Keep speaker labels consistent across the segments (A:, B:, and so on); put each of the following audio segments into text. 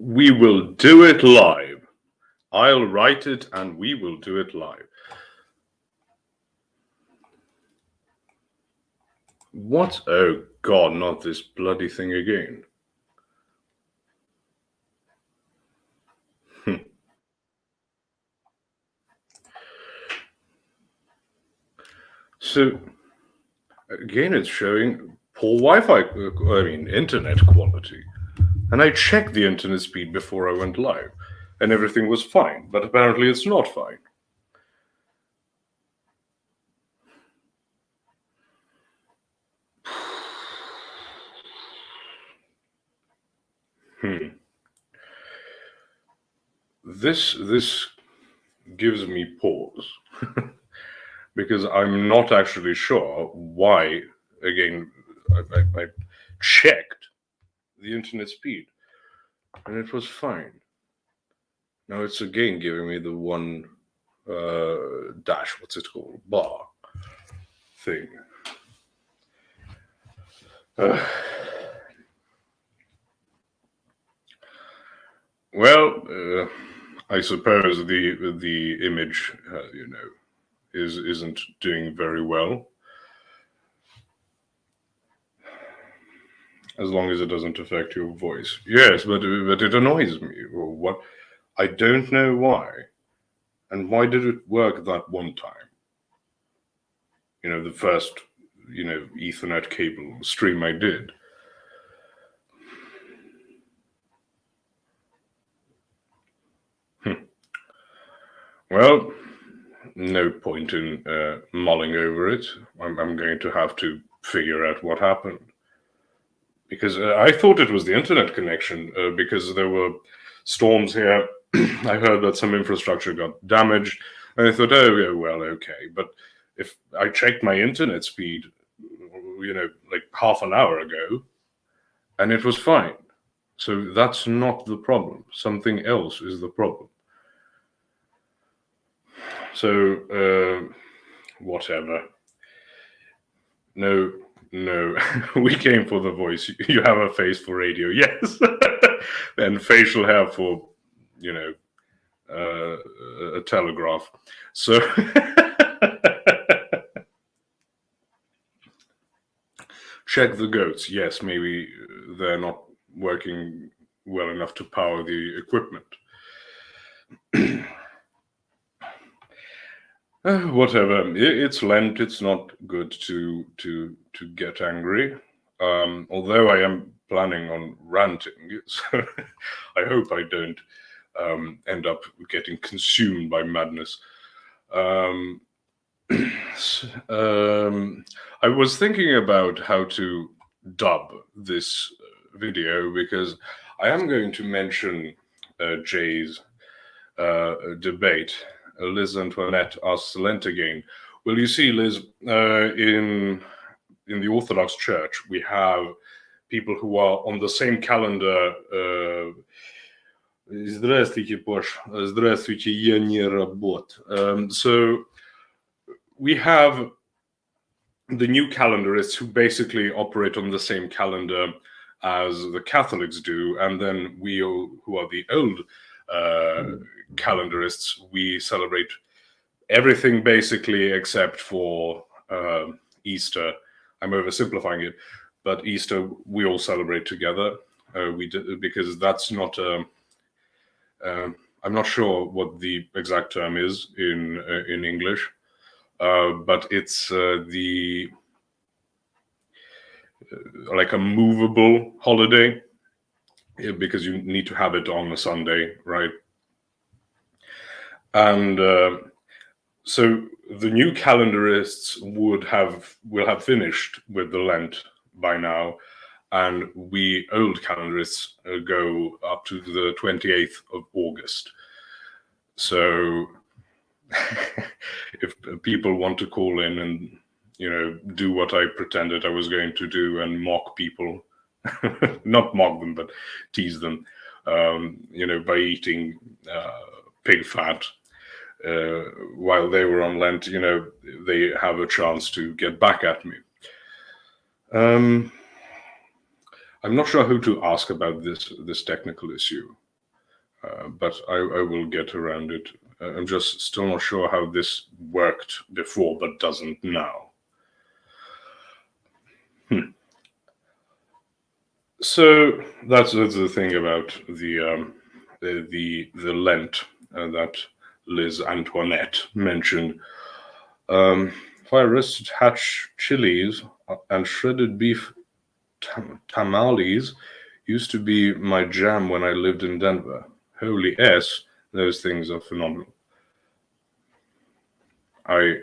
A: We will do it live. I'll write it and we will do it live. What? Oh God, not this bloody thing again. So, again, it's showing poor Wi-Fi, internet quality. And I checked the internet speed before I went live, and everything was fine, but apparently it's not fine. This gives me pause because I'm not actually sure why. Again, I checked the internet speed and it was fine. Now it's again giving me the one dash, what's it called, bar thing. Well, I suppose the image, isn't doing very well. As long as it doesn't affect your voice. Yes, but it annoys me. What? I don't know why. And why did it work that one time? The first, Ethernet cable stream I did. Well, no point in mulling over it. I'm going to have to figure out what happened. Because I thought it was the internet connection, because there were storms here. I heard that some infrastructure got damaged, and I thought, oh, yeah, well, okay. But if I checked my internet speed, like half an hour ago, and it was fine. So that's not the problem. Something else is the problem. So, whatever. No, we came for the voice. You have a face for radio, yes. And facial hair for, a telegraph. So, check the goats. Yes, maybe they're not working well enough to power the equipment. Whatever. It's Lent. It's not good to get angry. Although I am planning on ranting, so I hope I don't end up getting consumed by madness. I was thinking about how to dub this video because I am going to mention Jay's debate. Liz Antoinette asks Lent again. Well, you see, Liz, in the Orthodox Church, we have people who are on the same calendar. Здравствуйте, Пош. Здравствуйте, я не работаю. So we have the new calendarists who basically operate on the same calendar as the Catholics do, and then we who are the old calendarists, we celebrate everything basically except for Easter. I'm oversimplifying it, but Easter we all celebrate together. We did, because that's not I'm not sure what the exact term is in English, but it's like a movable holiday, because you need to have it on a Sunday, right? And so the new calendarists will have finished with the Lent by now, and we old calendarists go up to the 28th of August. So if people want to call in and do what I pretended I was going to do and mock people, not mock them, but tease them, by eating pig fat while they were on Lent, they have a chance to get back at me. I'm not sure who to ask about this technical issue. but I will get around it. I'm just still not sure how this worked before, but doesn't now. So that's the thing about the Lent that Liz Antoinette mentioned. Fire roasted hatch chilies and shredded beef tamales used to be my jam when I lived in Denver. Holy S, those things are phenomenal. I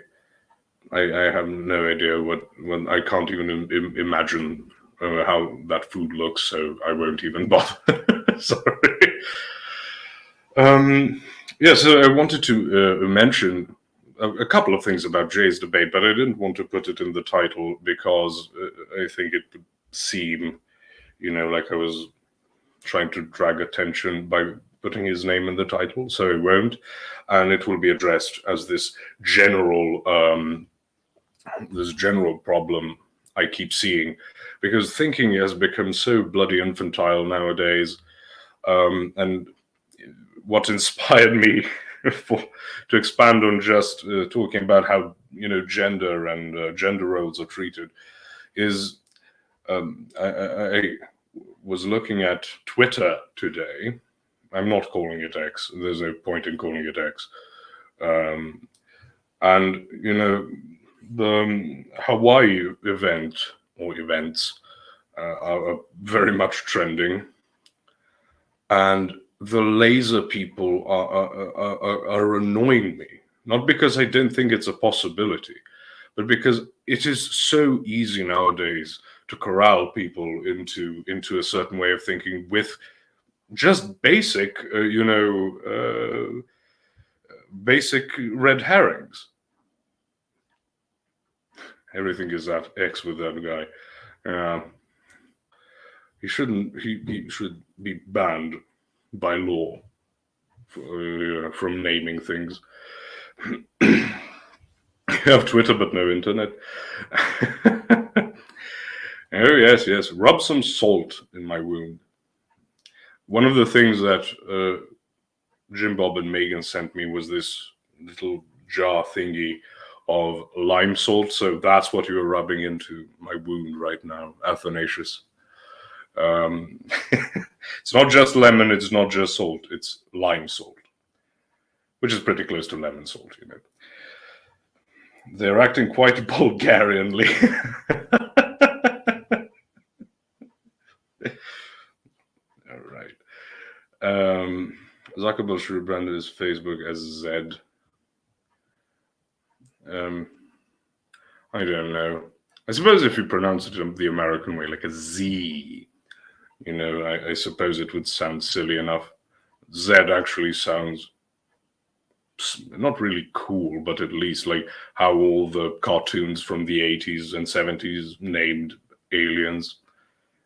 A: have no idea what I can't even imagine how that food looks, so I won't even bother. Sorry. Yeah, so I wanted to mention a couple of things about Jay's debate, but I didn't want to put it in the title because I think it would seem, like I was trying to drag attention by putting his name in the title, so I won't. And it will be addressed as this general problem I keep seeing, because thinking has become so bloody infantile nowadays. And what inspired me to expand on just talking about how gender and gender roles are treated is I was looking at Twitter today. I'm not calling it X. There's no point in calling it X. And the Hawaii event or events are very much trending, and the laser people are annoying me. Not because I don't think it's a possibility, but because it is so easy nowadays to corral people into a certain way of thinking with just basic, basic red herrings. Everything is at X with that guy. He shouldn't. He should be banned by law from naming things. You have Twitter but no internet. Oh yes. Rub some salt in my wound. One of the things that Jim Bob and Megan sent me was this little jar thingy of lime salt. So that's what you're rubbing into my wound right now, Athanasius. It's not just lemon, it's not just salt, it's lime salt, which is pretty close to lemon salt, They're acting quite Bulgarianly. All right. Zuckerberg should rebrand his Facebook as Z. I don't know. I suppose if you pronounce it the American way, like a Z, I suppose it would sound silly enough. Z actually sounds not really cool, but at least like how all the cartoons from the 80s and 70s named aliens.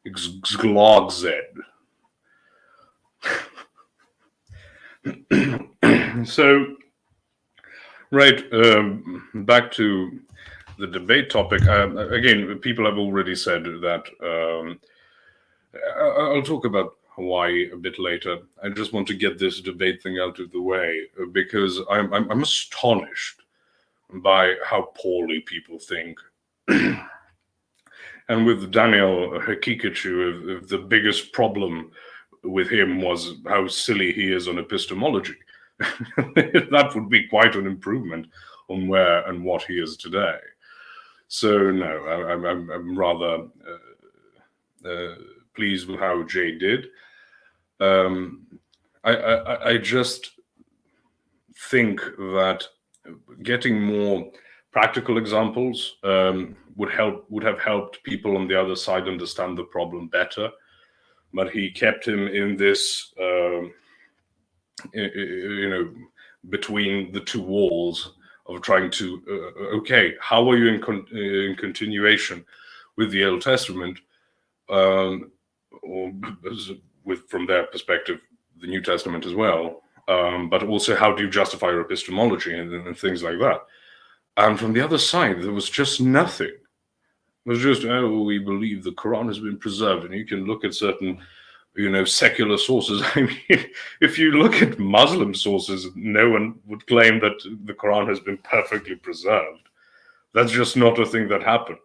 A: Zglog Z. So, right, back to the debate topic. Again, people have already said that I'll talk about Hawaii a bit later. I just want to get this debate thing out of the way because I'm astonished by how poorly people think. And with Daniel Hekikachu, the biggest problem with him was how silly he is on epistemology. That would be quite an improvement on where and what he is today. So no, I'm rather pleased with how Jay did. I just think that getting more practical examples would have helped people on the other side understand the problem better. But he kept him in this, between the two walls of trying to, okay, how are you in continuation with the Old Testament, or from their perspective, the New Testament as well, but also how do you justify your epistemology and things like that. And from the other side, there was just nothing. It was just, we believe the Quran has been preserved, and you can look at certain secular sources. I mean, if you look at Muslim sources, no one would claim that the Quran has been perfectly preserved. That's just not a thing that happened.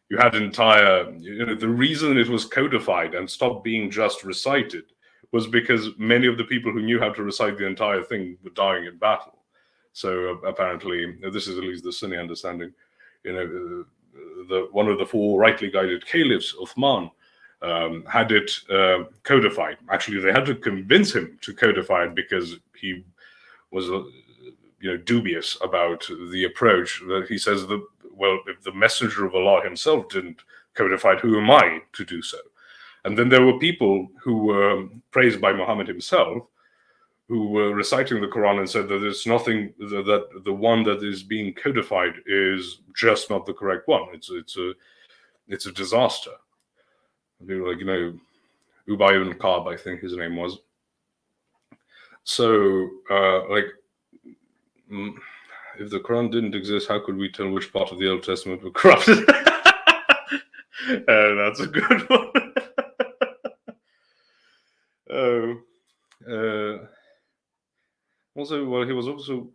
A: You had the reason it was codified and stopped being just recited was because many of the people who knew how to recite the entire thing were dying in battle. So apparently, this is at least the Sunni understanding, one of the four rightly guided caliphs, Uthman, had it codified. Actually, they had to convince him to codify it because he was dubious about the approach. That he says that, well, if the messenger of Allah himself didn't codify it, who am I to do so? And then there were people who were praised by Muhammad himself, who were reciting the Quran and said that there's nothing, that the one that is being codified is just not the correct one. It's a disaster. Like, Ubay ibn Ka'b, I think his name was. So, if the Quran didn't exist, how could we tell which part of the Old Testament were corrupted? That's a good one. Also, well, he was also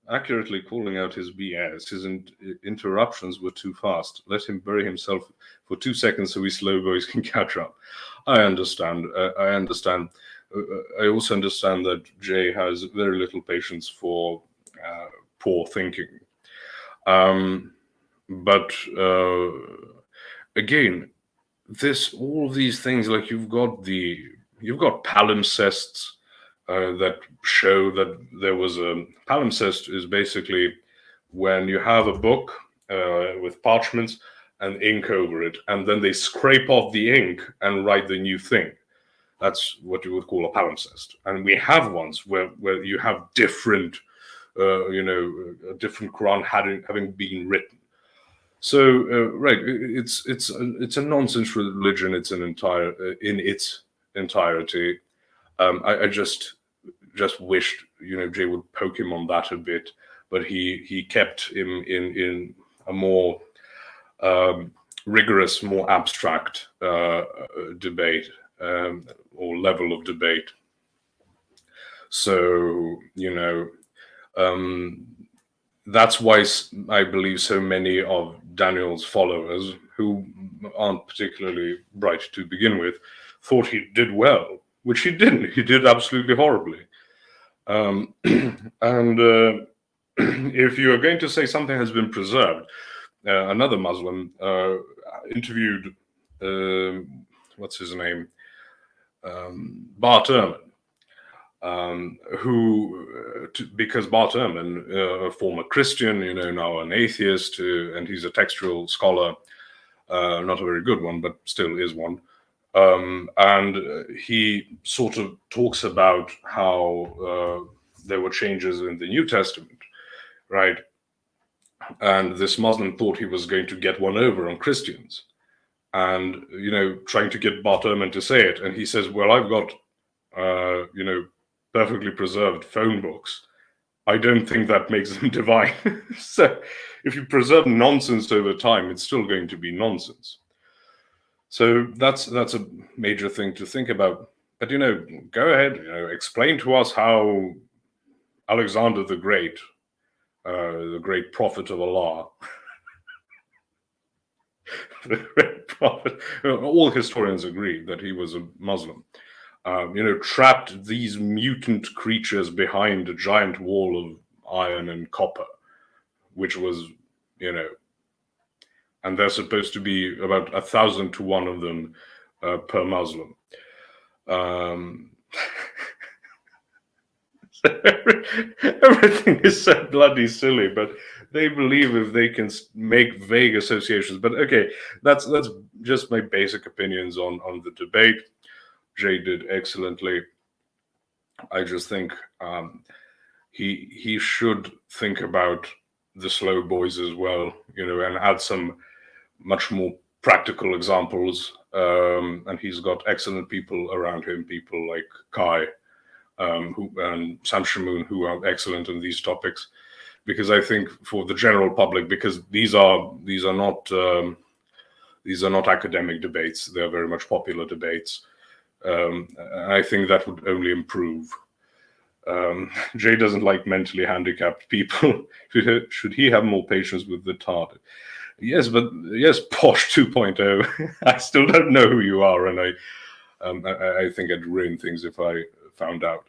A: accurately calling out his BS. His interruptions were too fast. Let him bury himself for 2 seconds so we slow boys can catch up. I understand. I understand. I also understand that Jay has very little patience for poor thinking. But again, all of these things, like you've got palimpsests that show that there was a palimpsest is basically when you have a book with parchments and ink over it, and then they scrape off the ink and write the new thing. That's what you would call a palimpsest. And we have ones where you have different, a different Quran having been written. So right, it's a nonsense religion. It's in its entirety. I just wished Jay would poke him on that a bit, but he kept him in a more rigorous, more abstract debate or level of debate. So that's why I believe so many of Daniel's followers, who aren't particularly bright to begin with, thought he did well, which he didn't. He did absolutely horribly. And if you are going to say something has been preserved, another Muslim interviewed, what's his name? Bart Ehrman, because Bart Ehrman, a former Christian, now an atheist, and he's a textual scholar, not a very good one, but still is one. And he sort of talks about how there were changes in the New Testament, right? And this Muslim thought he was going to get one over on Christians, and trying to get Bart Ehrman to say it. And he says, "Well, I've got perfectly preserved phone books. I don't think that makes them divine." So, if you preserve nonsense over time, it's still going to be nonsense. So that's a major thing to think about. But go ahead, explain to us how Alexander the Great prophet of Allah, the great prophet, all historians agree that he was a Muslim, trapped these mutant creatures behind a giant wall of iron and copper, which was, and there's supposed to be about 1,000 to 1 of them per Muslim. Everything is so bloody silly, but they believe if they can make vague associations. But okay, that's just my basic opinions on the debate. Jay did excellently. I just think he should think about the slow boys as well, and add some much more practical examples. And he's got excellent people around him, people like Kai, and Sam Shamoon, who are excellent on these topics. Because I think for the general public, because these are not academic debates, they are very much popular debates. I think that would only improve. Jay doesn't like mentally handicapped people. Should he have more patience with the tard? Yes, but yes, Posh 2.0. I still don't know who you are, and I think I'd ruin things if I found out.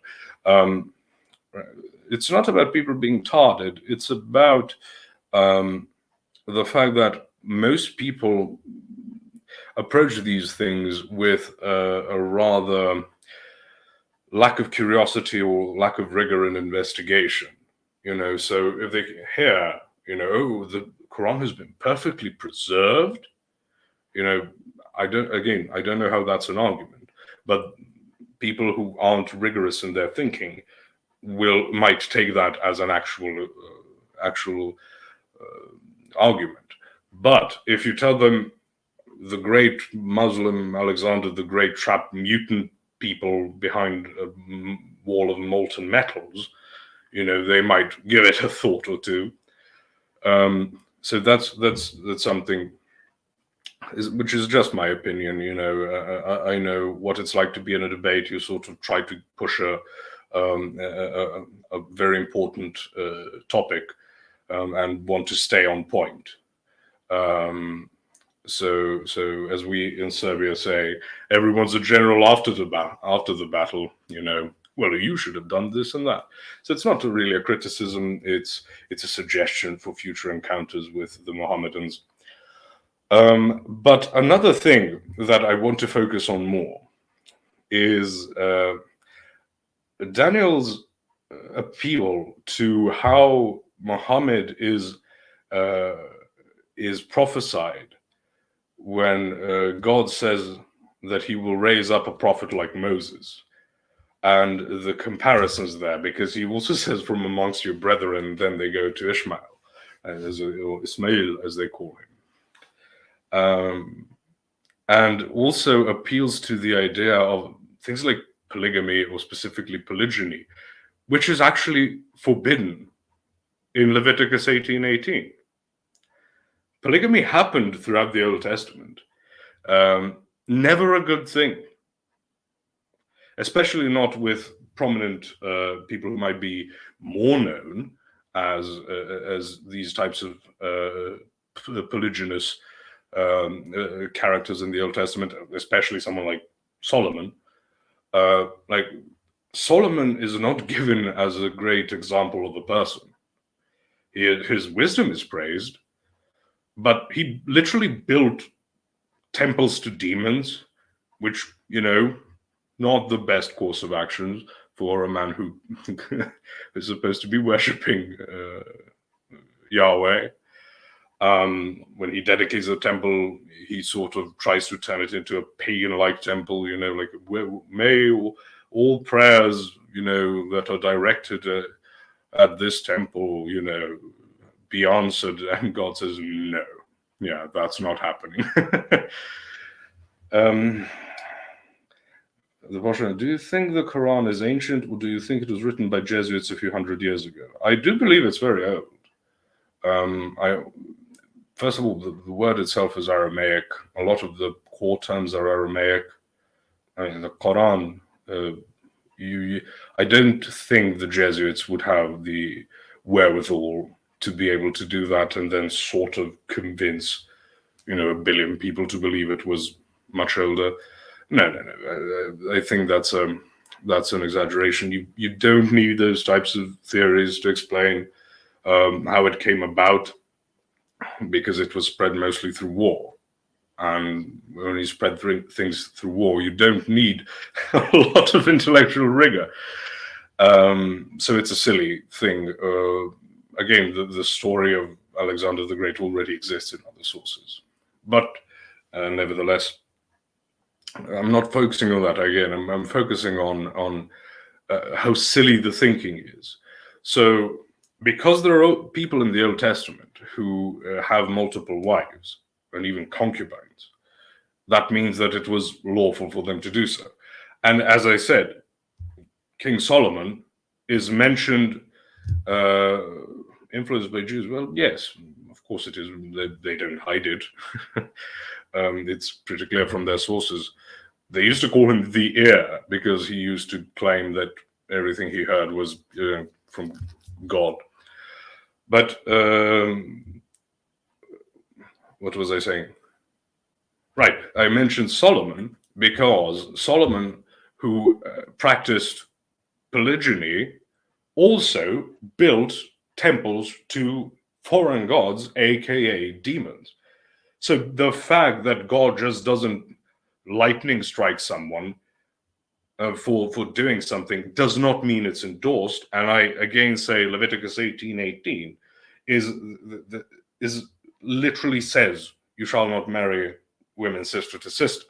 A: It's not about people being tarded. It's about the fact that most people approach these things with a rather lack of curiosity or lack of rigor in investigation. So if they hear, oh, the Quran has been perfectly preserved, I don't know how that's an argument, but people who aren't rigorous in their thinking might take that as an actual argument. But if you tell them the great Muslim Alexander the Great trapped mutant people behind a wall of molten metals, they might give it a thought or two. So that's something, which is just my opinion. I know what it's like to be in a debate. You sort of try to push a very important topic and want to stay on point. So as we in Serbia say, everyone's a general after the battle. Well, you should have done this and that. So it's not really a criticism. It's a suggestion for future encounters with the Mohammedans. But another thing that I want to focus on more is Daniel's appeal to how Muhammad is prophesied when God says that he will raise up a prophet like Moses, and the comparisons there, because he also says from amongst your brethren, then they go to Ishmael, or Ismail as they call him, and also appeals to the idea of things like polygamy, or specifically polygyny, which is actually forbidden in Leviticus 18:18. Polygamy happened throughout the Old Testament. Never a good thing, especially not with prominent people who might be more known as these types of polygynous characters in the Old Testament, especially someone like Solomon. Like Solomon is not given as a great example of a person. His wisdom is praised, but he literally built temples to demons, which, not the best course of action for a man who is supposed to be worshipping Yahweh. When he dedicates a temple, he sort of tries to turn it into a pagan-like temple, like, may all prayers, that are directed at this temple, be answered. And God says, no, yeah, that's not happening. The question: do you think the Quran is ancient, or do you think it was written by Jesuits a few hundred years ago? I do believe it's very old. First of all, the word itself is Aramaic. A lot of the core terms are Aramaic. I mean, the Quran, I don't think the Jesuits would have the wherewithal to be able to do that and then sort of convince, a billion people to believe it was much older. No. I think that's an exaggeration. You don't need those types of theories to explain how it came about, because it was spread mostly through war. And when you spread things through war, you don't need a lot of intellectual rigor. So it's a silly thing. Again, the story of Alexander the Great already exists in other sources. But nevertheless, I'm not focusing on that again. I'm focusing on how silly the thinking is. So because there are people in the Old Testament who have multiple wives and even concubines, that means that it was lawful for them to do so. And as I said, King Solomon is mentioned, influenced by Jews. Well, yes, of course it is. They don't hide it. It's pretty clear from their sources. They used to call him the ear because he used to claim that everything he heard was from God. But what was I saying? Right, I mentioned Solomon because Solomon, who practiced polygyny, also built temples to foreign gods, aka demons. So the fact that God just doesn't lightning strike someone for doing something does not mean it's endorsed. And I again say Leviticus 18:18 is literally says you shall not marry women sister to sister,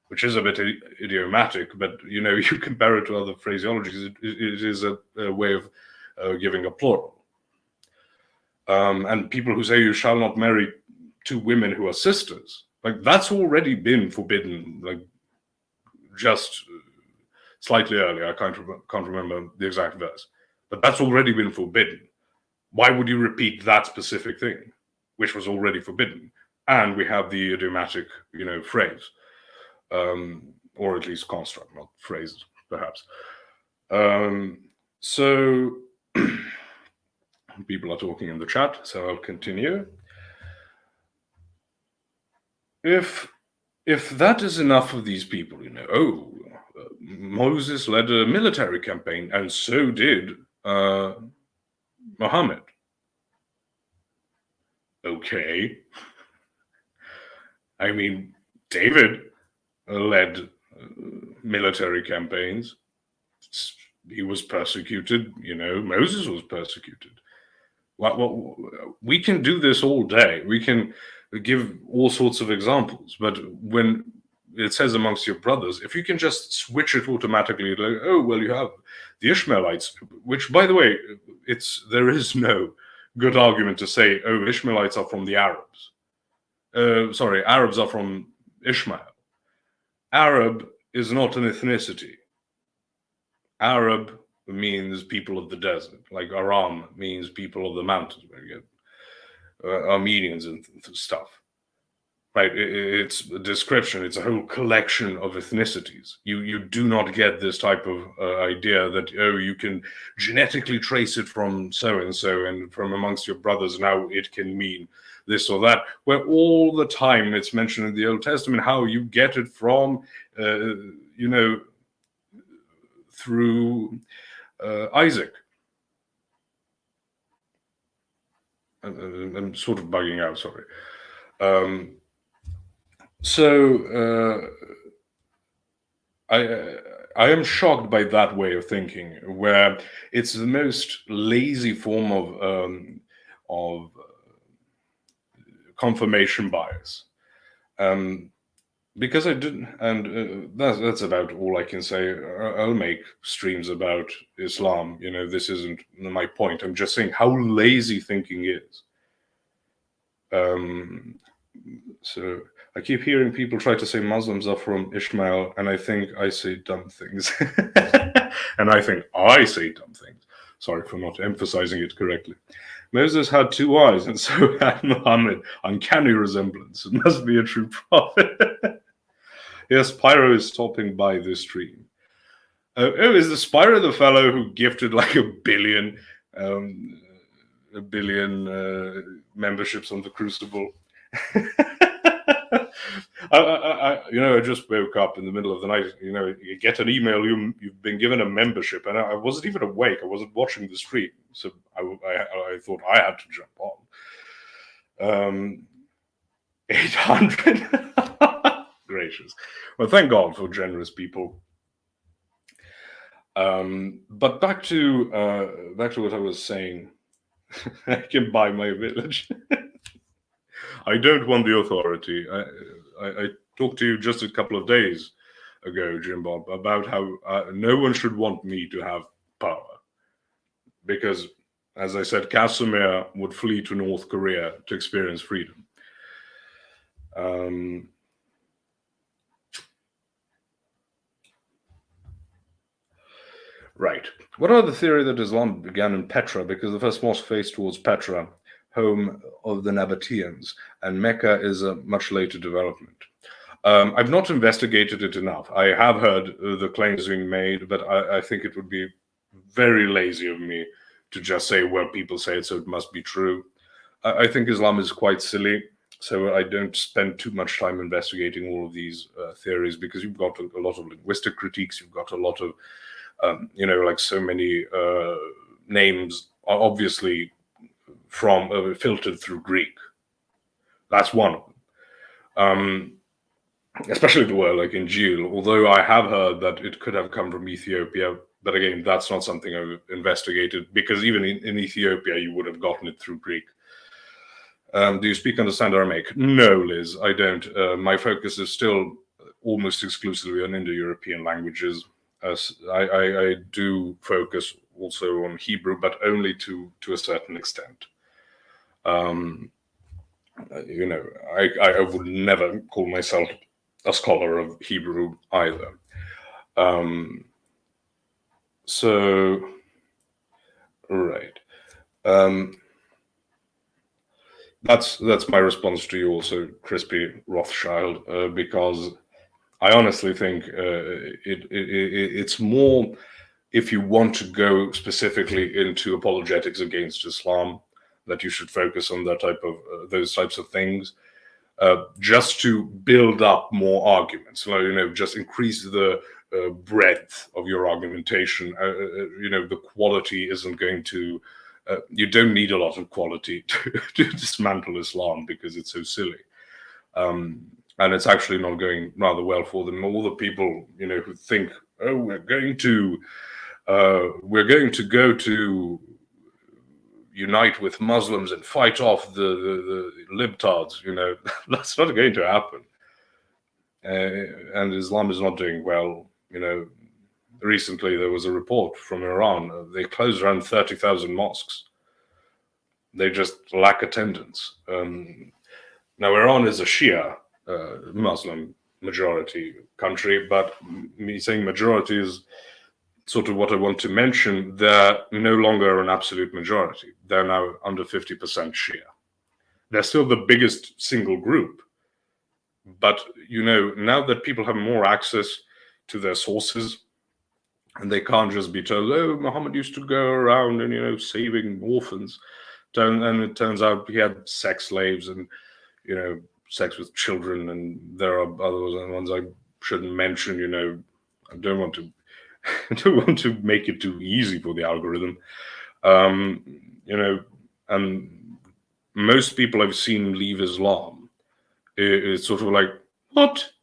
A: which is a bit idiomatic, but you compare it to other phraseologies, it is a way of giving a plural. And people who say you shall not marry two women who are sisters, like that's already been forbidden, like just slightly earlier. I can't remember the exact verse, but that's already been forbidden. Why would you repeat that specific thing, which was already forbidden? And we have the idiomatic, phrase, or at least construct, not phrases, perhaps. So people are talking in the chat, so I'll continue. If that is enough of these people, Moses led a military campaign, and so did Muhammad. Okay. I mean, David led military campaigns. He was persecuted, Moses was persecuted. Well, we can do this all day. We can give all sorts of examples, but when it says amongst your brothers, if you can just switch it automatically, like, oh, well, you have the Ishmaelites, which, by the way, there is no good argument to say, oh, Ishmaelites are from the Arabs. Sorry, Arabs are from Ishmael. Arab is not an ethnicity. Arab means people of the desert, like Aram means people of the mountains, where you get Armenians and stuff. Right? It's a description. It's a whole collection of ethnicities. You do not get this type of idea that, oh, you can genetically trace it from so-and-so and from amongst your brothers, now it can mean this or that, where all the time it's mentioned in the Old Testament how you get it from, through Isaac. I'm sort of bugging out, sorry. I am shocked by that way of thinking, where it's the most lazy form of confirmation bias. Because I didn't, and that's about all I can say. I'll make streams about Islam. This isn't my point. I'm just saying how lazy thinking is. So I keep hearing people try to say Muslims are from Ishmael, and I think I say dumb things. And I think I say dumb things. Sorry for not emphasizing it correctly. Moses had two eyes, and so had Muhammad. Uncanny resemblance. It must be a true prophet. Yes, Pyro is stopping by this stream. Is the Spyro the fellow who gifted like a billion memberships on the Crucible? I just woke up in the middle of the night. You get an email, you've been given a membership, and I wasn't even awake. I wasn't watching the stream, so I thought I had to jump on. 800. Gracious. Well, thank God for generous people. But back to what I was saying. I can buy my village. I don't want the authority. I talked to you just a couple of days ago, Jim Bob, about how no one should want me to have power. Because, as I said, Casimir would flee to North Korea to experience freedom. Right. What are the theory that Islam began in Petra, because the first mosque faced towards Petra, home of the Nabateans, and Mecca is a much later development? I've not investigated it enough. I have heard the claims being made, but I think it would be very lazy of me to just say, well, people say it, so it must be true. I think Islam is quite silly, so I don't spend too much time investigating all of these theories, because you've got a lot of linguistic critiques, you've got a lot of, like so many names are obviously from filtered through Greek. That's one of them. Especially the word like Injil, although I have heard that it could have come from Ethiopia, but again, that's not something I've investigated, because even in Ethiopia, you would have gotten it through Greek. Do you speak understand Aramaic? No, Liz, I don't. My focus is still almost exclusively on Indo-European languages. I do focus also on Hebrew, but only to a certain extent. I would never call myself a scholar of Hebrew either. Right. That's my response to you also, Crispy Rothschild, because I honestly think it's more, if you want to go specifically into apologetics against Islam, that you should focus on that type of those types of things, just to build up more arguments. Just increase the breadth of your argumentation. The quality isn't going to. You don't need a lot of quality to dismantle Islam, because it's so silly, and it's actually not going rather well for them. All the people who think, oh, we're going to go to unite with Muslims and fight off the libtards, that's not going to happen. And Islam is not doing well. Recently there was a report from Iran. They closed around 30,000 mosques. They just lack attendance. Now, Iran is a Shia Muslim majority country, but me saying majority is sort of what I want to mention. They're no longer an absolute majority. They're now under 50% Shia. They're still the biggest single group. But, now that people have more access to their sources, and they can't just be told, oh, Muhammad used to go around and, saving orphans. And it turns out he had sex slaves and, sex with children. And there are other ones I shouldn't mention, I don't want to make it too easy for the algorithm. And most people I've seen leave Islam, it's sort of like, what?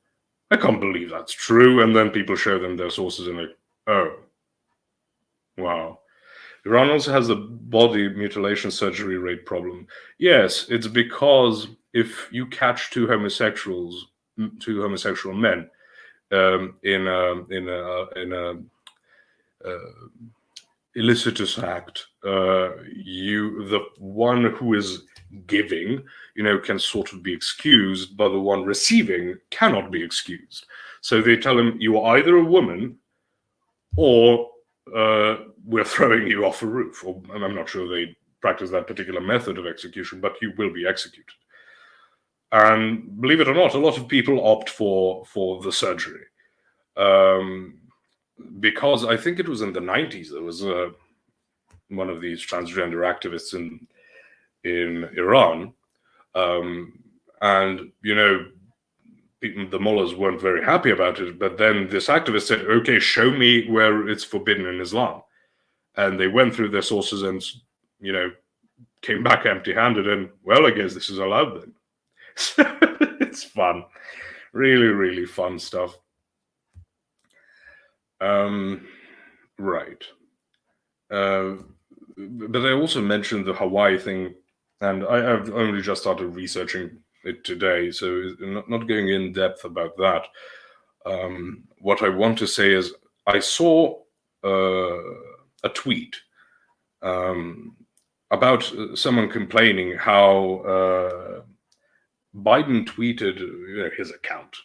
A: I can't believe that's true. And then people show them their sources and like, oh, wow. Iran also has the body mutilation surgery rate problem. Yes, it's because if you catch two homosexual men in a illicitous act, the one who is giving, can sort of be excused, but the one receiving cannot be excused. So they tell him, you are either a woman or we're throwing you off a roof. Or, I'm not sure they practice that particular method of execution, but you will be executed. And believe it or not, a lot of people opt for the surgery. Because I think it was in the 90s, there was one of these transgender activists in Iran. And, the mullahs weren't very happy about it, but then this activist said, okay, show me where it's forbidden in Islam. And they went through their sources and, came back empty-handed and, well, I guess this is allowed then. It's fun. Really, really fun stuff. Right. But I also mentioned the Hawaii thing, and I've only just started researching it today, so not going in depth about that. What I want to say is I saw a tweet about someone complaining how Biden tweeted, his account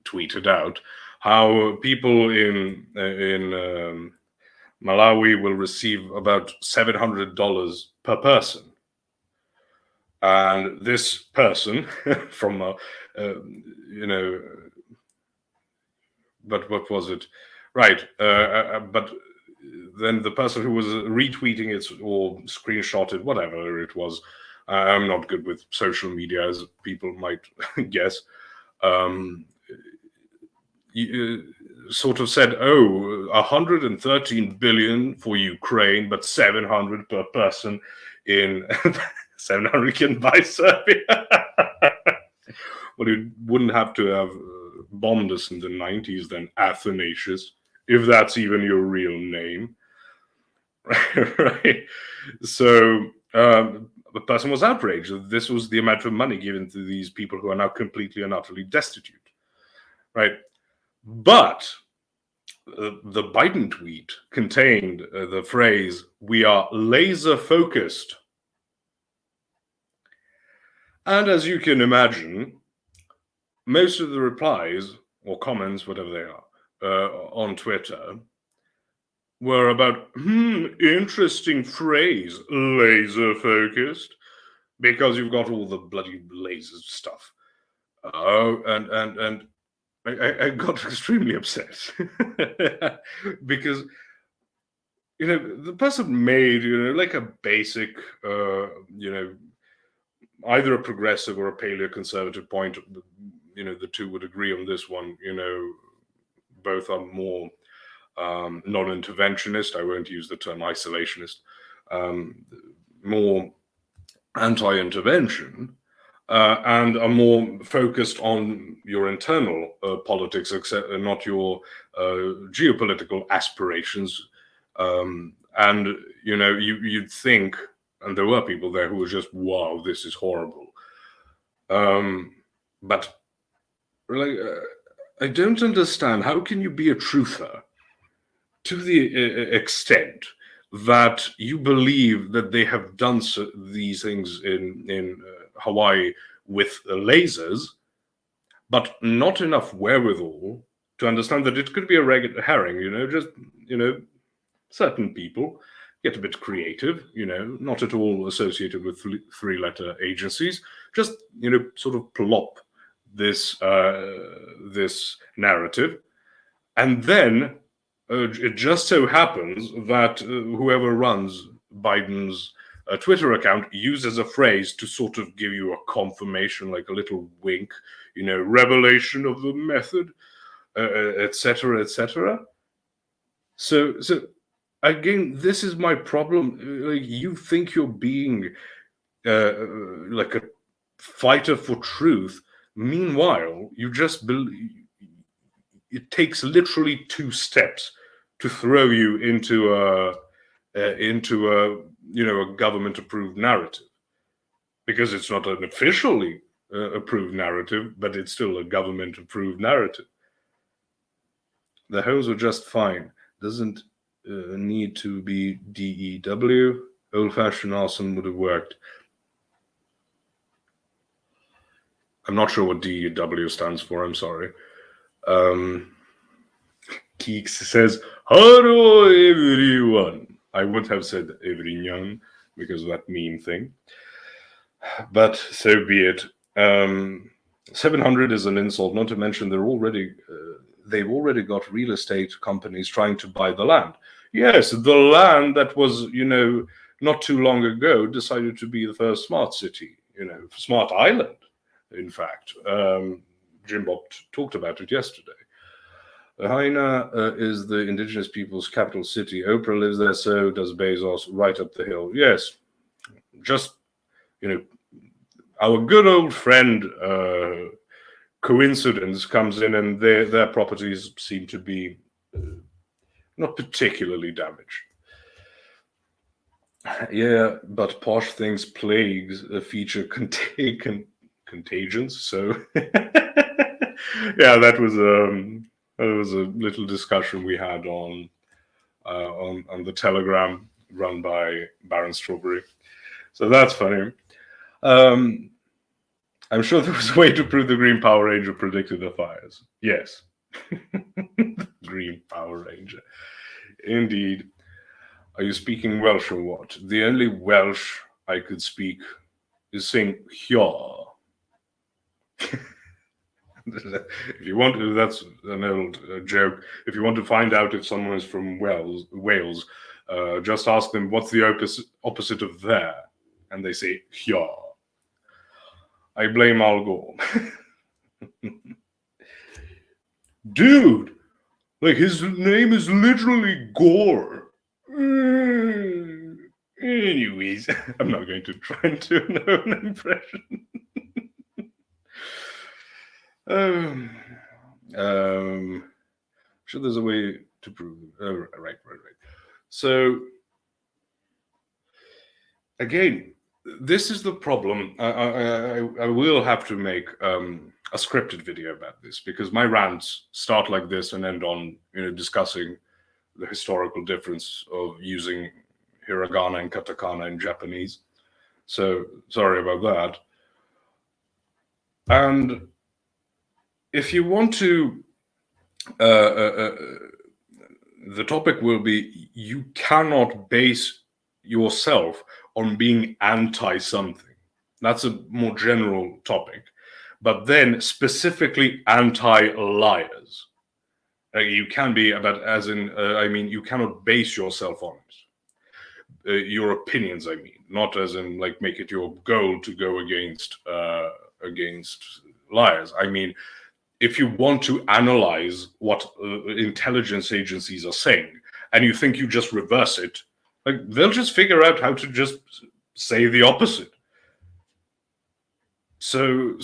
A: tweeted out how people in Malawi will receive about $700 per person. And this person from, but what was it? Right. But then the person who was retweeting it or screenshotted, whatever it was, I'm not good with social media, as people might guess. Sort of said, oh, 113 billion for Ukraine, but 700 per person in 700 can buy Serbia. Well, you wouldn't have to have bombed us in the 90s then, Athanasius, if that's even your real name. Right? So the person was outraged that this was the amount of money given to these people who are now completely and utterly destitute. Right? But the Biden tweet contained the phrase, "We are laser focused." And as you can imagine, most of the replies or comments, whatever they are, on Twitter were about, interesting phrase, laser focused, because you've got all the bloody laser stuff. And I got extremely upset because, the person made, like a basic, either a progressive or a paleoconservative point. The two would agree on this one. Both are more non-interventionist. I won't use the term isolationist. More anti-intervention. And are more focused on your internal politics, except not your geopolitical aspirations. And you'd think, and there were people there who were just, wow, this is horrible. But really, I don't understand, how can you be a truther to the extent that you believe that they have done these things in Hawaii with lasers, but not enough wherewithal to understand that it could be a red herring, just, certain people get a bit creative, not at all associated with three-letter agencies, just, sort of plop this narrative. And then it just so happens that whoever runs Biden's Twitter account uses a phrase to sort of give you a confirmation, like a little wink, revelation of the method, etc., etc. So again, this is my problem. You think you're being like a fighter for truth. Meanwhile, you just believe. It takes literally 2 steps to throw you into a government-approved narrative, because it's not an officially approved narrative, but it's still a government-approved narrative. The hoes are just fine. Doesn't need to be DEW. Old-fashioned awesome would have worked. I'm not sure what DEW stands for. I'm sorry. Keeks says, hello everyone. I would have said everyone because of that meme thing, but so be it. 700 is an insult, not to mention they've already got real estate companies trying to buy the land. Yes, the land that was, not too long ago decided to be the first smart city, smart island, in fact. Jim Bob talked about it yesterday. Lahaina is the indigenous people's capital city. Oprah lives there, so does Bezos, right up the hill. Yes, just, our good old friend coincidence comes in, and their properties seem to be not particularly damaged. Yeah, but Posh thinks plagues feature contagions, so yeah, that was a little discussion we had on the Telegram run by Baron Strawberry. So that's funny. I'm sure there was a way to prove the Green Power Ranger predicted the fires. Yes. Green Power Ranger. Indeed. Are you speaking Welsh or what? The only Welsh I could speak is saying "Hyo." If you want to, that's an old joke. If you want to find out if someone is from Wales, just ask them what's the opposite of there, and they say here. I blame Al Gore. Dude, like his name is literally Gore. Anyways, I'm not going to try and do an own impression. Sure, there's a way to prove it. Right. So again, this is the problem. I will have to make a scripted video about this, because my rants start like this and end on discussing the historical difference of using hiragana and katakana in Japanese. So sorry about that. And if you want to, the topic will be, you cannot base yourself on being anti-something. That's a more general topic. But then specifically anti-liars. You can be, but as in, you cannot base yourself on it. Your opinions, not as in like make it your goal to go against liars. If you want to analyze what intelligence agencies are saying, and you think you just reverse it, like they'll just figure out how to just say the opposite. So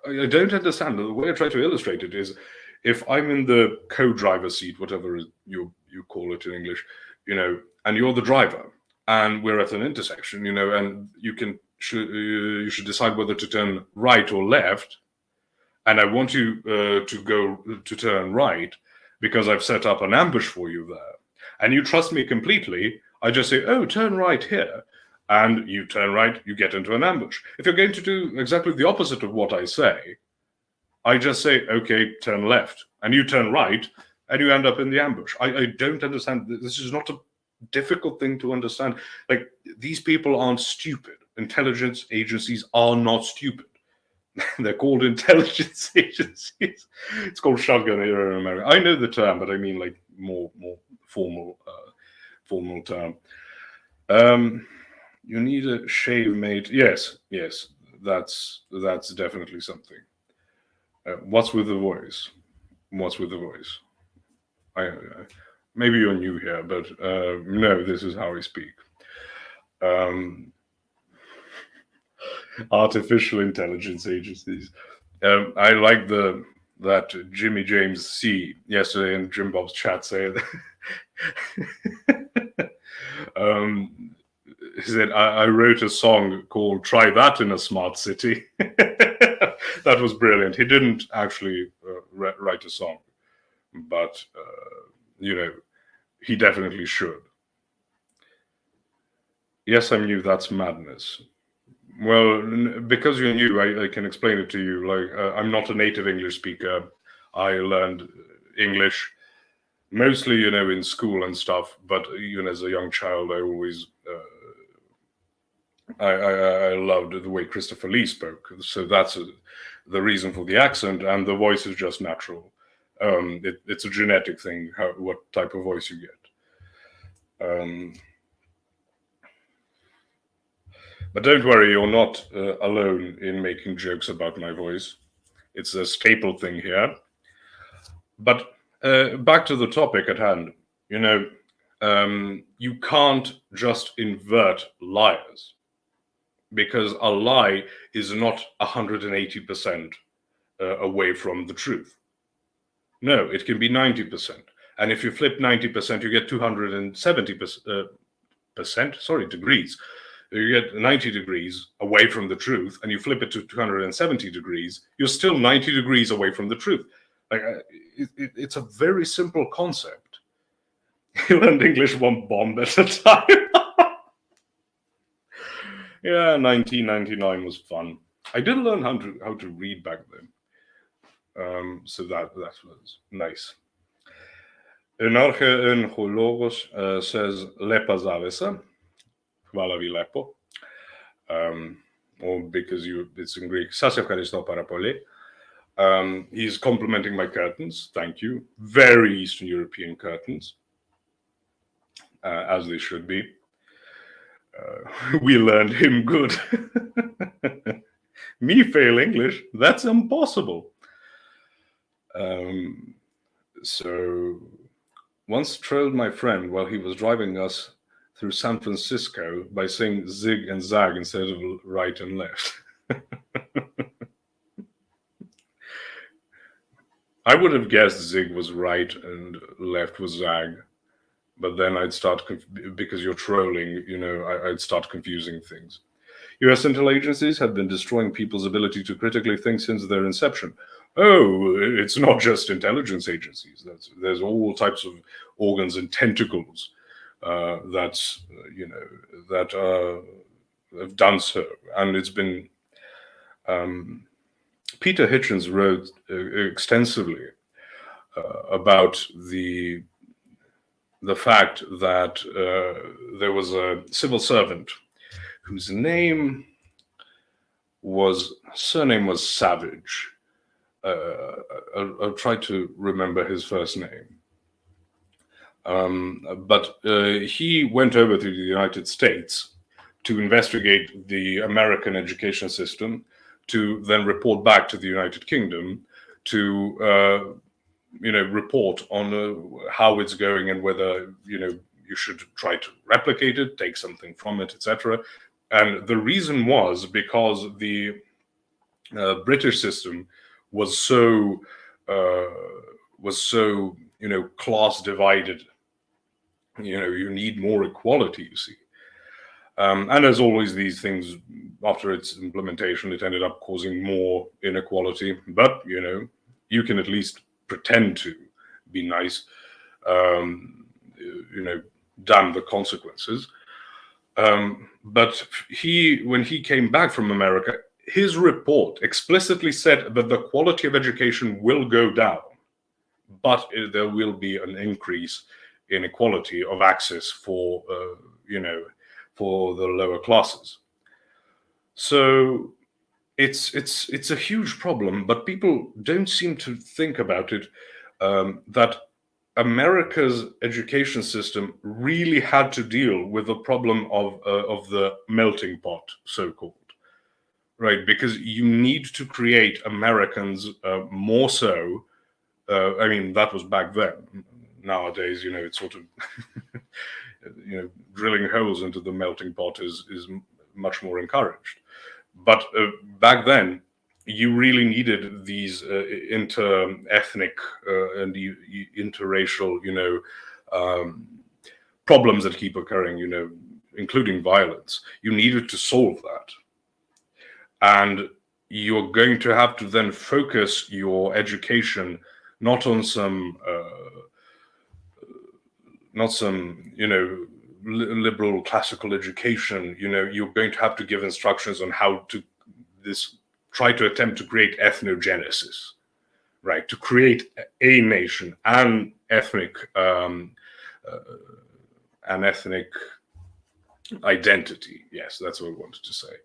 A: I don't understand. The way I try to illustrate it is, if I'm in the co-driver seat, whatever you call it in English, and you're the driver, and we're at an intersection, and you should decide whether to turn right or left, and I want you to turn right because I've set up an ambush for you there, and you trust me completely, I just say, oh, turn right here. And you turn right, you get into an ambush. If you're going to do exactly the opposite of what I say, I just say, okay, turn left. And you turn right, and you end up in the ambush. I don't understand. This is not a difficult thing to understand. Like, these people aren't stupid. Intelligence agencies are not stupid. They're called intelligence agencies. It's called shotgun here in America. I know the term, but I mean like more formal term. You need a shave made. Yes, that's definitely something. What's with the voice? Maybe you're new here, but no, this is how I speak. Artificial intelligence agencies. I like that Jimmy James C yesterday in Jim Bob's chat said. He said, I wrote a song called Try That in a Smart City. That was brilliant. He didn't actually write a song, but, he definitely should. Yes, I'm new. That's madness. Well, because you're new, I can explain it to you. Like, I'm not a native English speaker. I learned English mostly, in school and stuff. But even as a young child, I always... I loved the way Christopher Lee spoke. So that's the reason for the accent, and the voice is just natural. It's a genetic thing, what type of voice you get. But don't worry, you're not alone in making jokes about my voice. It's a staple thing here. But back to the topic at hand. You can't just invert liars, because a lie is not 180% away from the truth. No, it can be 90%. And if you flip 90%, you get 270%, degrees. You get 90 degrees away from the truth, and you flip it to 270 degrees, you're still 90 degrees away from the truth. Like, it's a very simple concept. You learned English one bomb at a time. Yeah, 1999 was fun. I did learn how to read back then. So that was nice. Enarche says Lepa Zavesa. Hvala vi lepo. Or because it's in Greek. Σας ευχαριστώ πάρα πολύ. He's complimenting my curtains. Thank you. Very Eastern European curtains, as they should be. We learned him good. Me fail English? That's impossible. So once trolled my friend while he was driving us through San Francisco by saying zig and zag instead of right and left. I would have guessed zig was right and left was zag, but then I'd start, because you're trolling, I'd start confusing things. US intel agencies have been destroying people's ability to critically think since their inception. Oh, it's not just intelligence agencies. There's all types of organs and tentacles that have done so, and it's been. Peter Hitchens wrote extensively about the fact that there was a civil servant whose surname was Savage. I'll try to remember his first name. But he went over to the United States to investigate the American education system, to then report back to the United Kingdom to report on how it's going and whether you should try to replicate it, take something from it, etc. And the reason was because the British system was so class divided. You need more equality, you see. And as always, these things, after its implementation, it ended up causing more inequality. But, you can at least pretend to be nice, damn the consequences. But when he came back from America, his report explicitly said that the quality of education will go down, but there will be an increase in equality of access for the lower classes. So it's a huge problem, but people don't seem to think about it, that America's education system really had to deal with the problem of the melting pot, so-called, right? Because you need to create Americans more so. That was back then. Nowadays, it's sort of drilling holes into the melting pot is much more encouraged. But back then, you really needed these inter-ethnic and interracial, problems that keep occurring, including violence. You needed to solve that. And you're going to have to then focus your education not on some liberal classical education. You're going to have to give instructions on how to try to attempt to create ethnogenesis, right? To create a nation, an ethnic identity. Yes, that's what I wanted to say.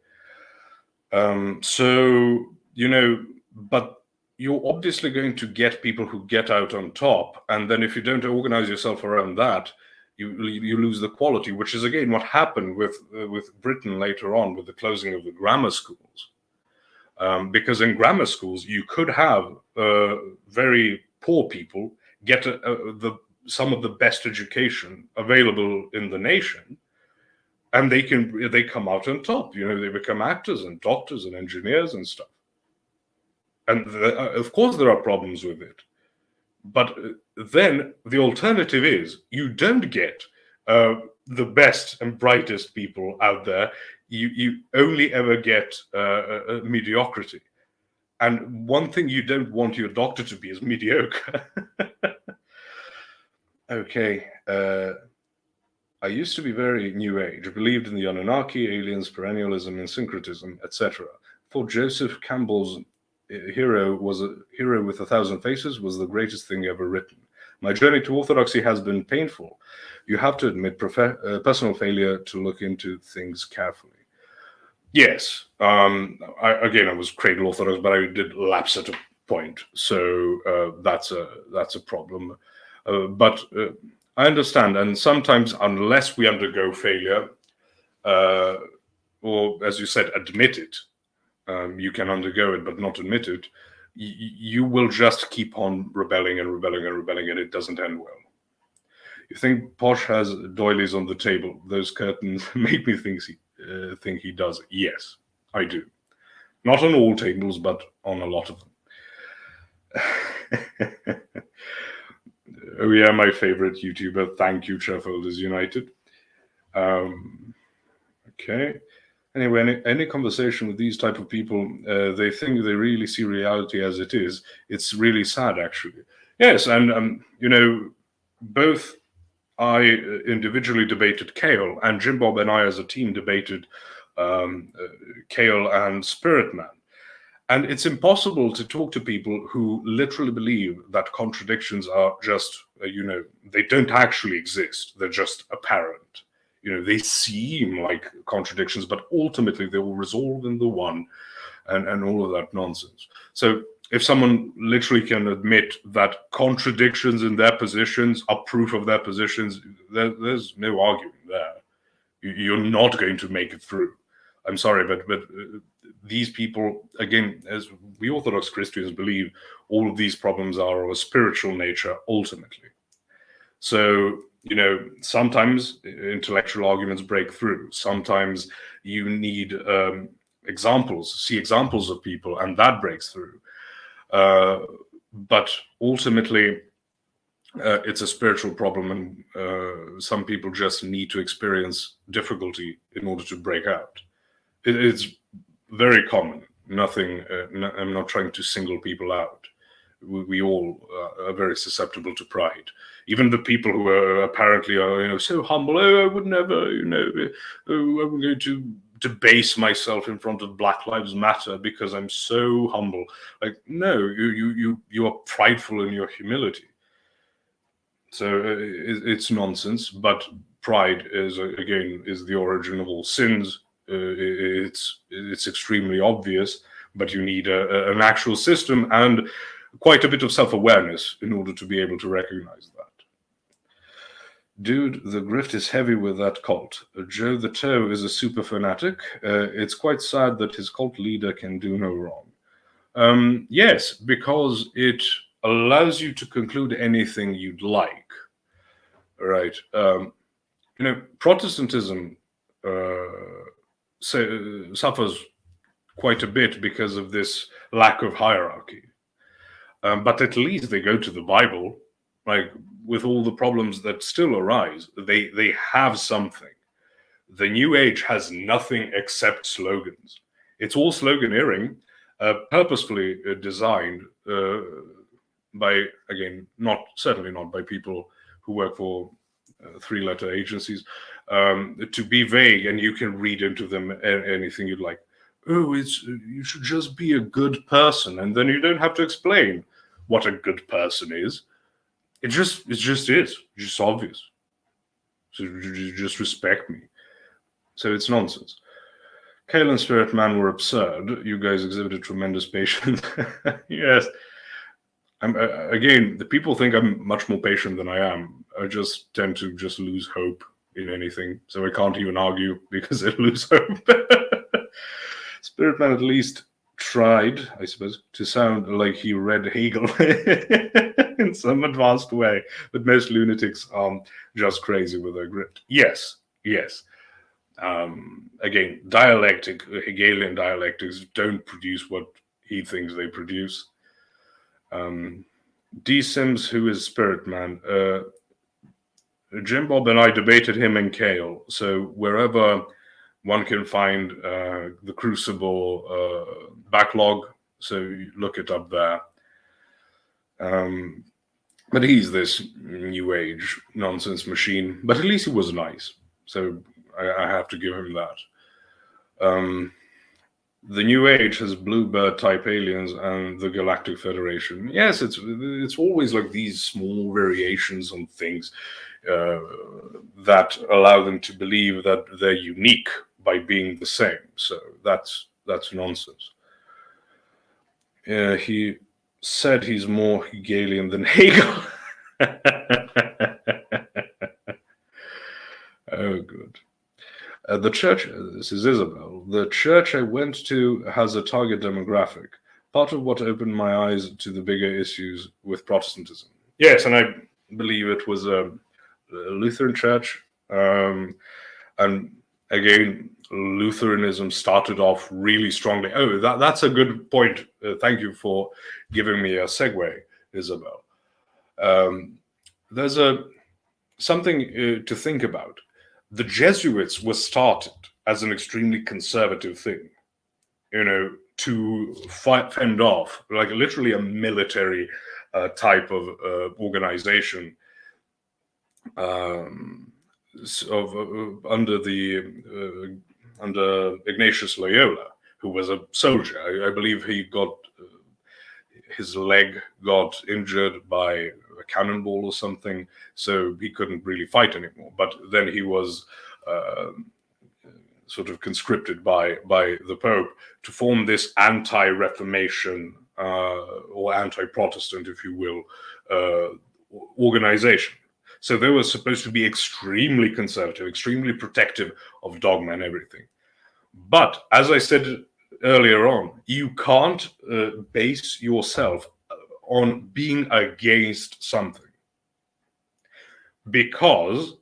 A: But you're obviously going to get people who get out on top, and then if you don't organize yourself around that, you lose the quality, which is again what happened with Britain later on with the closing of the grammar schools. Because in grammar schools you could have very poor people get some of the best education available in the nation, and they come out on top. They become actors and doctors and engineers and stuff. And of course there are problems with it. But then the alternative is you don't get the best and brightest people out there. You only ever get mediocrity. And one thing you don't want your doctor to be is mediocre. Okay. I used to be very New Age. I believed in the Anunnaki, aliens, perennialism, and syncretism, etc. For Joseph Campbell's hero was a hero with 1,000 faces was the greatest thing ever written. My journey to orthodoxy has been painful. You have to admit personal failure to look into things carefully. Yes, I was cradle orthodox, but I did lapse at point. So that's a problem. But I understand, and sometimes unless we undergo failure, or as you said, admit it, you can undergo it but not admit it, you will just keep on rebelling and rebelling and rebelling, and it doesn't end well. You think Posh has doilies on the table? Those curtains make me think he does. Yes, I do. Not on all tables, but on a lot of them. Oh yeah, my favorite YouTuber. Thank you, Shareholders United. Okay. Anyway, any conversation with these type of people, they think they really see reality as it is. It's really sad, actually. Yes, and both I individually debated Kale, and Jim Bob and I as a team debated Kale and Spirit Man. And it's impossible to talk to people who literally believe that contradictions are just, they don't actually exist. They're just apparent. They seem like contradictions, but ultimately they will resolve in the one, and all of that nonsense. So if someone literally can admit that contradictions in their positions are proof of their positions, there's no arguing there. You're not going to make it through. I'm sorry, but these people, again, as we Orthodox Christians believe, all of these problems are of a spiritual nature ultimately. So, sometimes intellectual arguments break through. Sometimes you need see examples of people, and that breaks through. But ultimately, it's a spiritual problem, and some people just need to experience difficulty in order to break out. It's very common. Nothing. I'm not trying to single people out. We all are very susceptible to pride. Even the people who are apparently so humble. Oh, I would never. I'm going to debase myself in front of Black Lives Matter because I'm so humble. Like, no, you are prideful in your humility. So it's nonsense. But pride is the origin of all sins. It's extremely obvious, but you need an actual system and quite a bit of self-awareness in order to be able to recognize that. Dude, the grift is heavy with that cult. Joe the Toe is a super fanatic. It's quite sad that his cult leader can do no wrong. Yes, because it allows you to conclude anything you'd like. Right. Protestantism suffers quite a bit because of this lack of hierarchy. But at least they go to the Bible, like with all the problems that still arise, they have something. The New Age has nothing except slogans. It's all sloganeering, purposefully designed by, again, certainly not by people who work for three-letter agencies, to be vague, and you can read into them anything you'd like. Oh, you should just be a good person, and then you don't have to explain what a good person is. It just is. It's just obvious. So you just respect me. So it's nonsense. Kale and Spirit Man were absurd. You guys exhibited tremendous patience. Yes. Again, the people think I'm much more patient than I am. I just tend to just lose hope in anything. So I can't even argue because I lose hope. Spirit Man at least tried, I suppose, to sound like he read Hegel in some advanced way, but most lunatics are just crazy with their grit. Yes. Again, Hegelian dialectics don't produce what he thinks they produce. D. Sims, who is Spirit Man, Jim Bob and I debated him and Kale. So wherever one can find the Crucible backlog, so you look it up there. But he's this New Age nonsense machine. But at least he was nice, so I have to give him that. The New Age has Bluebird type aliens and the Galactic Federation. Yes, it's always like these small variations on things that allow them to believe that they're unique by being the same. So that's nonsense. said he's more Hegelian than Hegel. Oh, good. The church, this is Isabel, the church I went to has a target demographic, part of what opened my eyes to the bigger issues with Protestantism. Yes, and I believe it was a Lutheran church. And again, Lutheranism started off really strongly. Oh, that's a good point. Thank you for giving me a segue, Isabel. There's something to think about. The Jesuits were started as an extremely conservative thing, to fend off, like literally a military type of organization under Ignatius Loyola, who was a soldier. I believe he got his leg got injured by a cannonball or something, so he couldn't really fight anymore. But then he was sort of conscripted by the Pope to form this anti-Reformation or anti-Protestant, if you will, organization. So they were supposed to be extremely conservative, extremely protective of dogma and everything. But as I said earlier on, you can't base yourself on being against something, because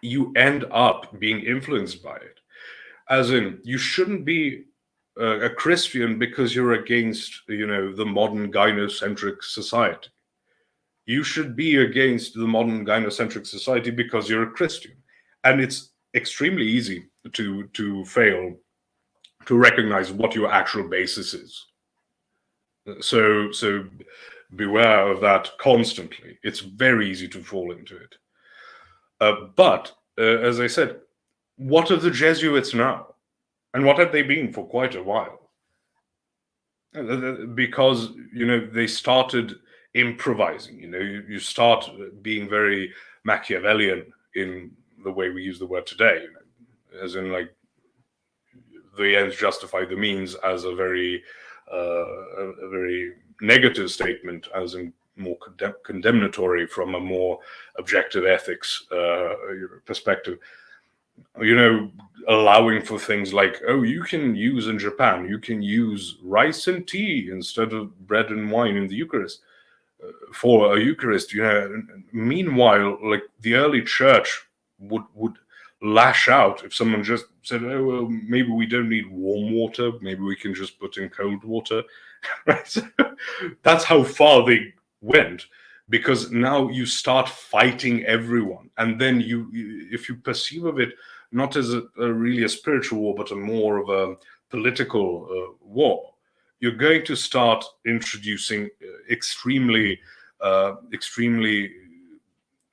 A: you end up being influenced by it. As in, you shouldn't be a Christian because you're against, the modern gynocentric society. You should be against the modern gynocentric society because you're a Christian. And it's extremely easy to fail to recognize what your actual basis is. So beware of that constantly. It's very easy to fall into it. But as I said, what are the Jesuits now? And what have they been for quite a while? Because, they started improvising. You start being very Machiavellian in the way we use the word today, as in, like, the ends justify the means, as a very negative statement, as in more condemnatory from a more objective ethics perspective. Allowing for things like, you can use in Japan, you can use rice and tea instead of bread and wine in the Eucharist for a Eucharist. Meanwhile, like, the early church would lash out if someone just said, well, maybe we don't need warm water, maybe we can just put in cold water. Right? So that's how far they went, because now you start fighting everyone. And then if you perceive of it not as really a spiritual war, but a more of a political war, you're going to start introducing extremely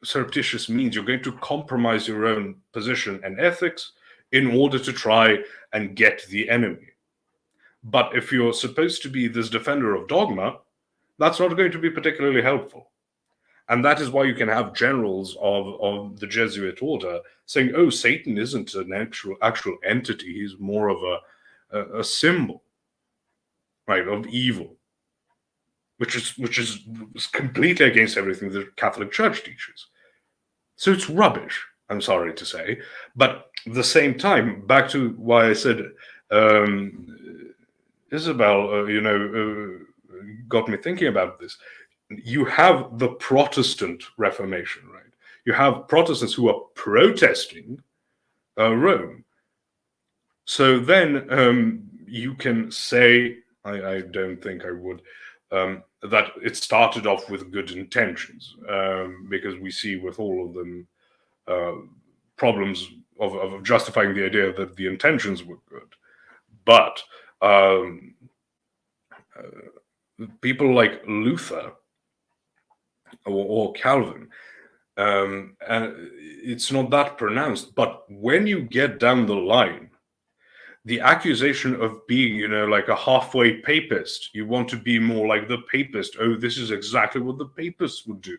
A: surreptitious means. You're going to compromise your own position and ethics in order to try and get the enemy. But if you're supposed to be this defender of dogma, that's not going to be particularly helpful. And that is why you can have generals of the Jesuit order saying, Satan isn't an actual entity. He's more of a symbol, right, of evil, which is completely against everything the Catholic Church teaches. So it's rubbish, I'm sorry to say. But at the same time, back to why I said, Isabel, got me thinking about this. You have the Protestant Reformation, right? You have Protestants who are protesting Rome. So then you can say, I don't think I would, that it started off with good intentions, because we see with all of them problems of justifying the idea that the intentions were good. But people like Luther or Calvin, and it's not that pronounced, but when you get down the line, the accusation of being, like a halfway papist, you want to be more like the papist. This is exactly what the papists would do.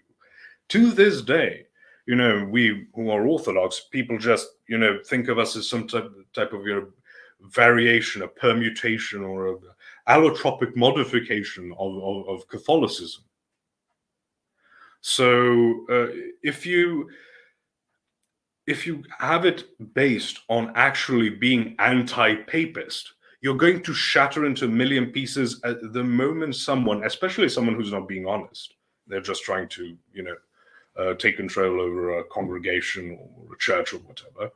A: To this day, we who are Orthodox, people just, think of us as some type of, variation, a permutation, or allotropic modification of Catholicism. So if you have it based on actually being anti-papist, you're going to shatter into a million pieces at the moment someone, especially someone who's not being honest, they're just trying to, take control over a congregation or a church or whatever,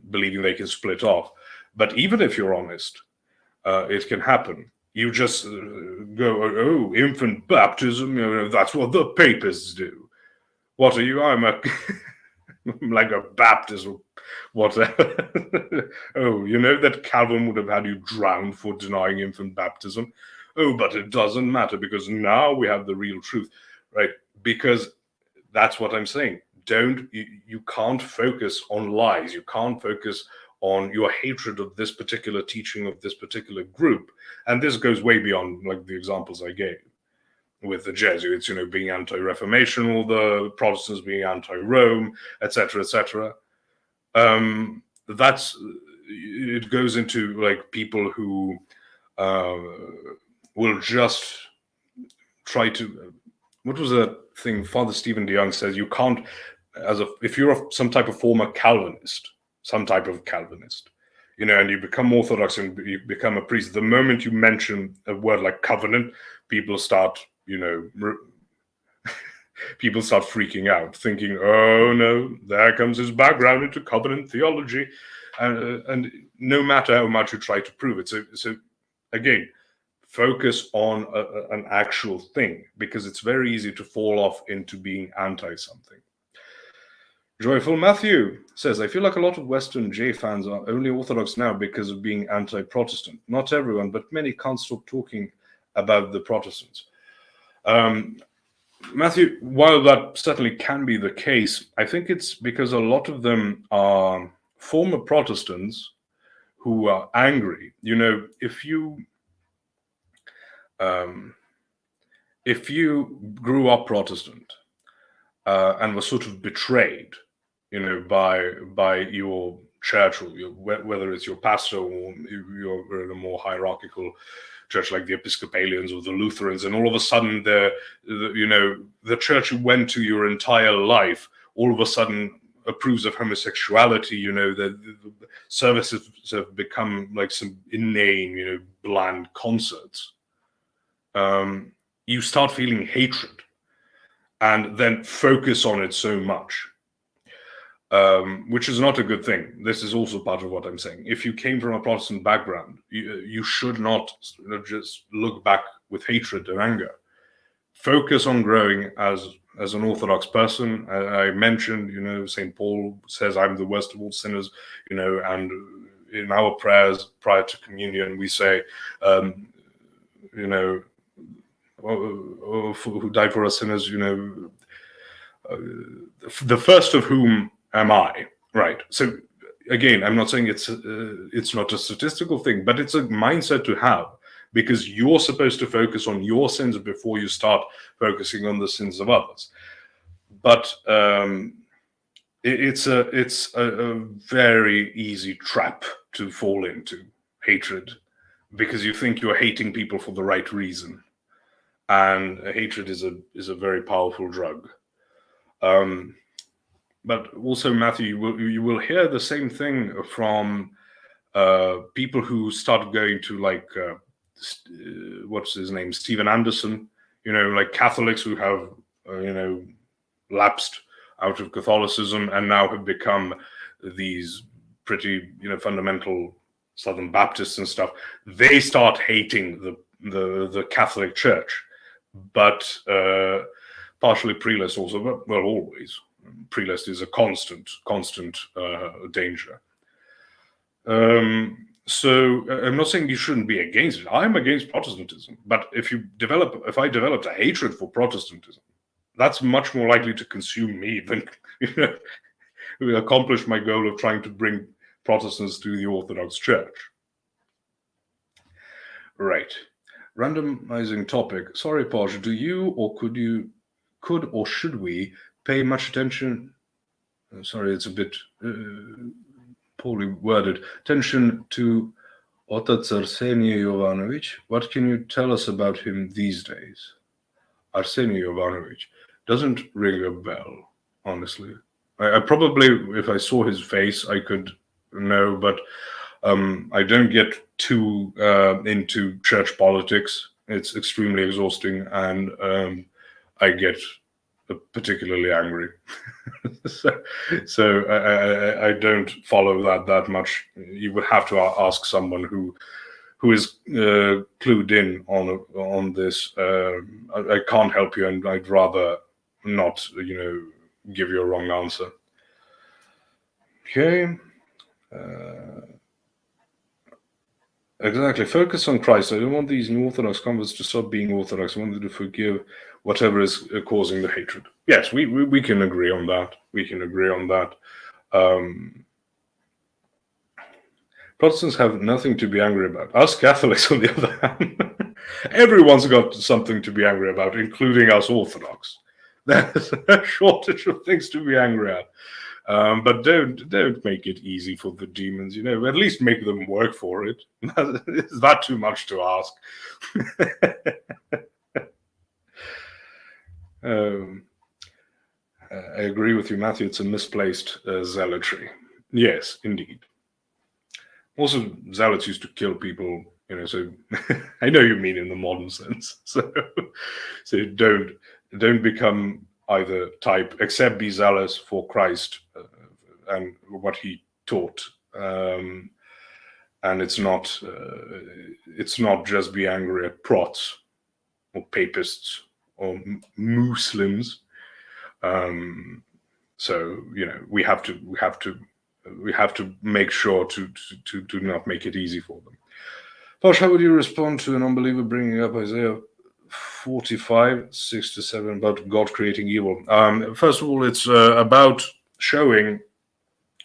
A: believing they can split off. But even if you're honest, it can happen. You just go, oh, infant baptism, that's what the papists do. What are you? I'm like a Baptist or whatever. Oh, that Calvin would have had you drowned for denying infant baptism. Oh, but it doesn't matter because now we have the real truth, right? Because that's what I'm saying. You can't focus on lies. You can't focus on your hatred of this particular teaching of this particular group. And this goes way beyond like the examples I gave with the Jesuits, being anti-Reformation, or the Protestants being anti-Rome, etc., etc. It goes into like people who will just try to. What was that thing Father Stephen DeYoung says? You can't, if you're some type of former Calvinist, and you become Orthodox and you become a priest, the moment you mention a word like covenant, people start freaking out, thinking, oh no, there comes his background into covenant theology. And no matter how much you try to prove it. So again, focus on an actual thing, because it's very easy to fall off into being anti-something. Joyful Matthew says, I feel like a lot of Western J fans are only Orthodox now because of being anti-Protestant. Not everyone, but many can't stop talking about the Protestants. Matthew, while that certainly can be the case, I think it's because a lot of them are former Protestants who are angry. If you grew up Protestant and were sort of betrayed, by your church, or whether it's your pastor or you're in a more hierarchical church like the Episcopalians or the Lutherans, and all of a sudden the church you went to your entire life all of a sudden approves of homosexuality, the services have become like some inane, bland concerts. You start feeling hatred and then focus on it so much. Which is not a good thing. This is also part of what I'm saying. If you came from a Protestant background, you should not just look back with hatred and anger. Focus on growing as an Orthodox person. I mentioned, St. Paul says, I'm the worst of all sinners, and in our prayers prior to communion, we say, who died for us sinners, the first of whom am I, right? So again, I'm not saying it's not a statistical thing, but it's a mindset to have, because you're supposed to focus on your sins before you start focusing on the sins of others. But it's a very easy trap to fall into, hatred, because you think you're hating people for the right reason, and hatred is a very powerful drug. But also, Matthew, you will hear the same thing from people who started going to like what's his name, Stephen Anderson. Like Catholics who have lapsed out of Catholicism and now have become these pretty fundamental Southern Baptists and stuff. They start hating the Catholic Church, but partially prelest also, but well, always. Prelest is a constant danger. So I'm not saying you shouldn't be against it. I'm against Protestantism, but if I developed a hatred for Protestantism, that's much more likely to consume me than accomplish my goal of trying to bring Protestants to the Orthodox Church. Right. Randomizing topic. Sorry, Posh, do you or could or should we pay much attention? Sorry, it's a bit poorly worded. Attention to Otac Arseny Jovanovic, what can you tell us about him these days? Arseny Jovanovic doesn't ring a bell, honestly. I probably, if I saw his face, I could know, but I don't get too into church politics. It's extremely exhausting, and I get particularly angry. so I don't follow that much. You would have to ask someone who is clued in on this. I can't help you, and I'd rather not, give you a wrong answer. Okay. Exactly. Focus on Christ. I don't want these New Orthodox converts to stop being Orthodox. I want them to forgive whatever is causing the hatred. Yes, we can agree on that. We can agree on that. Protestants have nothing to be angry about. Us Catholics, on the other hand, everyone's got something to be angry about, including us Orthodox. There's a shortage of things to be angry at. But don't make it easy for the demons, at least make them work for it. Is that too much to ask? I agree with you, Matthew. It's a misplaced zealotry. Yes, indeed. Also, zealots used to kill people, so I know you mean in the modern sense. So don't become either type, except be zealous for Christ and what he taught. And it's not just be angry at prots or papists or Muslims. So we have to make sure to not make it easy for them. Posh, how would you respond to an unbeliever bringing up Isaiah 45, 6-7 about God creating evil? First of all, it's about showing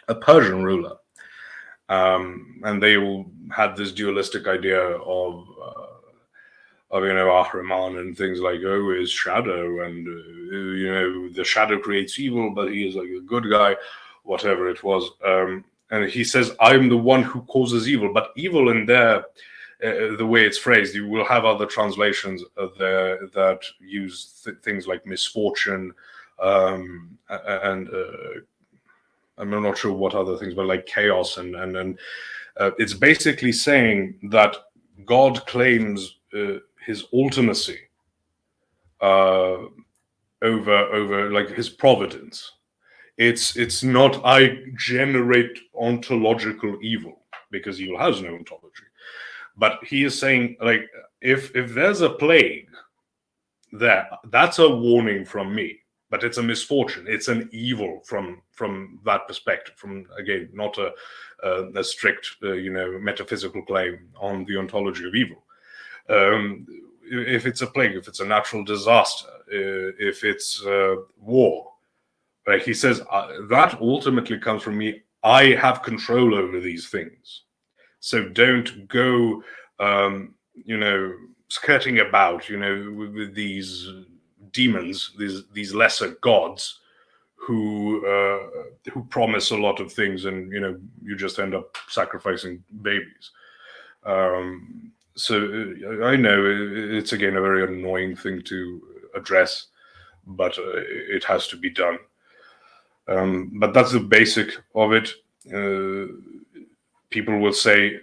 A: a Persian ruler, and they all had this dualistic idea of Ahriman and things like, his shadow, and the shadow creates evil, but he is like a good guy, whatever it was. And he says, I'm the one who causes evil, but evil in there, the way it's phrased, you will have other translations there that use things like misfortune, and I'm not sure what other things, but like chaos, and it's basically saying that God claims his ultimacy over like his providence. It's not I generate ontological evil, because evil has no ontology. But he is saying, like, if there's a plague there, that's a warning from me. But it's a misfortune. It's an evil from that perspective. From, again, not a strict metaphysical claim on the ontology of evil. If it's a plague, if it's a natural disaster, if it's war, right? He says that ultimately comes from me. I have control over these things. So don't go, skirting about, with these demons, these lesser gods who promise a lot of things, and you just end up sacrificing babies. So I know it's again a very annoying thing to address, but it has to be done. But that's the basic of it. People will say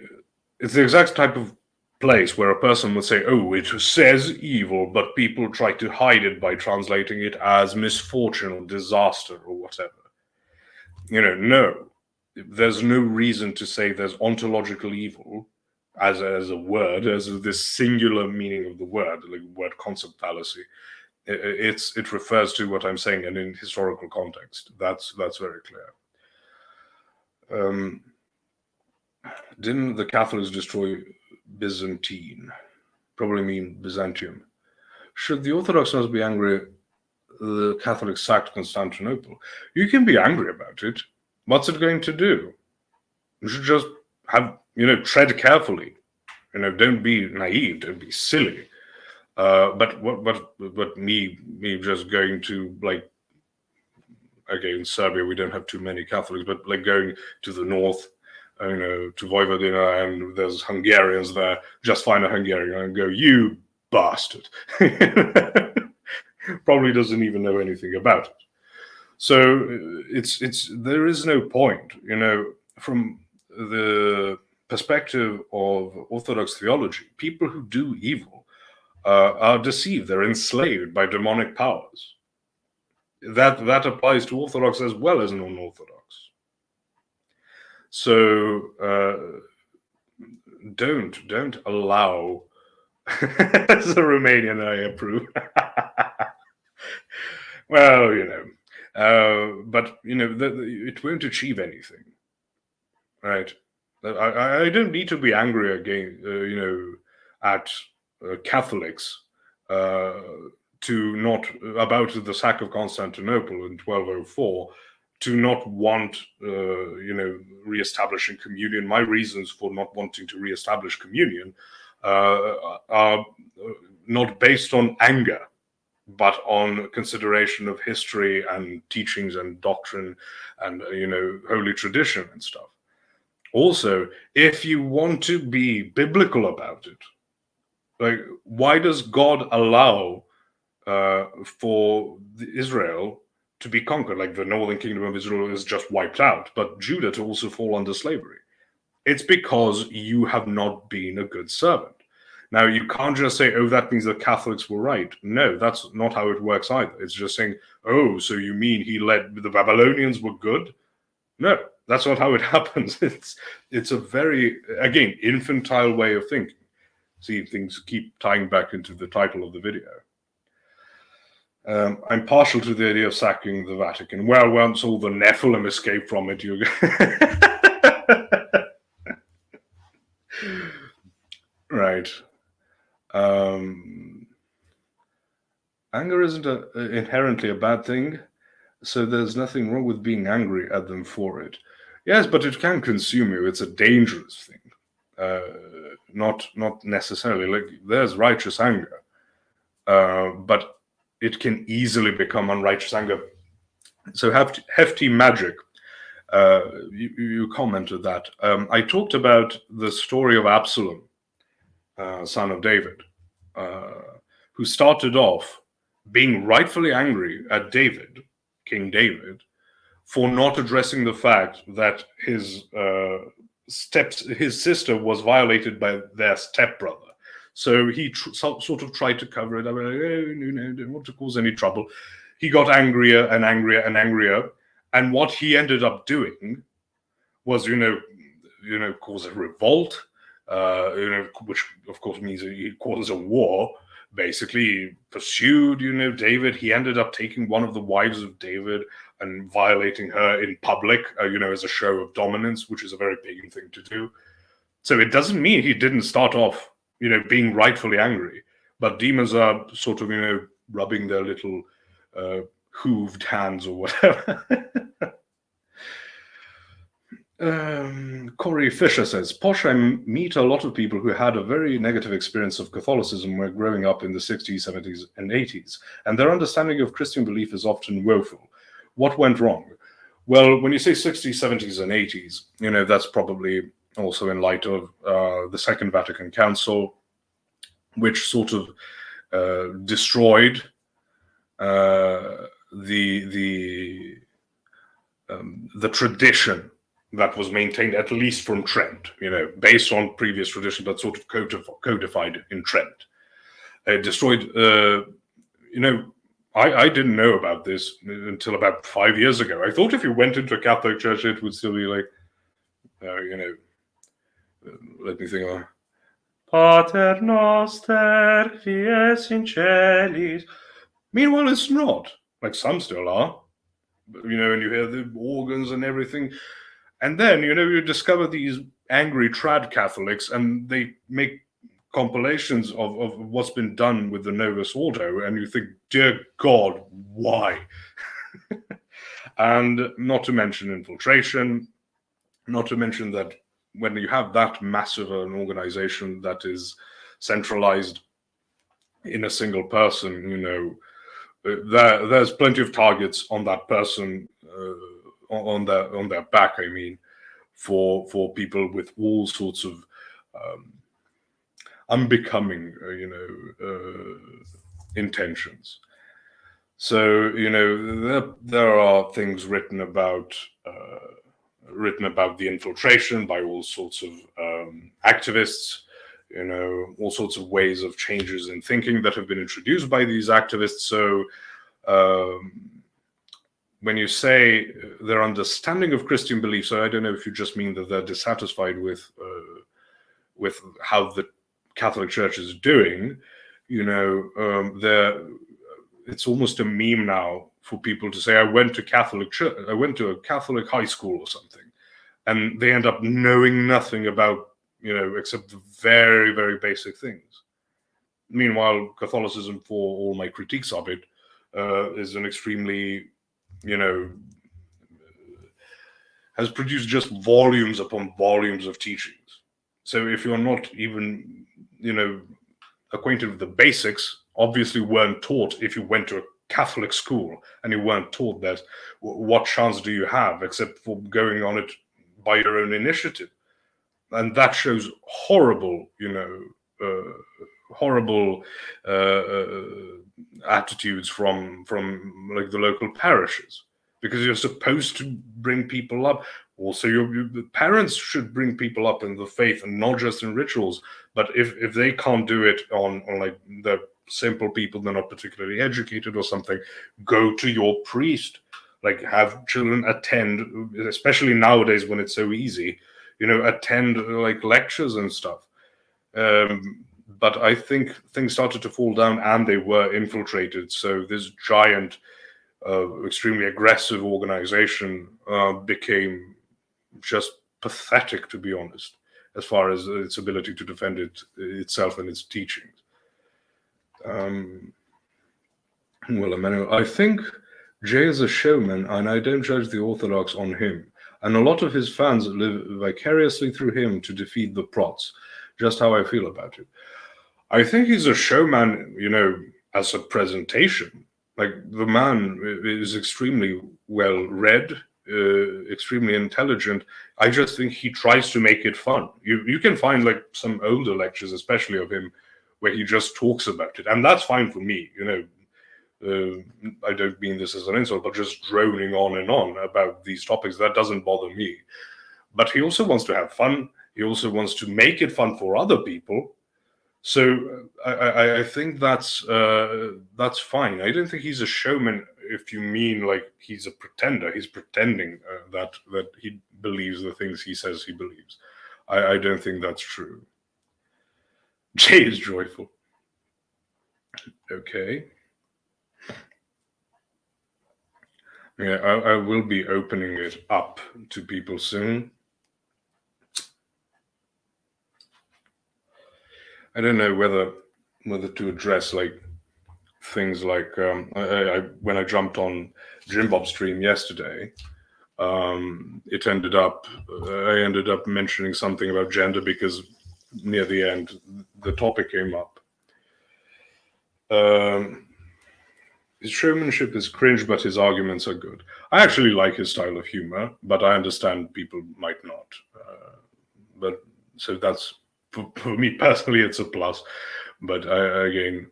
A: it's the exact type of place where a person would say, it says evil, but people try to hide it by translating it as misfortune or disaster or whatever. No, there's no reason to say there's ontological evil as a word, as this singular meaning of the word, like word concept fallacy. It refers to what I'm saying, and in historical context, that's very clear. Didn't the Catholics destroy Byzantine? Probably mean Byzantium. Should the Orthodox not be angry the Catholics sacked Constantinople? You can be angry about it. What's it going to do? You should just have, tread carefully. Don't be naive, don't be silly. But what me just going to, like, okay, in Serbia we don't have too many Catholics, but like going to the north to Vojvodina, and there's Hungarians there, just find a Hungarian and go, "You bastard." Probably doesn't even know anything about it. So there is no point, from the perspective of Orthodox theology. People who do evil are deceived. They're enslaved by demonic powers. That applies to Orthodox as well as non-Orthodox. So don't allow. As a Romanian, I approve. Well, but it won't achieve anything, right? I don't need to be angry again, at Catholics to not about the sack of Constantinople in 1204, to not want reestablishing communion. My reasons for not wanting to reestablish communion are not based on anger, but on consideration of history and teachings and doctrine and holy tradition and stuff. Also, if you want to be biblical about it, like, why does God allow for Israel to be conquered? Like, the northern kingdom of Israel is just wiped out, but Judah to also fall under slavery. It's because you have not been a good servant. Now, you can't just say, "Oh, that means the Catholics were right." No, that's not how it works either. It's just saying, "Oh, so you mean the Babylonians were good?" No, that's not how it happens. It's a very, again, infantile way of thinking. See, things keep tying back into the title of the video. I'm partial to the idea of sacking the Vatican. Well, once all the Nephilim escape from it, you right. Anger isn't inherently a bad thing, so there's nothing wrong with being angry at them for it. Yes, but it can consume you. It's a dangerous thing. Not necessarily. Like, there's righteous anger, but it can easily become unrighteous anger. So hefty magic. You commented that. I talked about the story of Absalom, son of David, who started off being rightfully angry at David, King David, for not addressing the fact that his sister was violated by their stepbrother. So he sort of tried to cover it. I mean, didn't want to cause any trouble. He got angrier and angrier and angrier, and what he ended up doing was, cause a revolt, which of course means he causes a war. Basically, he pursued, David. He ended up taking one of the wives of David and violating her in public, as a show of dominance, which is a very pagan thing to do. So it doesn't mean he didn't start off, being rightfully angry. But demons are sort of, rubbing their little hooved hands or whatever. Corey Fisher says, "Posh, I meet a lot of people who had a very negative experience of Catholicism when growing up in the 60s, 70s, and 80s, and their understanding of Christian belief is often woeful. What went wrong?" Well, when you say 60s, 70s, and 80s, that's probably also in light of the Second Vatican Council, which sort of destroyed the tradition that was maintained, at least from Trent, based on previous tradition, but sort of codified in Trent. It destroyed, I didn't know about this until about 5 years ago. I thought if you went into a Catholic church, it would still be like, let me think of Pater noster, qui es in celis. Meanwhile, it's not. Like, some still are. And you hear the organs and everything. And then, you discover these angry trad Catholics, and they make compilations of what's been done with the Novus Ordo, and you think, dear God, why? And not to mention infiltration, not to mention that when you have that massive an organization that is centralized in a single person, there's plenty of targets on that person, on their back, I mean, for people with all sorts of unbecoming, intentions. So there are things written about the infiltration by all sorts of activists. All sorts of ways of changes in thinking that have been introduced by these activists. So when you say their understanding of Christian belief, so I don't know if you just mean that they're dissatisfied with how the Catholic Church is doing. It's almost a meme now for people to say, I went to a Catholic high school or something, and they end up knowing nothing about, except the very, very basic things. Meanwhile, Catholicism, for all my critiques of it, is an extremely, has produced just volumes upon volumes of teachings. So if you're not even, acquainted with the basics, obviously weren't taught, if you went to a Catholic school and you weren't taught that, what chance do you have except for going on it by your own initiative? And that shows horrible, attitudes from like the local parishes, because you're supposed to bring people up. Also, the parents should bring people up in the faith and not just in rituals. But if they can't do it on like the simple people, they're not particularly educated or something, go to your priest. Like, have children attend, especially nowadays when it's so easy, attend like lectures and stuff. But I think things started to fall down and they were infiltrated. So this giant, extremely aggressive organization became just pathetic, to be honest, as far as its ability to defend itself and its teachings. Well, Emmanuel, I think Jay is a showman, and I don't judge the Orthodox on him. And a lot of his fans live vicariously through him to defeat the Prots. Just how I feel about it. I think he's a showman, as a presentation. Like, the man is extremely well read, extremely intelligent. I just think he tries to make it fun. You can find like some older lectures, especially of him, where he just talks about it, and that's fine for me. I don't mean this as an insult, but just droning on and on about these topics, that doesn't bother me. But he also wants to have fun. He also wants to make it fun for other people. So I think that's fine. I don't think he's a showman if you mean like he's a pretender. He's pretending that he believes the things he says he believes. I don't think that's true. Jay is joyful. Okay. Yeah, I will be opening it up to people soon. I don't know whether to address like things like when I jumped on Jim Bob's stream yesterday, I ended up mentioning something about gender because near the end the topic came up. His showmanship is cringe, but his arguments are good. I actually like his style of humor, but I understand people might not. But so that's, for me personally, it's a plus. But again,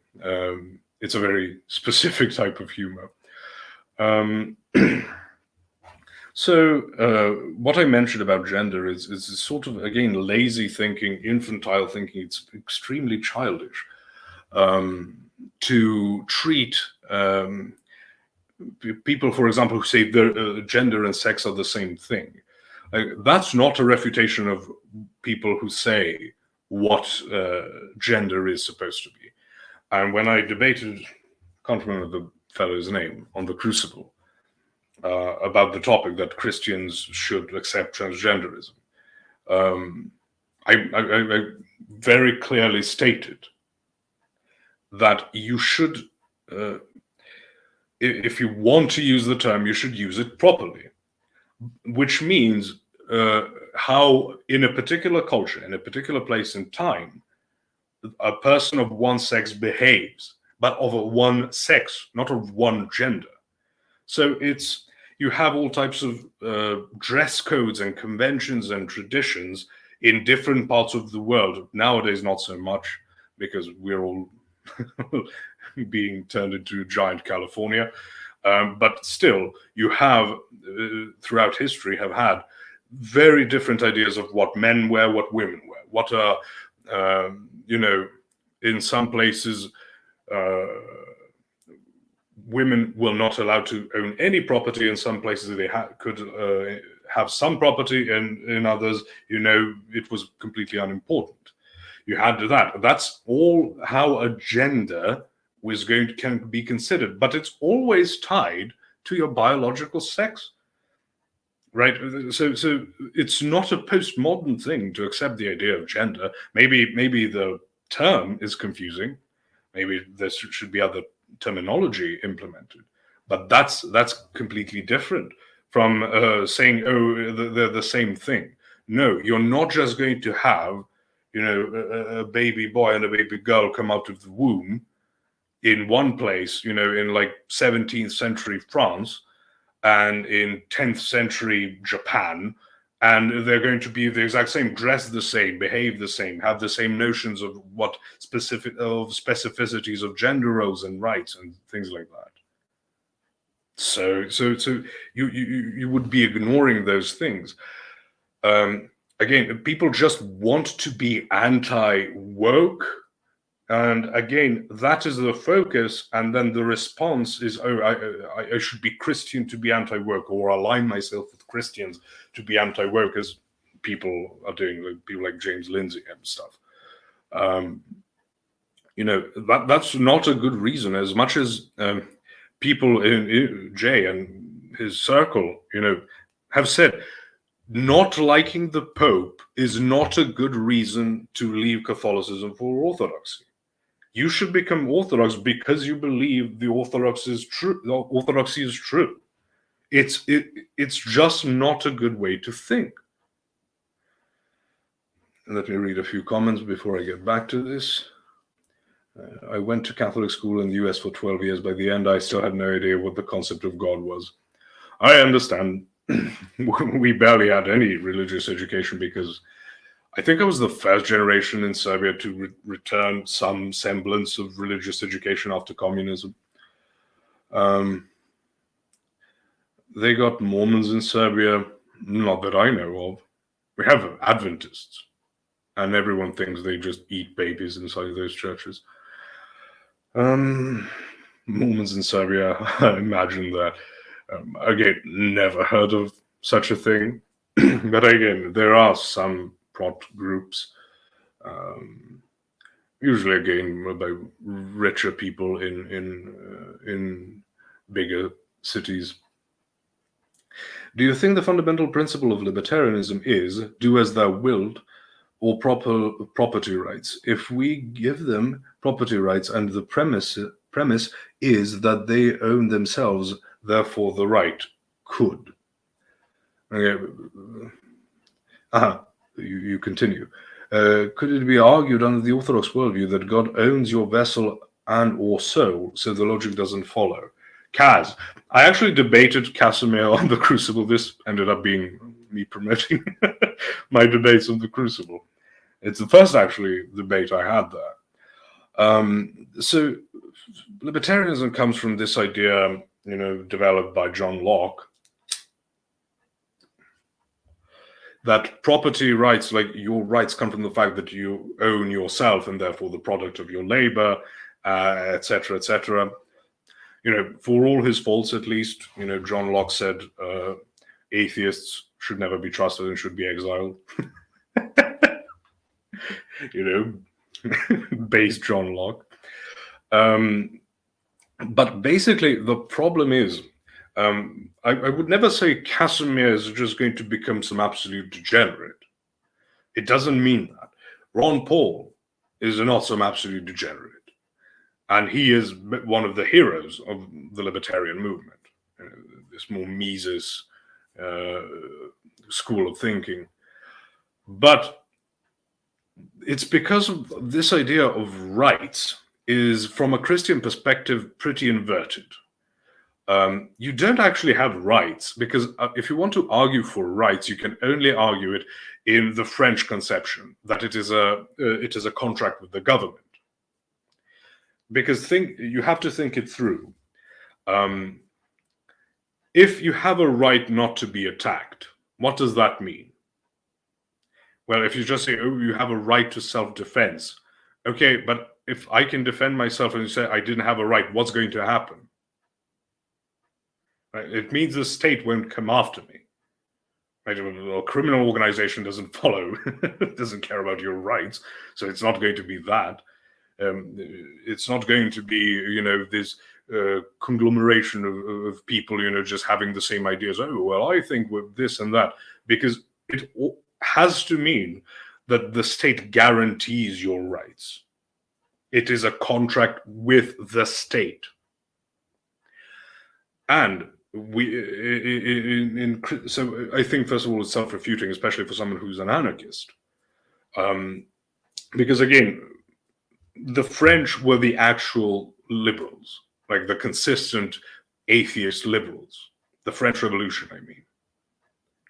A: it's a very specific type of humor. So what I mentioned about gender is sort of, again, lazy thinking, infantile thinking. It's extremely childish to treat people, for example, who say gender and sex are the same thing. That's not a refutation of people who say what gender is supposed to be. And when I debated, can't remember the fellow's name, on the Crucible, about the topic that Christians should accept transgenderism, I very clearly stated that you should, if you want to use the term, you should use it properly, which means how in a particular culture, in a particular place and time, a person of one sex behaves, but of one sex, not of one gender. So it's, you have all types of dress codes and conventions and traditions in different parts of the world. Nowadays, not so much, because we're all being turned into giant California. But still, you have, throughout history, have had very different ideas of what men wear, what women wear, what are, in some places, women were not allowed to own any property. In some places, they could have some property, and in others, it was completely unimportant. You had that. That's all how a gender can be considered, but it's always tied to your biological sex, right? So it's not a postmodern thing to accept the idea of gender. Maybe the term is confusing. Maybe there should be other terminology implemented, but that's completely different from saying, oh, they're the same thing. No, you're not just going to have a baby boy and a baby girl come out of the womb in one place, in like 17th century France and in 10th century Japan, and they're going to be the exact same, dress the same, behave the same, have the same notions of what specificities of gender roles and rights and things like that. So you would be ignoring those things. Again, people just want to be anti-woke, and again, that is the focus, and then the response is, oh, I should be Christian to be anti-woke, or align myself with Christians to be anti-woke, as people are doing, people like James Lindsay and stuff. That's not a good reason. As much as people in Jay and his circle, have said, not liking the Pope is not a good reason to leave Catholicism for Orthodoxy. You should become Orthodox because you believe the orthodoxy is true. It's just not a good way to think. Let me read a few comments before I get back to this. I went to Catholic school in the US for 12 years. By the end, I still had no idea what the concept of God was. I understand. We barely had any religious education, because I think I was the first generation in Serbia to return some semblance of religious education after communism. They got Mormons in Serbia, not that I know of. We have Adventists, and everyone thinks they just eat babies inside those churches. Mormons in Serbia, I imagine that. Again, never heard of such a thing. But again, there are some prot groups, usually again by richer people in bigger cities. Do you think the fundamental principle of libertarianism is do as thou wilt, or property rights? If we give them property rights, and the premise is that they own themselves, therefore the right could. Okay. You continue. Could it be argued under the Orthodox worldview that God owns your vessel and or soul, so the logic doesn't follow? Kaz, I actually debated Casimir on the Crucible. This ended up being me promoting my debates on the Crucible. It's the first actually debate I had there. So libertarianism comes from this idea, developed by John Locke, that property rights, like your rights, come from the fact that you own yourself and therefore the product of your labor, etc., etc. For all his faults, at least, John Locke said atheists should never be trusted and should be exiled. Based John Locke. But basically, the problem is, I would never say Casimir is just going to become some absolute degenerate. It doesn't mean that. Ron Paul is not some absolute degenerate. And he is one of the heroes of the libertarian movement, this more Mises school of thinking. But it's because of this idea of rights is, from a Christian perspective, pretty inverted. you don't actually have rights, because if you want to argue for rights, you can only argue it in the French conception that it is a contract with the government. Because you have to think it through. If you have a right not to be attacked, what does that mean? Well, if you just say, oh, you have a right to self-defense, okay, but if I can defend myself and you say I didn't have a right, what's going to happen? Right? It means the state won't come after me. Right? A criminal organization doesn't follow, doesn't care about your rights, so it's not going to be that. It's not going to be, this conglomeration of people, just having the same ideas. Oh, well, I think with this and that, because it has to mean that the state guarantees your rights. It is a contract with the state. And so I think, first of all, it's self-refuting, especially for someone who's an anarchist. Because again, the French were the actual liberals, like the consistent atheist liberals. The French Revolution, I mean.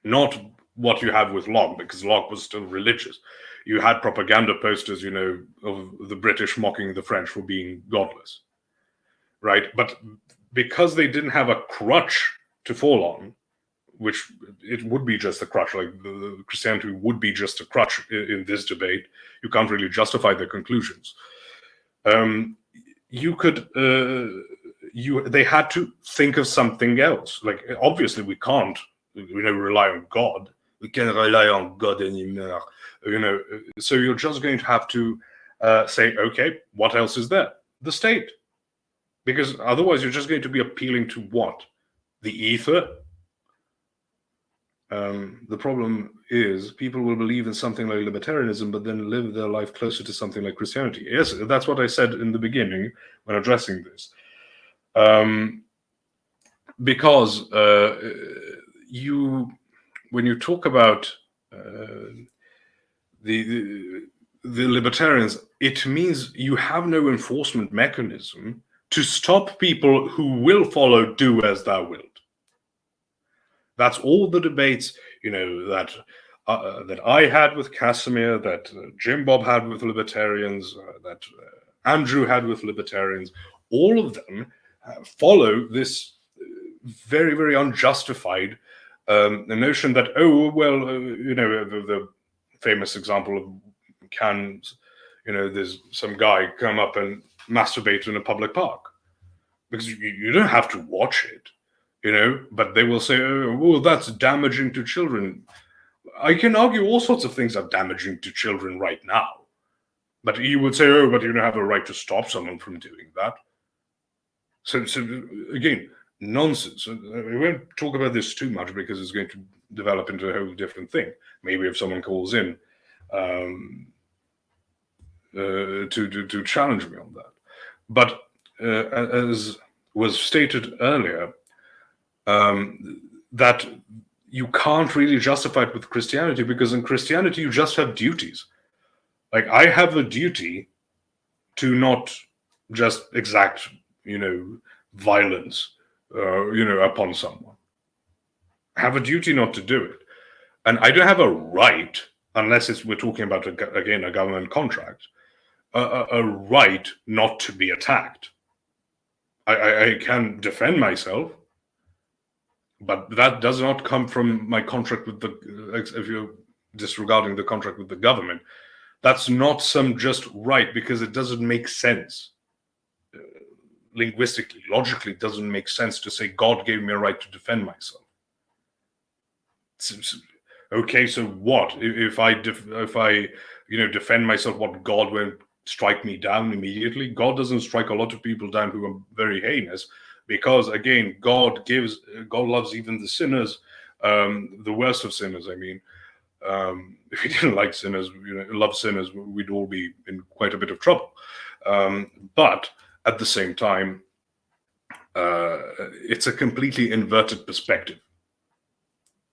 A: Not what you have with Locke, because Locke was still religious. You had propaganda posters, of the British mocking the French for being godless. Right? But because they didn't have a crutch to fall on, which it would be just a crutch, like the Christianity would be just a crutch in this debate, you can't really justify their conclusions. They had to think of something else. Like, obviously we can't, rely on God. We can't rely on God anymore. So you're just going to have to say, okay, what else is there? The state. Because otherwise you're just going to be appealing to what? The ether? The problem is people will believe in something like libertarianism, but then live their life closer to something like Christianity. Yes, that's what I said in the beginning when addressing this. Because when you talk about the libertarians, it means you have no enforcement mechanism to stop people who will follow "do as thou wilt." That's all the debates, that I had with Casimir, that Jim Bob had with libertarians, that Andrew had with libertarians. All of them follow this very, very unjustified the notion that, oh, well, the famous example of cans, there's some guy come up and masturbate in a public park, because you don't have to watch it. But they will say, oh, well, that's damaging to children. I can argue all sorts of things are damaging to children right now. But you would say, oh, but you don't have a right to stop someone from doing that. So again, nonsense. We won't talk about this too much because it's going to develop into a whole different thing. Maybe if someone calls in to challenge me on that. But as was stated earlier, that you can't really justify it with Christianity, because in Christianity you just have duties. Like, I have a duty to not just exact, violence, upon someone. I have a duty not to do it. And I don't have a right, unless we're talking about, again, a government contract, a right not to be attacked. I can defend myself, but that does not come from my contract with if you're disregarding the contract with the government. That's not some just right, because it doesn't make sense. Linguistically, logically, it doesn't make sense to say God gave me a right to defend myself. Okay, so what? If I defend myself, what, God won't strike me down immediately? God doesn't strike a lot of people down who are very heinous, because, again, God loves even the sinners, the worst of sinners, I mean. If he didn't like sinners, love sinners, we'd all be in quite a bit of trouble. But at the same time, it's a completely inverted perspective.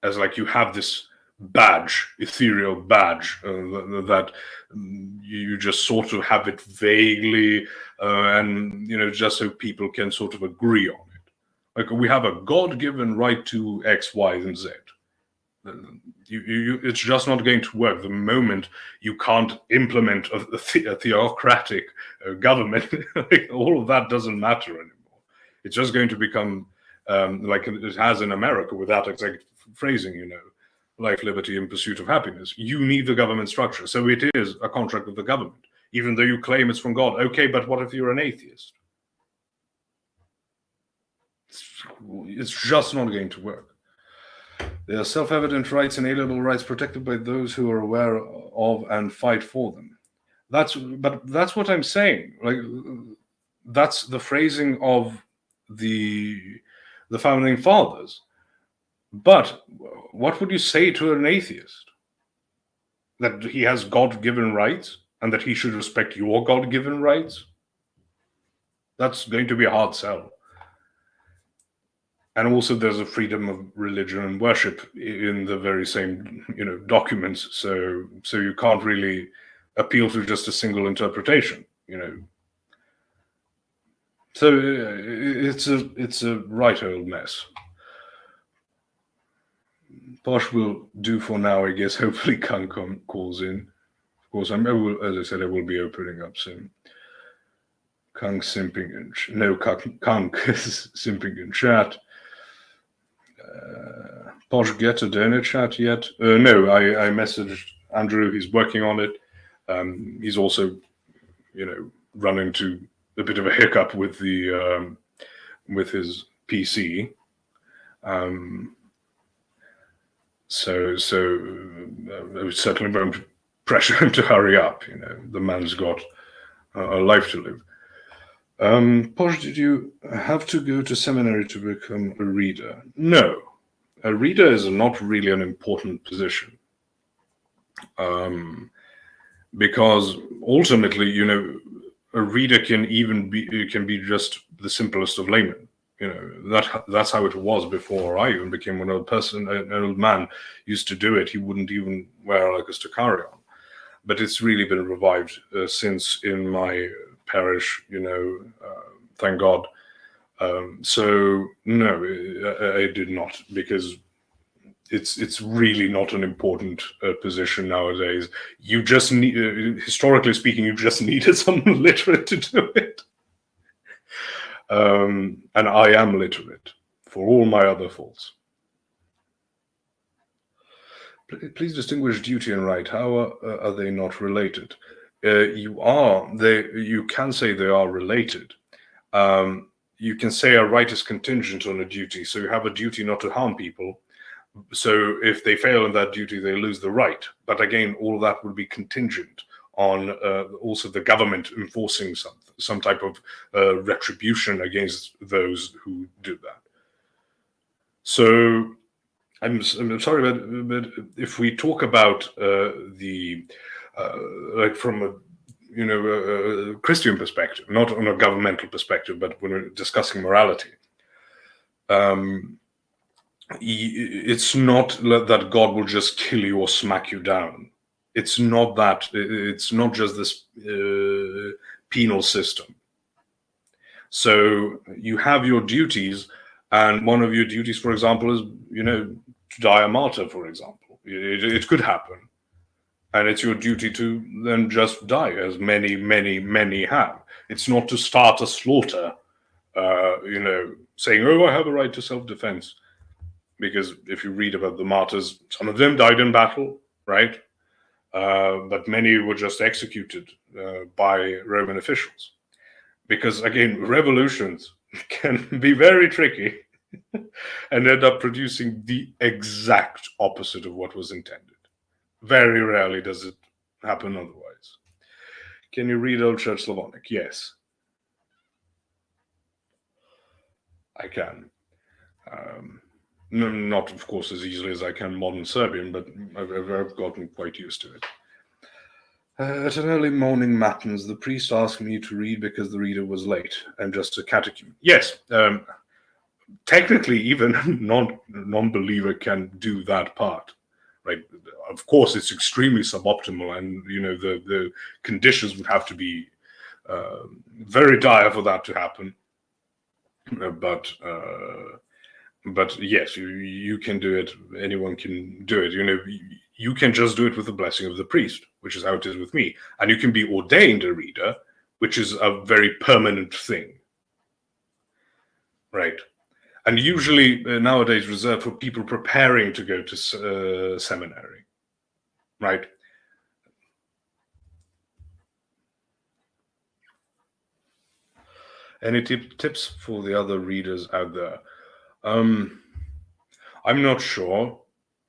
A: As like you have this badge, ethereal badge, that you just sort of have it vaguely, and just so people can sort of agree on it. Like, we have a God-given right to X, Y, and Z. It's just not going to work the moment you can't implement a theocratic government. All of that doesn't matter anymore. It's just going to become like it has in America, with that exact phrasing, life, liberty, and pursuit of happiness. You need the government structure. So it is a contract with the government, even though you claim it's from God. Okay, but what if you're an atheist? It's just not going to work. There are self-evident rights, inalienable rights protected by those who are aware of and fight for them. That's what I'm saying. Like, that's the phrasing of the founding fathers. But what would you say to an atheist? That he has God-given rights and that he should respect your God-given rights? That's going to be a hard sell. And also, there's a freedom of religion and worship in the very same, documents. So you can't really appeal to just a single interpretation, So it's a right old mess. Posh will do for now, I guess. Hopefully, Kunk calls in. Of course, as I said, I will be opening up soon. Kunk simping in Kunk simping in chat. Posh get a donor chat yet? No, I messaged Andrew. He's working on it. He's also, run into a bit of a hiccup with the with his PC. So I certainly won't pressure him to hurry up. The man's got a life to live. Posh, did you have to go to seminary to become a reader? No. A reader is not really an important position. Because ultimately, a reader can be just the simplest of laymen. That's how it was before I even became an old man used to do it. He wouldn't even wear like a stoccarion. But it's really been revived since in my parish, thank God. So no, I did not, because it's really not an important position nowadays. You just need, historically speaking, you just needed someone literate to do it. And I am literate for all my other faults. Please distinguish duty and right. How are they not related? You can say they are related. You can say a right is contingent on a duty. So you have a duty not to harm people. So if they fail in that duty, they lose the right. But again, all of that would be contingent on also the government enforcing some type of retribution against those who do that. So I'm sorry, but if we talk about like from a Christian perspective, not on a governmental perspective, but when we're discussing morality, it's not that God will just kill you or smack you down. It's not that. It's not just this penal system. So you have your duties, and one of your duties, for example, is to die a martyr, for example. It could happen. And it's your duty to then just die, as many, many, many have. It's not to start a slaughter, saying, oh, I have a right to self-defense. Because if you read about the martyrs, some of them died in battle, right? But many were just executed by Roman officials. Because, again, revolutions can be very tricky and end up producing the exact opposite of what was intended. Very rarely does it happen otherwise. Can you read Old Church Slavonic? Yes. I can. Not, of course, as easily as I can modern Serbian, but I've gotten quite used to it. At an early morning matins, the priest asked me to read because the reader was late, and just a catechumen. Yes, technically, even non-believer can do that part. Right? Of course, it's extremely suboptimal, and the conditions would have to be very dire for that to happen. But yes, you can do it. Anyone can do it. You can just do it with the blessing of the priest, which is how it is with me. And you can be ordained a reader, which is a very permanent thing, right? And usually nowadays reserved for people preparing to go to seminary, right? Any tips for the other readers out there? I'm not sure,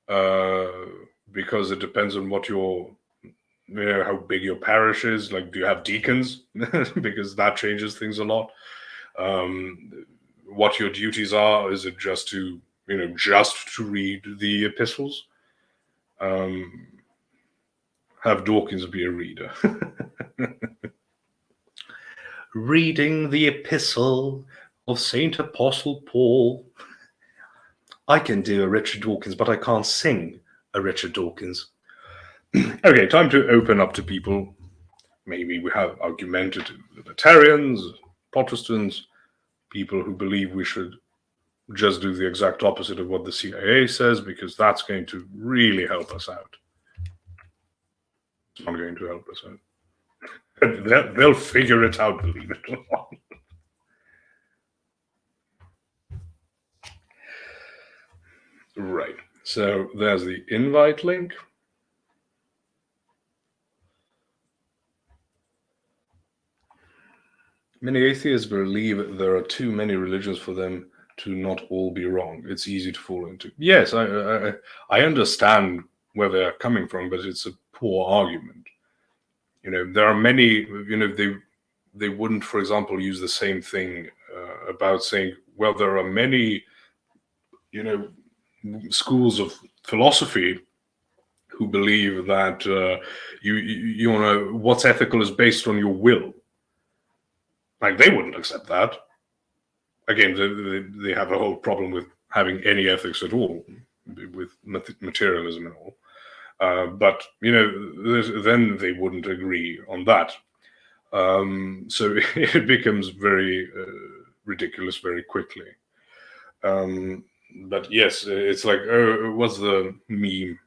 A: because it depends on what how big your parish is. Like, do you have deacons? Because that changes things a lot. What your duties are? Is it just to read the epistles? Have Dawkins be a reader. Reading the epistle of Saint Apostle Paul. I can do a Richard Dawkins, but I can't sing a Richard Dawkins. Okay, time to open up to people. Maybe we have argumentative libertarians, Protestants, people who believe we should just do the exact opposite of what the CIA says, because that's going to really help us out. It's not going to help us out. They'll figure it out, believe it or not. Right, so there's the invite link. Many atheists believe there are too many religions for them to not all be wrong. It's easy to fall into. Yes, I understand where they're coming from, but it's a poor argument. There are many, they wouldn't, for example, use the same thing about saying, well, there are many, schools of philosophy who believe that what's ethical is based on your will. Like, they wouldn't accept that. Again, they have a whole problem with having any ethics at all, with materialism and all. But then they wouldn't agree on that. So it becomes very ridiculous very quickly. But yes, it's like, what's the meme?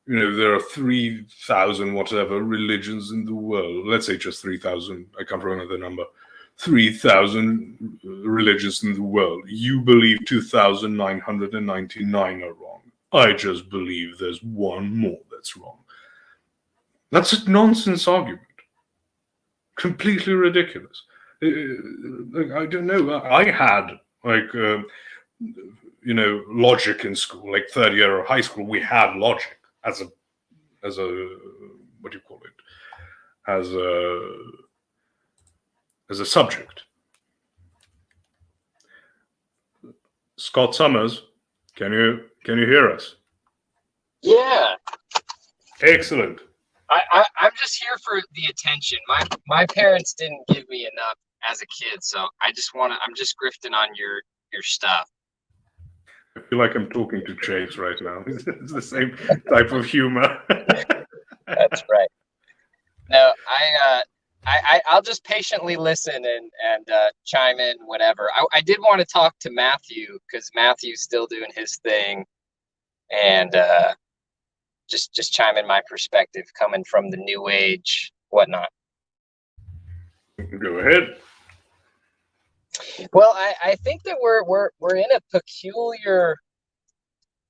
A: There are 3,000 whatever religions in the world. Let's say just 3,000. I can't remember the number. 3,000 religions in the world. You believe 2,999 are wrong. I just believe there's one more that's wrong. That's a nonsense argument. Completely ridiculous. I don't know. I had logic in school, like third year of high school. We had logic as a what do you call it? As a subject. Scott Summers, can you hear us?
B: Yeah.
A: Excellent.
B: I'm just here for the attention. My parents didn't give me enough as a kid, so I'm just grifting on your stuff.
A: I feel like I'm talking to Chase right now. It's the same type of humor.
B: That's right. No, I'll just patiently listen and chime in whatever. I did want to talk to Matthew, because Matthew's still doing his thing, and just chime in my perspective coming from the New Age, whatnot.
A: Go ahead.
B: Well, I think that we're in a peculiar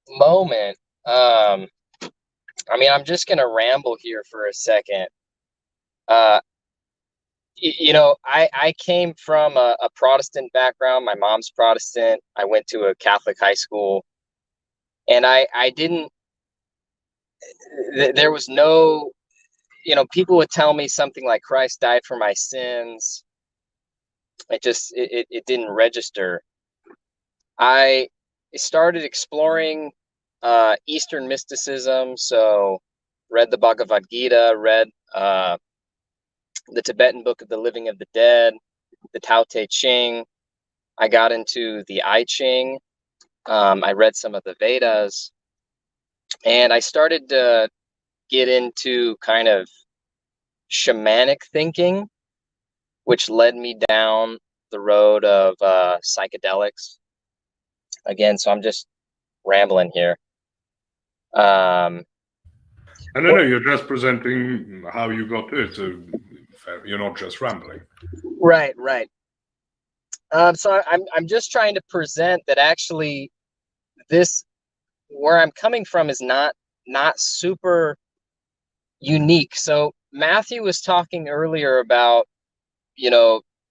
B: moment. I mean, I'm just gonna ramble here for a second. I came from a Protestant background. My mom's Protestant. I went to a Catholic high school, and I didn't. There was no, people would tell me something like Christ died for my sins. It didn't register. I started exploring Eastern mysticism, so read the Bhagavad Gita, read the Tibetan Book of the Living of the Dead, the Tao Te Ching. I got into the I Ching. I read some of the Vedas, and I started to get into kind of shamanic thinking, which led me down the road of psychedelics again. So I'm just rambling here.
A: I don't know. You're just presenting how you got to it, so you're not just rambling.
B: Right. So I'm just trying to present that actually this, where I'm coming from, is not super unique. So Matthew was talking earlier about,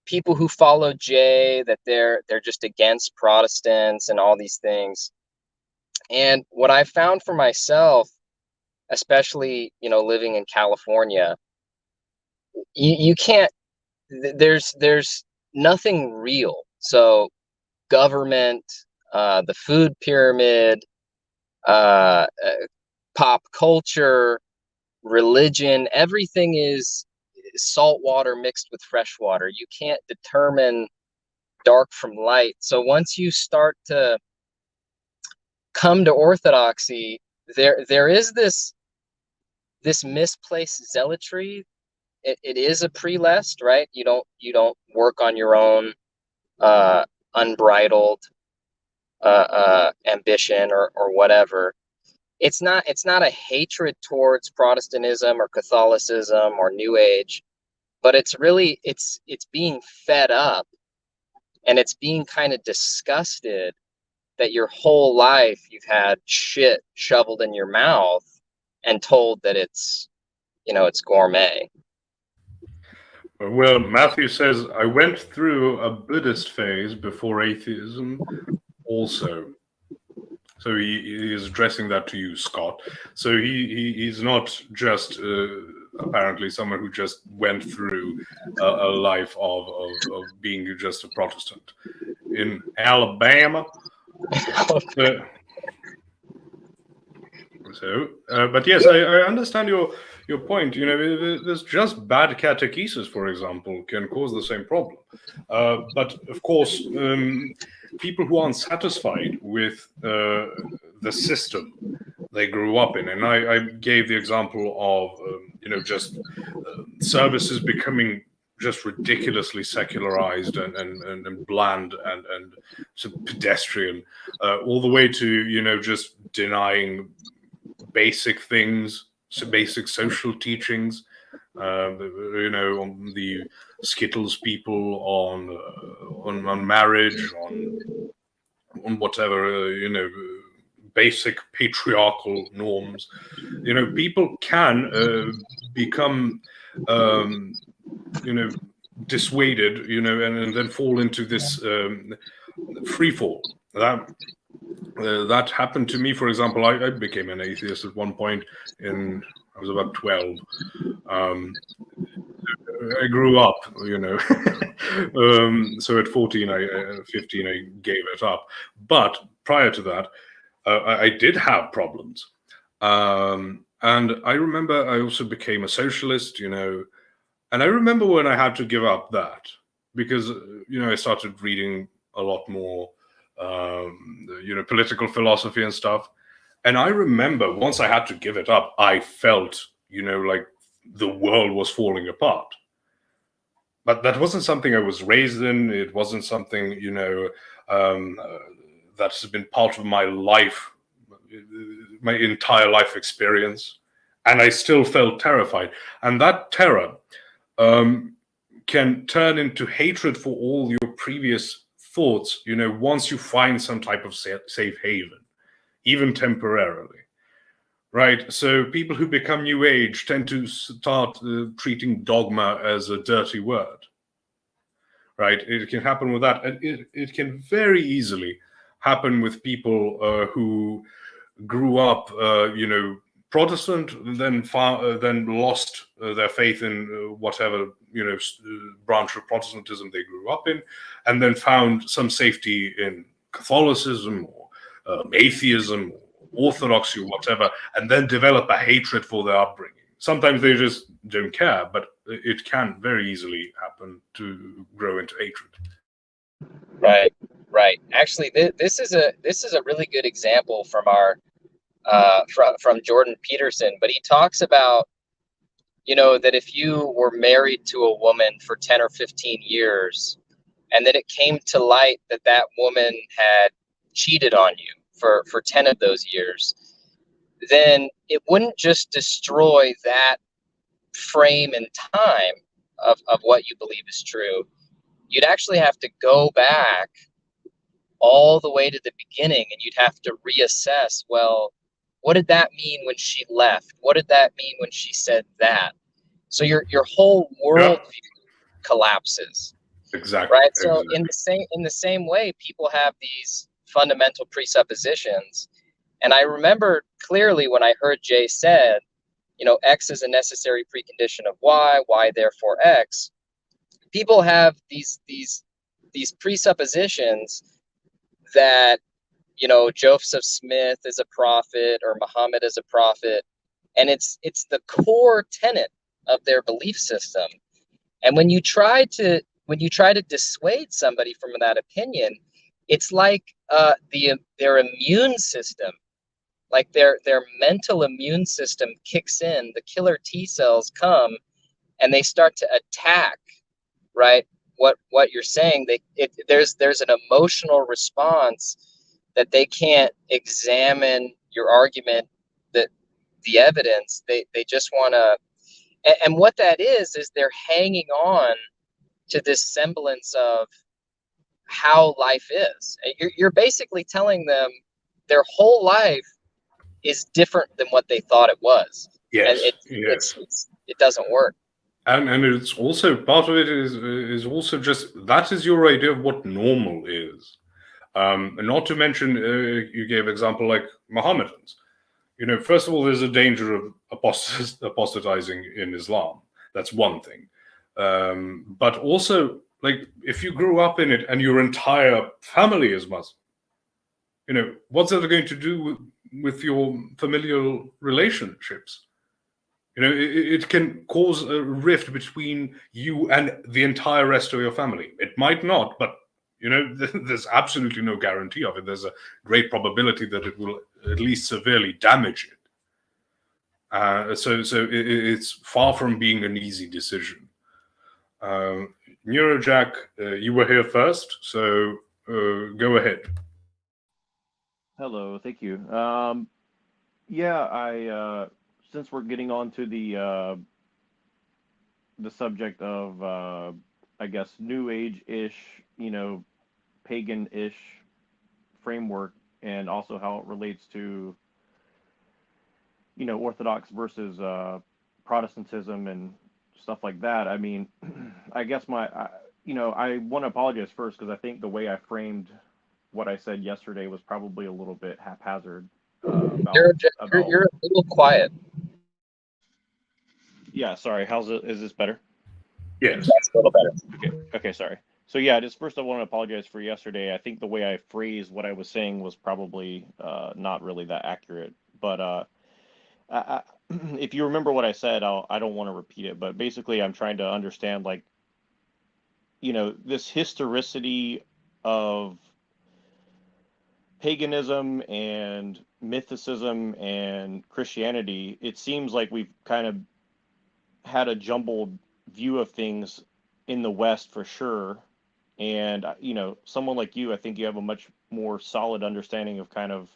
B: people who follow Jay, that they're just against Protestants and all these things. And what I found for myself, especially, living in California, you can't, there's nothing real. So government, the food pyramid, pop culture, religion, everything is salt water mixed with fresh water. You can't determine dark from light. So once you start to come to orthodoxy, there is this misplaced zealotry. It is a prelest, right? You don't work on your own unbridled ambition or whatever. It's not a hatred towards Protestantism or Catholicism or New Age, but it's really it's being fed up, and it's being kind of disgusted that your whole life you've had shit shoveled in your mouth and told that it's gourmet.
A: Well, Matthew says, I went through a Buddhist phase before atheism also. So he is addressing that to you, Scott. So he's not just apparently someone who just went through a life of being just a Protestant. In Alabama, but yes, I understand your point. There's just bad catechesis, for example, can cause the same problem. But of course, people who aren't satisfied with the system they grew up in, and I gave the example of just services becoming just ridiculously secularized and bland and sort of pedestrian, all the way to just denying basic things, basic social teachings, on the Skittles people, on marriage, on whatever, basic patriarchal norms. People can become dissuaded, and then fall into this free fall. That happened to me, for example. I became an atheist at one point I was about 12. I grew up, so at 15, I gave it up. But prior to that, I did have problems. And I remember I also became a socialist, and I remember when I had to give up that because, I started reading a lot more, political philosophy and stuff. And I remember once I had to give it up, I felt, like the world was falling apart. But that wasn't something I was raised in. It wasn't something, that's been part of my life, my entire life experience. And I still felt terrified. And that terror can turn into hatred for all your previous thoughts, once you find some type of safe haven, even temporarily. Right? So people who become New Age tend to start treating dogma as a dirty word. Right? It can happen with that. And it can very easily happen with people who grew up, Protestant, then lost their faith in whatever branch of Protestantism they grew up in, and then found some safety in Catholicism or atheism or Orthodoxy or whatever, and then develop a hatred for their upbringing. Sometimes they just don't care, but it can very easily happen to grow into hatred.
B: Right. Actually, this is a really good example from our from Jordan Peterson, but he talks about, that if you were married to a woman for 10 or 15 years, and then it came to light that that woman had cheated on you for 10 of those years, then it wouldn't just destroy that frame and time of what you believe is true. You'd actually have to go back all the way to the beginning, and you'd have to reassess, well, what did that mean when she left? What did that mean when she said that? So your whole worldview collapses.
A: Exactly.
B: Right. So
A: Exactly.
B: in the same way, people have these fundamental presuppositions. And I remember clearly when I heard Jay said, X is a necessary precondition of Y therefore X. People have these presuppositions that, Joseph Smith is a prophet or Muhammad is a prophet, and it's the core tenet of their belief system. And when you try to dissuade somebody from that opinion, it's like their immune system, like their mental immune system kicks in. The killer T cells come and they start to attack, right? What you're saying. There's an emotional response that they can't examine your argument, that the evidence. They just want to, and what that is they're hanging on to this semblance of how life is. You're basically telling them their whole life is different than what they thought it was, and
A: Yes. Yes.
B: it doesn't work.
A: And it's also part of it is also just that is your idea of what normal is. Not to mention, you gave example like Mohammedans. First of all, there's a danger of apostatizing in Islam. That's one thing. But also, like, if you grew up in it and your entire family is Muslim, what's that going to do with your familial relationships? It can cause a rift between you and the entire rest of your family. It might not, but there's absolutely no guarantee of it. There's a great probability that it will at least severely damage it. So it's far from being an easy decision. Neurojack, you were here first, so go ahead.
C: Hello, thank you. Yeah, I since we're getting on to the subject of I guess New Age-ish, pagan-ish framework, and also how it relates to Orthodox versus Protestantism and stuff like that. I mean, I guess I want to apologize first because I think the way I framed what I said yesterday was probably a little bit haphazard.
B: You're a little quiet.
C: Yeah, sorry. Is this better?
A: Yes.
B: That's a little better.
C: Okay, sorry. So yeah, just first I want to apologize for yesterday. I think the way I phrased what I was saying was probably not really that accurate. But if you remember what I said, I don't want to repeat it. But basically, I'm trying to understand, like, this historicity of paganism and mythicism and Christianity. It seems like we've kind of had a jumbled view of things in the West for sure. And, someone like you, I think you have a much more solid understanding of kind of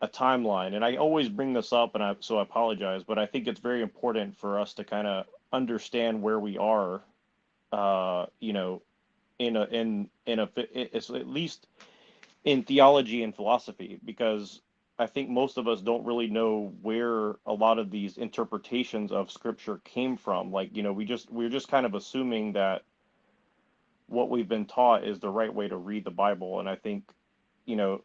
C: a timeline. And I always bring this up, and so I apologize, but I think it's very important for us to kind of understand where we are, it's at least in theology and philosophy, because I think most of us don't really know where a lot of these interpretations of scripture came from. Like, we're just kind of assuming that what we've been taught is the right way to read the Bible. And I think, a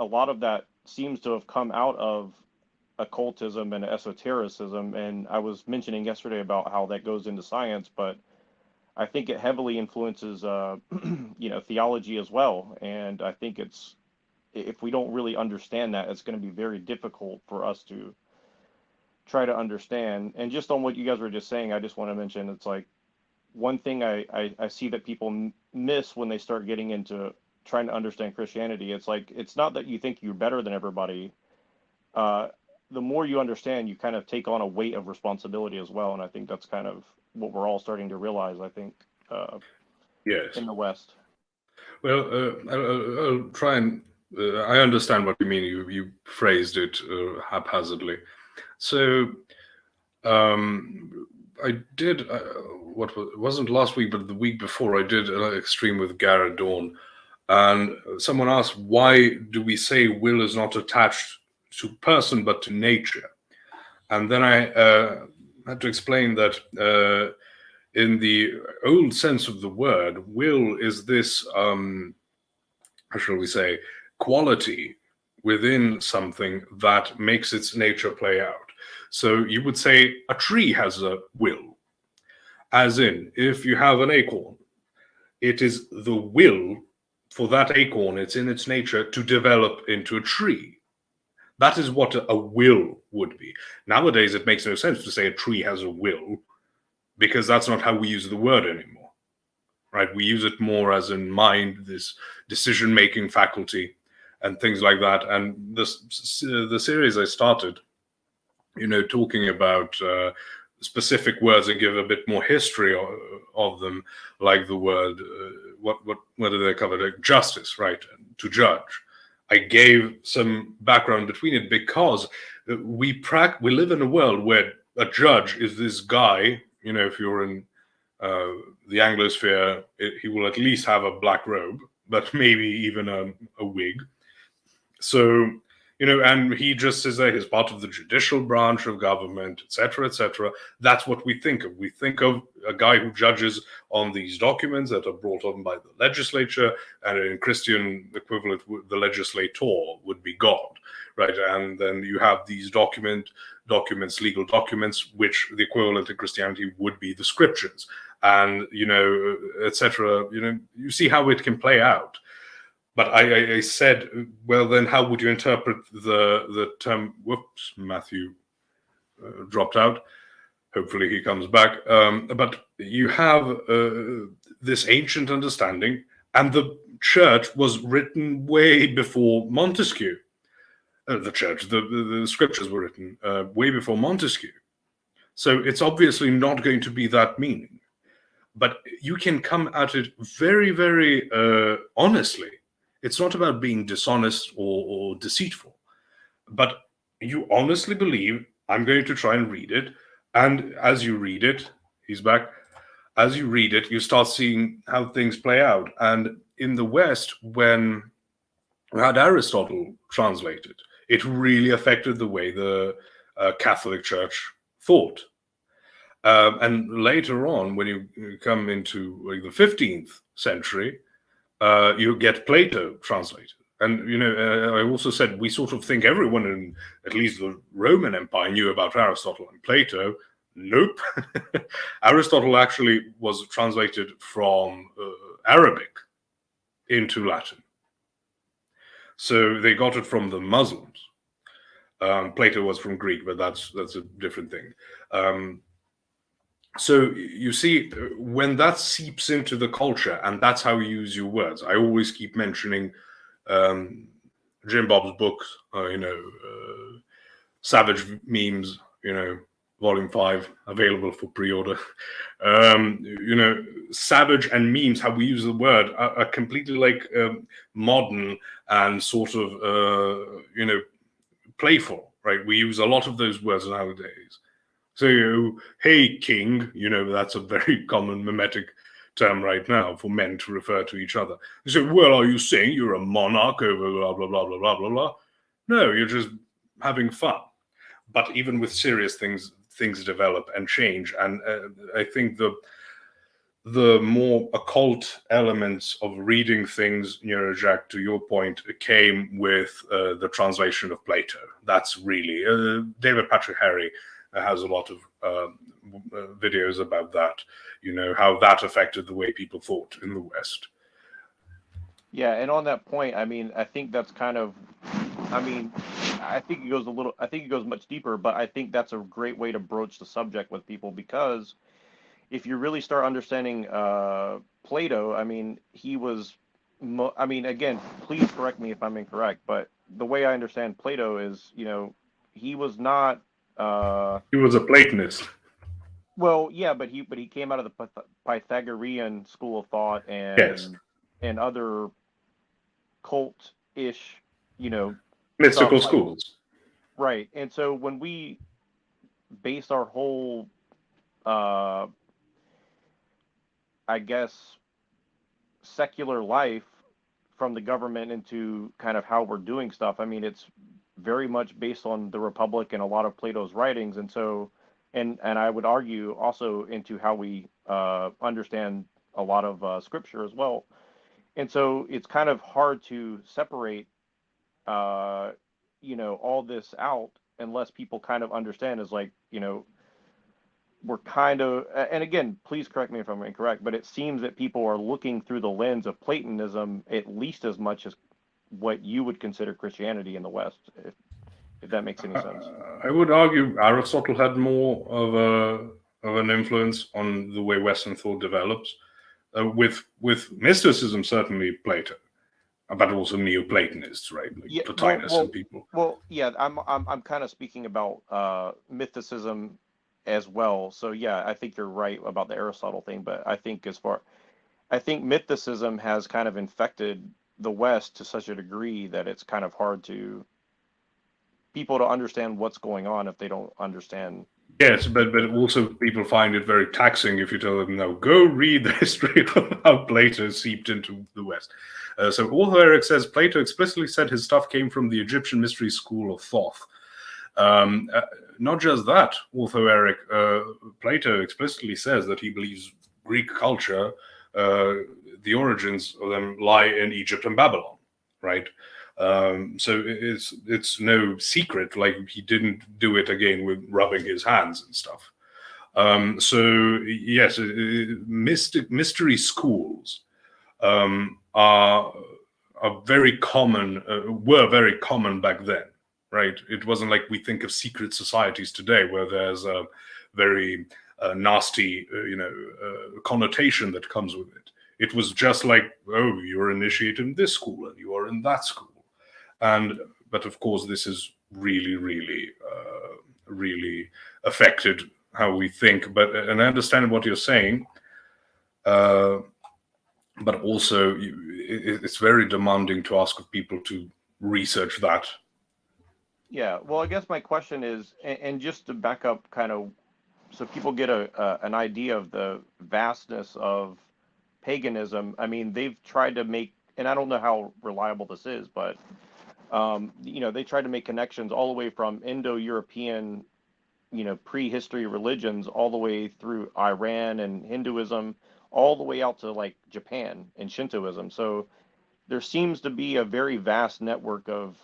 C: lot of that seems to have come out of occultism and esotericism. And I was mentioning yesterday about how that goes into science, but I think it heavily influences, theology as well. And I think if we don't really understand that, it's going to be very difficult for us to try to understand. And just on what you guys were just saying, I just want to mention, it's like one thing I see that people miss when they start getting into trying to understand Christianity. It's like, it's not that you think you're better than everybody. The more you understand, you kind of take on a weight of responsibility as well. And I think that's kind of what we're all starting to realize, I think.
A: Yes.
C: in the West?
A: Well, I'll try and I understand what you mean. You phrased it haphazardly. So I did it wasn't last week, but the week before, I did an extreme with Garrett Dawn, and someone asked, why do we say will is not attached to person but to nature? And then I had to explain that in the old sense of the word, will is this, how shall we say, quality within something that makes its nature play out. So you would say a tree has a will, as in, if you have an acorn, it is the will for that acorn, it's in its nature to develop into a tree. That is what a will would be. Nowadays, it makes no sense to say a tree has a will, because that's not how we use the word anymore, right? We use it more as in mind, this decision-making faculty and things like that. And the series I started, talking about specific words and give a bit more history of them, like the word, what do they cover? Like justice, right? To judge. I gave some background between it because we live in a world where a judge is this guy, if you're in the Anglosphere, he will at least have a black robe, but maybe even a wig. So, and he just is there. He's part of the judicial branch of government, etc., etc. That's what we think of. We think of a guy who judges on these documents that are brought on by the legislature, and in Christian equivalent, the legislator would be God, right? And then you have these documents, legal documents, which the equivalent in Christianity would be the scriptures, and etc. You see how it can play out. But I said, well, then how would you interpret the term? Whoops, Matthew dropped out. Hopefully he comes back. But you have this ancient understanding, and the church was written way before Montesquieu. The scriptures were written way before Montesquieu. So it's obviously not going to be that meaning. But you can come at it very, very honestly. It's not about being dishonest or deceitful, but you honestly believe, I'm going to try and read it. And as you read it, he's back. As you read it, you start seeing how things play out. And in the West, when we had Aristotle translated, it really affected the way the Catholic Church thought. And later on, when you come into like the 15th century, you get Plato translated. And, I also said we sort of think everyone in at least the Roman Empire knew about Aristotle and Plato. Nope. Aristotle actually was translated from Arabic into Latin. So they got it from the Muslims. Plato was from Greek, but that's a different thing. So you see, when that seeps into the culture, and that's how you use your words. I always keep mentioning Jim Bob's book, Savage Memes, Volume 5, available for pre-order. Savage and memes, how we use the word, are completely like modern and sort of, playful, right? We use a lot of those words nowadays. So, hey, king, that's a very common mimetic term right now for men to refer to each other. You say, well, are you saying you're a monarch over blah, blah, blah, blah, blah, blah, blah? No, you're just having fun. But even with serious things develop and change. And I think the more occult elements of reading things, Jack, to your point, came with the translation of Plato. That's really, David Patrick Harry has a lot of videos about that, how that affected the way people thought in the West.
C: Yeah, and on that point, I think that's kind of, I think it goes much deeper, but I think that's a great way to broach the subject with people, because if you really start understanding Plato, he was, again, please correct me if I'm incorrect, but the way I understand Plato is, he was not,
A: he was a Platonist.
C: Well, yeah, but he came out of the Pythagorean school of thought
A: Yes,
C: and other cult-ish, stuff
A: mystical
C: like
A: schools.
C: right. And so when we base our whole, uh, I guess, secular life from the government into kind of how we're doing stuff, I mean, it's very much based on the Republic and a lot of Plato's writings, and so, and I would argue also into how we understand a lot of scripture as well. And so it's kind of hard to separate, uh, all this out unless people kind of understand is like, we're kind of, and again, please correct me if I'm incorrect, but it seems that people are looking through the lens of Platonism at least as much as what you would consider Christianity in the West, if that makes any sense.
A: I would argue Aristotle had more of an influence on the way Western thought develops. With mysticism, certainly Plato, but also Neoplatonists, right? Like
C: Yeah,
A: Plotinus and people.
C: well, yeah, I'm kind of speaking about mythicism as well. So yeah, I think you're right about the Aristotle thing, but I think mythicism has kind of infected the West to such a degree that it's kind of hard to people to understand what's going on if they don't understand.
A: Yes, but also people find it very taxing if you tell them, now go read the history of how Plato seeped into the West. So Author Eric says, Plato explicitly said his stuff came from the Egyptian mystery school of Thoth. Not just that, Author Eric, Plato explicitly says that he believes Greek culture, the origins of them lie in Egypt and Babylon, right? So it's no secret, like he didn't do it again with rubbing his hands and stuff. So yes, mystery schools are very common, were very common back then, right? It wasn't like we think of secret societies today where there's a very nasty, connotation that comes with it. It was just like, oh, you're initiated in this school and you are in that school. But of course, this is really, really affected how we think. And I understand what you're saying, but also it's very demanding to ask of people to research that.
C: Yeah, well, I guess my question is, and just to back up, kind of, so people get an idea of the vastness of paganism. I mean, they've tried to make, and I don't know how reliable this is, but they tried to make connections all the way from Indo-European, prehistory religions, all the way through Iran and Hinduism, all the way out to like Japan and Shintoism. So there seems to be a very vast network of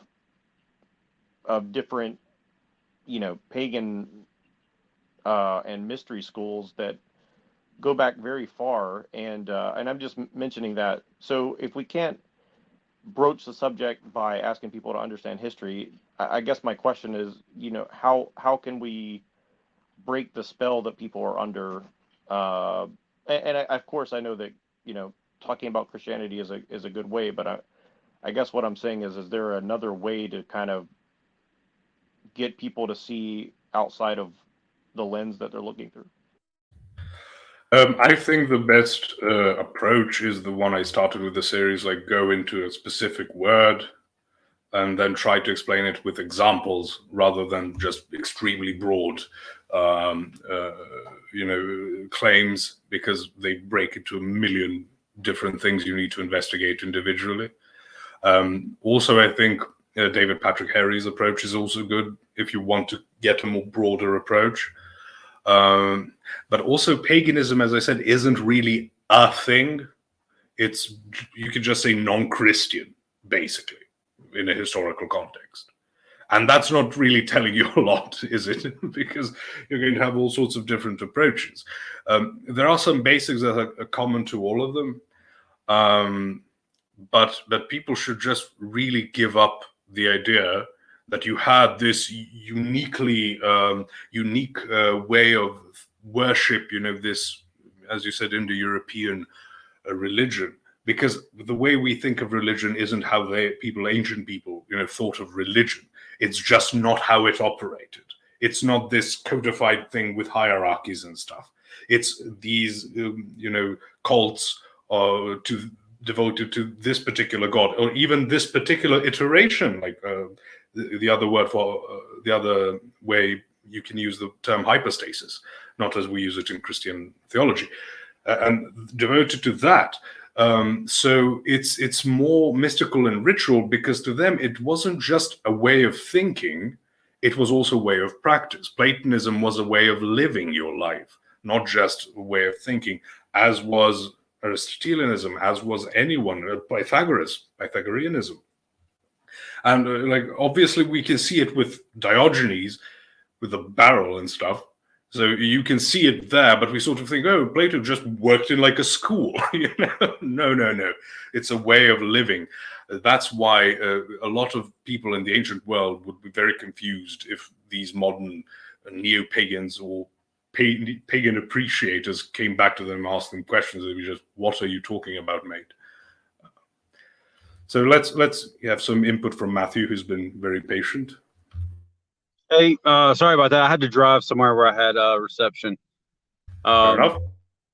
C: different, pagan and mystery schools that go back very far. And I'm just mentioning that. So if we can't broach the subject by asking people to understand history, I guess my question is, how can we break the spell that people are under? Of course, I know that talking about Christianity is a good way, but I guess what I'm saying is there another way to kind of get people to see outside of the lens that they're looking through?
A: I think the best approach is the one I started with the series, like go into a specific word and then try to explain it with examples rather than just extremely broad claims, because they break into a million different things you need to investigate individually. Also, I think David Patrick Harry's approach is also good if you want to get a more broader approach. But also paganism, as I said, isn't really a thing. You could just say non-Christian, basically, in a historical context. And that's not really telling you a lot, is it? Because you're going to have all sorts of different approaches. There are some basics that are common to all of them. But people should just really give up the idea that you had this unique way of worship, this, as you said, Indo-European religion. Because the way we think of religion isn't how ancient people, thought of religion. It's just not how it operated. It's not this codified thing with hierarchies and stuff. It's these, cults devoted to this particular god, or even this particular iteration, like the other word for the other way you can use the term hypostasis, not as we use it in Christian theology, and devoted to that. So it's more mystical and ritual, because to them it wasn't just a way of thinking, it was also a way of practice. Platonism was a way of living your life, not just a way of thinking, as was Aristotelianism, as was Pythagoreanism. And obviously we can see it with Diogenes, with the barrel and stuff. So you can see it there, but we sort of think, oh, Plato just worked in like a school. No. It's a way of living. That's why a lot of people in the ancient world would be very confused if these modern neo-pagans or pagan appreciators came back to them and asked them questions. They'd be just, what are you talking about, mate? So let's have some input from Matthew, who's been very patient.
D: Hey, sorry about that. I had to drive somewhere where I had reception.
A: Fair enough.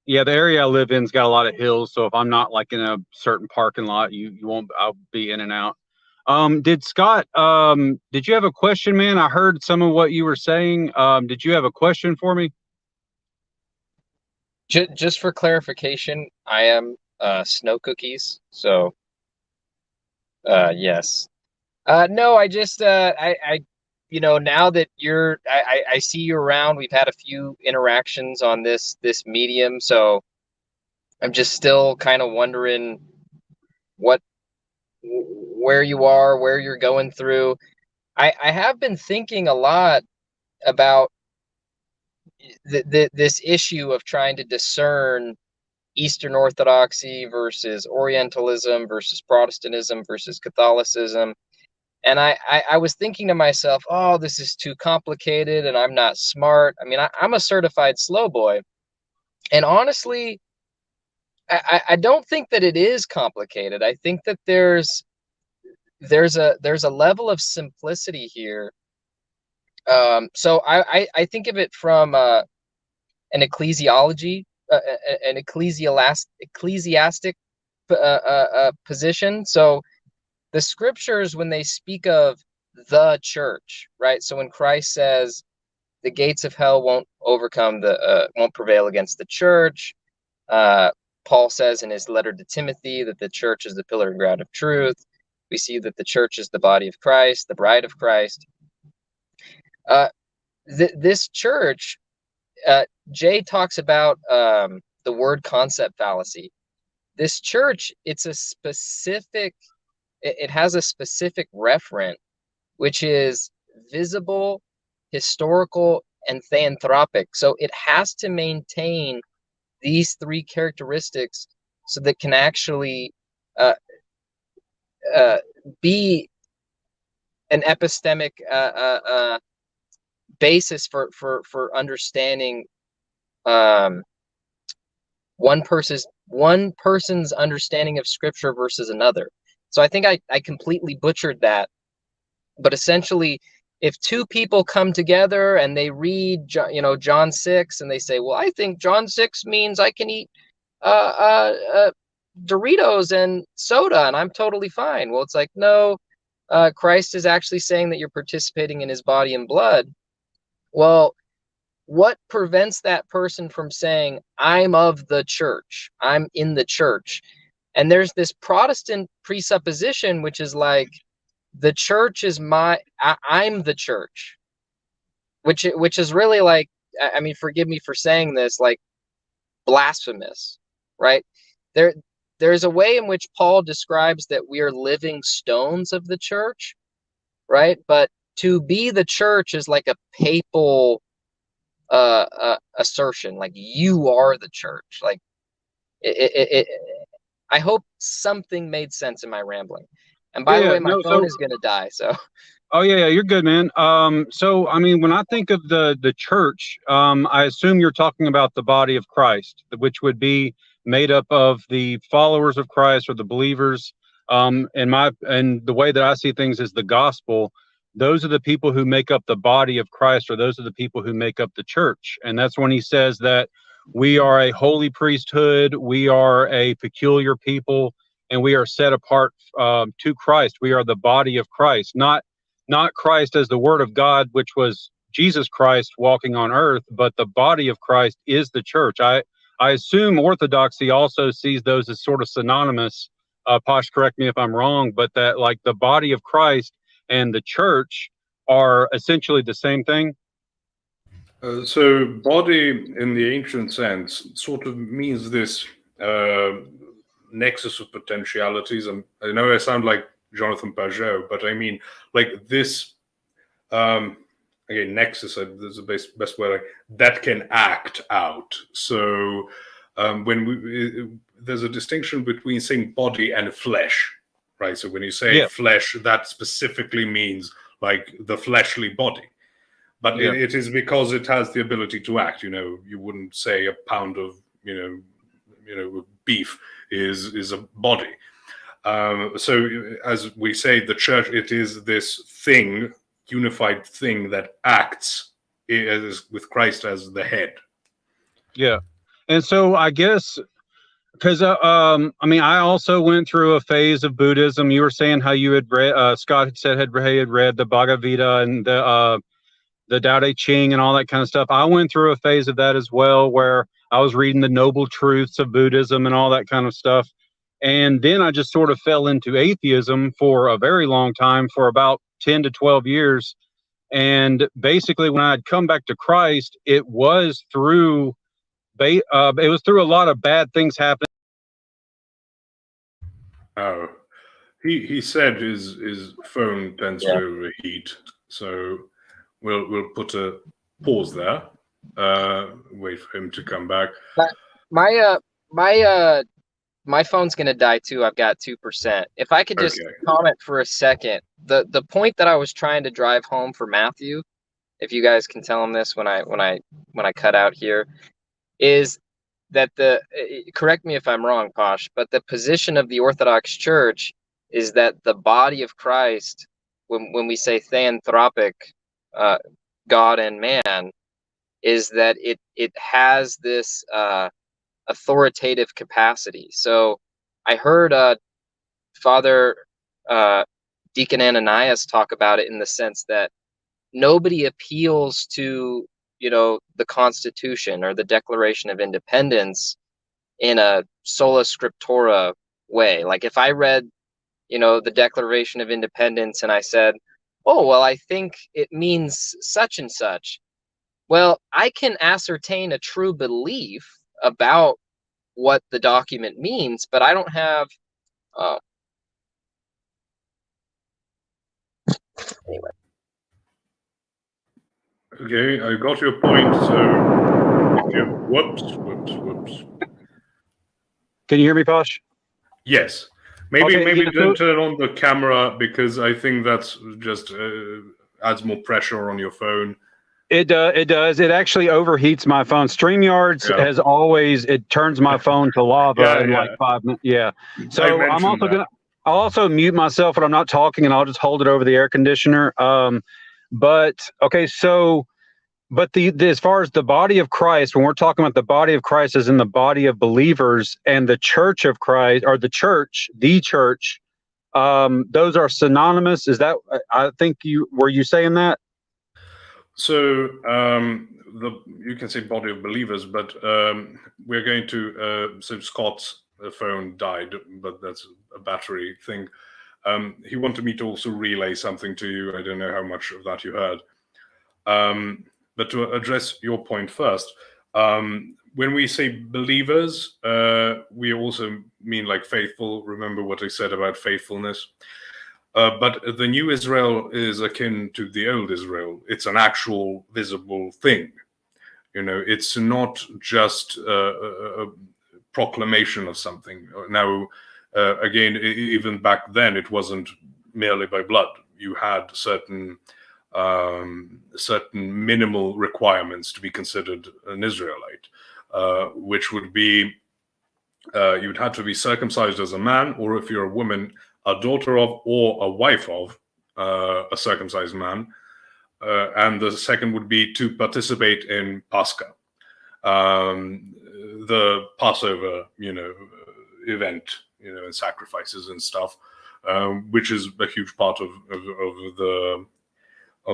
D: Yeah, the area I live in's got a lot of hills, so if I'm not like in a certain parking lot, you won't. I'll be in and out. Did Scott? Did you have a question, man? I heard some of what you were saying. Did you have a question for me?
B: Just for clarification, I am Snow Cookies, so yes. No, I just now that I see you around, we've had a few interactions on this medium, so I'm just still kind of wondering where you are, where you're going through. I have been thinking a lot about this issue of trying to discern Eastern Orthodoxy versus Orientalism versus Protestantism versus Catholicism. And I was thinking to myself, oh, this is too complicated and I'm not smart. I mean, I'm a certified slow boy. And honestly, I don't think that it is complicated. I think that there's a level of simplicity here. So I think of it from an ecclesiology, an ecclesiastic position. So the scriptures, when they speak of the church, right? So when Christ says the gates of hell won't prevail against the church, Paul says in his letter to Timothy that the church is the pillar and ground of truth. We see that the church is the body of Christ, the bride of Christ. This church, Jay talks about the word concept fallacy. This church, it has a specific referent, which is visible, historical, and theanthropic. So it has to maintain these three characteristics so that can actually be an epistemic basis for understanding one person's understanding of scripture versus another. So I think I completely butchered that, but essentially, if two people come together and they read John 6 and they say, well, I think John 6 means I can eat Doritos and soda and I'm totally fine. Well, it's like, no, Christ is actually saying that you're participating in his body and blood. Well, what prevents that person from saying, I'm of the church, I'm in the church? And there's this Protestant presupposition, which is like, the church is I'm the church, which is really like, I mean, forgive me for saying this, like blasphemous, right? There's a way in which Paul describes that we are living stones of the church, right? But to be the church is like a papal assertion, like you are the church. Like I hope something made sense in my rambling. And by the way, my phone is gonna die. So.
D: Oh yeah, you're good, man. So I mean, when I think of the church, I assume you're talking about the body of Christ, which would be made up of the followers of Christ or the believers. And the way that I see things is the gospel. those are the people who make up the body of Christ, or those are the people who make up the church. And that's when he says that we are a holy priesthood, we are a peculiar people, and we are set apart to Christ. We are the body of Christ, not Christ as the Word of God, which was Jesus Christ walking on earth, but the body of Christ is the church. I assume Orthodoxy also sees those as sort of synonymous. Posh, correct me if I'm wrong, but that like the body of Christ and the church are essentially the same thing.
A: So body in the ancient sense sort of means this nexus of potentialities. And I know I sound like Jonathan Pajot, but I mean like this, again, nexus, there's the best way, like, that can act out. So there's a distinction between saying body and flesh, right? So when you say flesh, that specifically means like the fleshly body. But it is because it has the ability to act. You wouldn't say a pound of beef is a body. So as we say, the church, it is this thing, unified thing that acts with Christ as the head. Yeah,
D: and so I guess because I mean, I also went through a phase of Buddhism. You were saying how you had read, Scott had said he had read the Bhagavad Gita and the Tao Te Ching and all that kind of stuff. I went through a phase of that as well, where I was reading the noble truths of Buddhism and all that kind of stuff. And then I just sort of fell into atheism for a very long time, for about 10 to 12 years. And basically, when I'd come back to Christ, it was through a lot of bad things happening.
A: Oh, he said his phone tends to overheat, so we'll put a pause there. Wait for him to come back.
B: My phone's gonna die too. I've got 2%. If I could just comment for a second, the point that I was trying to drive home for Matthew, if you guys can tell him this when I cut out here, is that correct me if I'm wrong, Posh, but the position of the Orthodox Church is that the body of Christ, when we say theanthropic, God and man, is that it has this authoritative capacity. So I heard Father Deacon Ananias talk about it in the sense that nobody appeals to the Constitution or the Declaration of Independence in a sola scriptura way. Like if I read the Declaration of Independence and I said, oh, well, I think it means such and such. Well, I can ascertain a true belief about what the document means, but I don't have anyway.
A: Okay, I got your point. So, whoops.
D: Can you hear me, Posh?
A: Yes. Maybe don't turn on the camera, because I think that's just adds more pressure on your phone.
D: It does. It actually overheats my phone. StreamYards has always, it turns my phone to lava in like 5 minutes. Yeah. So I'll also mute myself when I'm not talking, and I'll just hold it over the air conditioner. But as far as the body of Christ, when we're talking about the body of Christ as in the body of believers, and the church of Christ, or the church, those are synonymous. Is that, I think were you saying that?
A: So you can say body of believers, but we're going to, so Scott's phone died, but that's a battery thing. He wanted me to also relay something to you. I don't know how much of that you heard. But to address your point first, when we say believers, we also mean like faithful. Remember what I said about faithfulness. But the new Israel is akin to the old Israel. It's an actual visible thing. It's not just a proclamation of something. Now, again, even back then, it wasn't merely by blood. You had certain minimal requirements to be considered an Israelite, which would be you'd have to be circumcised as a man, or if you're a woman, a daughter of or a wife of a circumcised man, and the second would be to participate in Pascha, the Passover, event, and sacrifices and stuff, which is a huge part of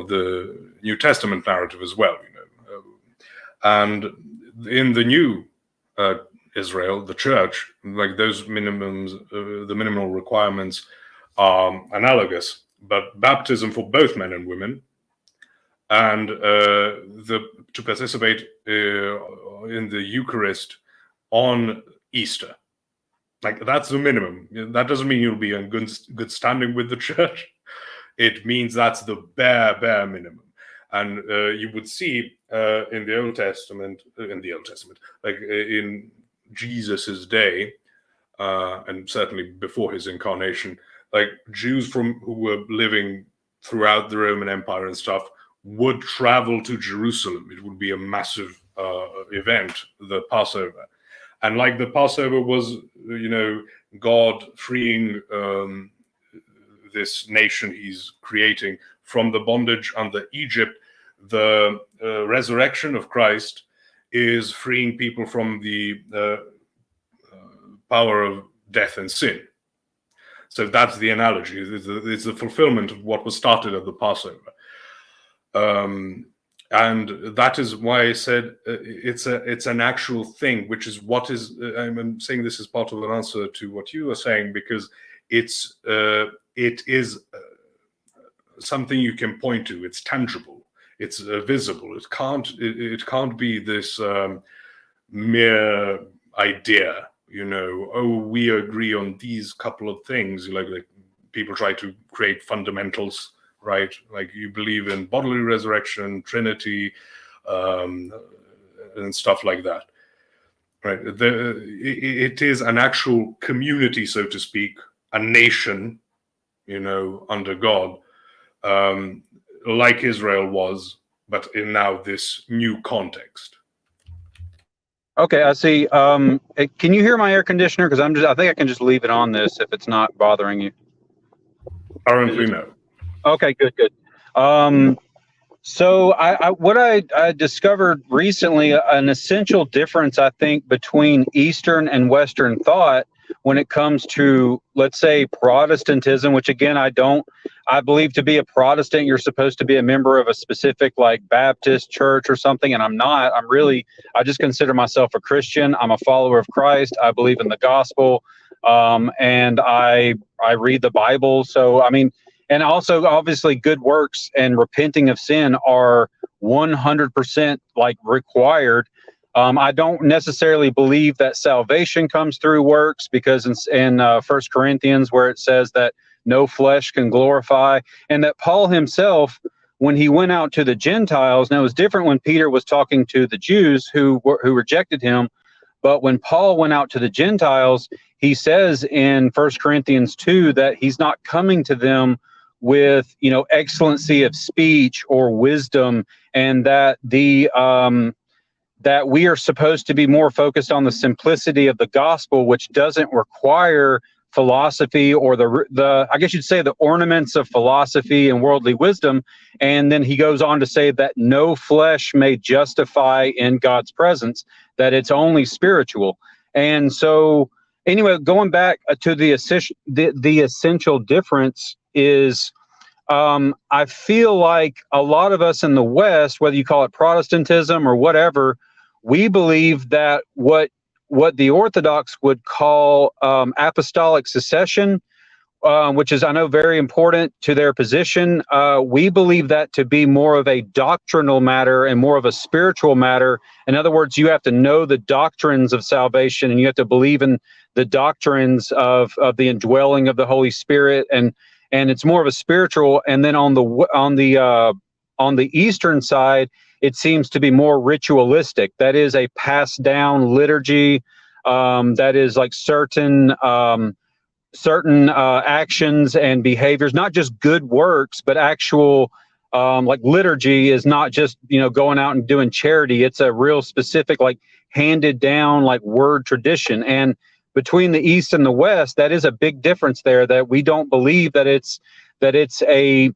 A: the New Testament narrative as well, and in the new Israel, the church, like those minimums, the minimal requirements are analogous, but baptism for both men and women, and to participate in the Eucharist on Easter, like that's the minimum. That doesn't mean you'll be in good standing with the church. It means that's the bare minimum. And you would see in the Old Testament, like in Jesus's day, and certainly before his incarnation, like Jews who were living throughout the Roman Empire and stuff would travel to Jerusalem. It would be a massive event, the Passover. And like the Passover was, God freeing this nation he's creating from the bondage under Egypt, the resurrection of Christ is freeing people from the power of death and sin. So that's the analogy. It's the fulfillment of what was started at the Passover. And that is why I said it's an actual thing, which is what is. I'm saying this as part of an answer to what you were saying, because it is something you can point to. It's tangible. It's visible. It can't be this mere idea. We agree on these couple of things. Like people try to create fundamentals. Right, like you believe in bodily resurrection, Trinity, and stuff like that. Right, it is an actual community, so to speak, a nation, under God, like Israel was, but in now this new context.
D: Okay, I see. Can you hear my air conditioner? Because I think I can just leave it on this if it's not bothering you.
A: Currently, no.
D: Okay, good. So what I discovered recently, an essential difference, I think, between Eastern and Western thought when it comes to, let's say, Protestantism, which again, I believe to be a Protestant, you're supposed to be a member of a specific like Baptist church or something. And I'm not. I just consider myself a Christian. I'm a follower of Christ. I believe in the gospel. And I read the Bible. So, and also, obviously, good works and repenting of sin are 100% like required. I don't necessarily believe that salvation comes through works, because in 1 Corinthians, where it says that no flesh can glorify, and that Paul himself, when he went out to the Gentiles, now it was different when Peter was talking to the Jews who rejected him, but when Paul went out to the Gentiles, he says in 1 Corinthians 2 that he's not coming to them with excellency of speech or wisdom, and that that we are supposed to be more focused on the simplicity of the gospel, which doesn't require philosophy or the I guess you'd say the ornaments of philosophy and worldly wisdom. And then he goes on to say that no flesh may justify in God's presence, that it's only spiritual. And so anyway, going back to the essential difference is, I feel like a lot of us in the West, whether you call it Protestantism or whatever, we believe that what the Orthodox would call apostolic succession, which is, I know, very important to their position. We believe that to be more of a doctrinal matter and more of a spiritual matter. In other words, you have to know the doctrines of salvation, and you have to believe in the doctrines of the indwelling of the Holy Spirit, and it's more of a spiritual. And then on the Eastern side, it seems to be more ritualistic. That is a passed down liturgy. That is like certain actions and behaviors, not just good works, but actual like liturgy is not just going out and doing charity. It's a real specific, like handed down, like word tradition. And between the East and the West, that is a big difference there, that we don't believe that it's that it's a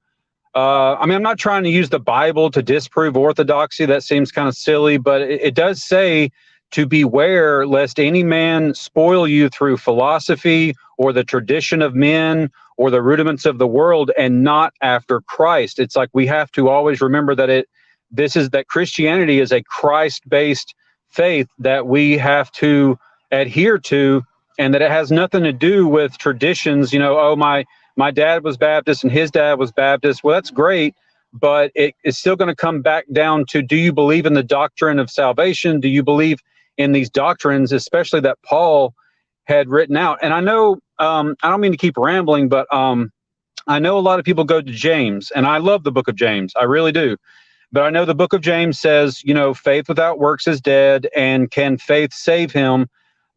D: I mean, I'm not trying to use the Bible to disprove orthodoxy. That seems kind of silly, but it does say to beware lest any man spoil you through philosophy or the tradition of men or the rudiments of the world, and not after Christ. It's like we have to always remember that that Christianity is a Christ-based faith that we have to adhere to, and that it has nothing to do with traditions. You know, oh, my dad was Baptist and his dad was Baptist. Well, that's great, but it's still going to come back down to, do you believe in the doctrine of salvation? Do you believe in these doctrines, especially that Paul had written out? And I know, I don't mean to keep rambling, but I know a lot of people go to James, and I love the book of James. I really do. But I know the book of James says, you know, faith without works is dead, and can faith save him?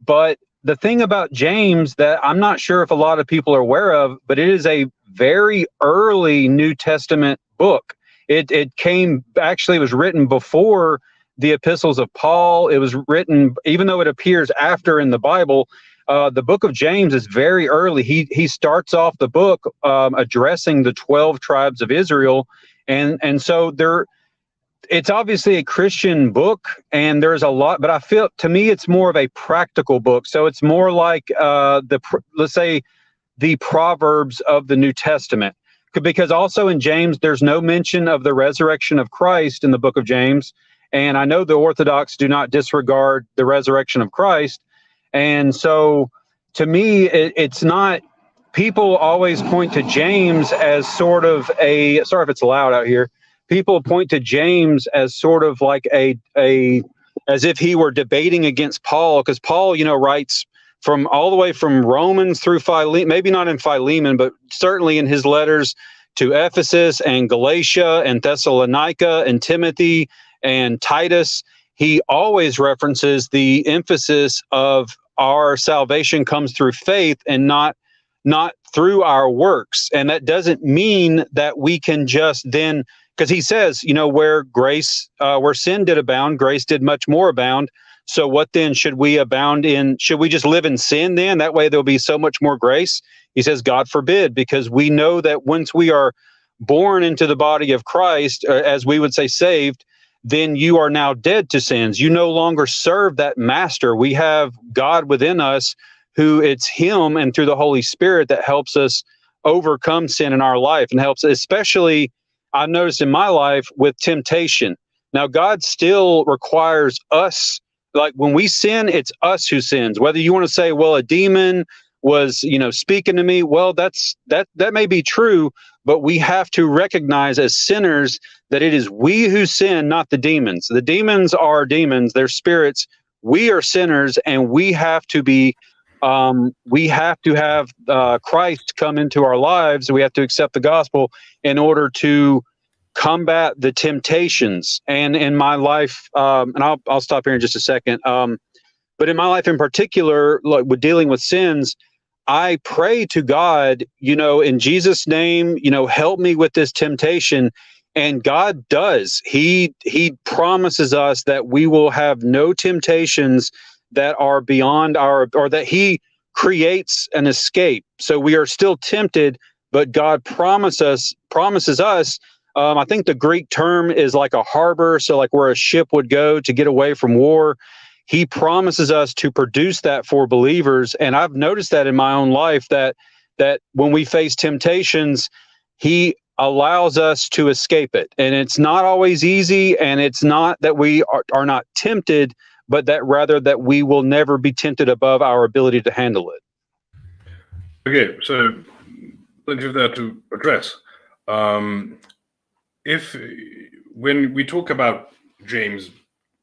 D: But the thing about James that I'm not sure if a lot of people are aware of, but it is a very early New Testament book. It was written before the epistles of Paul. It was written, even though it appears after in the Bible, the book of James is very early. He starts off the book addressing the 12 tribes of Israel. And so it's obviously a Christian book, and there's a lot, but I feel, to me, it's more of a practical book. So it's more like let's say the Proverbs of the New Testament, because also in James, there's no mention of the resurrection of Christ in the book of James. And I know the Orthodox do not disregard the resurrection of Christ. And so to me, it's not, people always point to James as sort of sorry if it's loud out here. People point to James as sort of like as if he were debating against Paul, because Paul, you know, writes from all the way from Romans through Philemon, maybe not in Philemon, but certainly in his letters to Ephesus and Galatia and Thessalonica and Timothy and Titus. He always references the emphasis of our salvation comes through faith and not through our works. And that doesn't mean that we can just then, because he says, you know, where sin did abound, grace did much more abound. So what then should we abound in? Should we just live in sin then? That way there'll be so much more grace. He says, God forbid, because we know that once we are born into the body of Christ, as we would say saved, then you are now dead to sins. You no longer serve that master. We have God within us, who it's him and through the Holy Spirit that helps us overcome sin in our life, and helps, especially I've noticed in my life, with temptation. Now, God still requires us, like when we sin, it's us who sins. Whether you want to say, well, a demon was, you know, speaking to me, well, that may be true, but we have to recognize as sinners that it is we who sin, not the demons. The demons are demons, they're spirits. We are sinners, and we have to have Christ come into our lives. We have to accept the gospel in order to combat the temptations. And in my life, and I'll stop here in just a second. But in my life in particular, like with dealing with sins, I pray to God, you know, in Jesus' name, you know, help me with this temptation. And God does. He promises us that we will have no temptations that are beyond our, or that he creates an escape. So we are still tempted, but God promises us, I think the Greek term is like a harbor. So like where a ship would go to get away from war. He promises us to produce that for believers. And I've noticed that in my own life, that when we face temptations, he allows us to escape it. And it's not always easy. And it's not that we are not tempted, but that rather that we will never be tempted above our ability to handle it.
A: Okay, so plenty of that to address. When we talk about James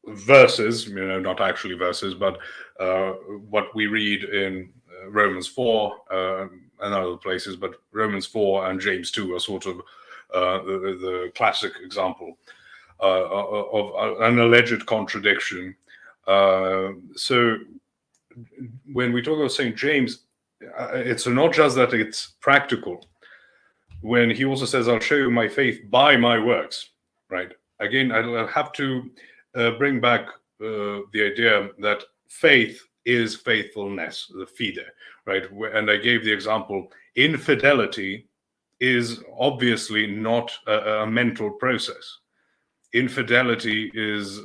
A: verses, you know, not actually verses, but what we read in Romans 4 and other places, but Romans 4 and James 2 are sort of the classic example of an alleged contradiction. So when we talk about St. James, it's not just that it's practical. When he also says, I'll show you my faith by my works, right? Again, I'll have to bring back the idea that faith is faithfulness, the fide, right? And I gave the example, infidelity is obviously not a mental process. Infidelity is,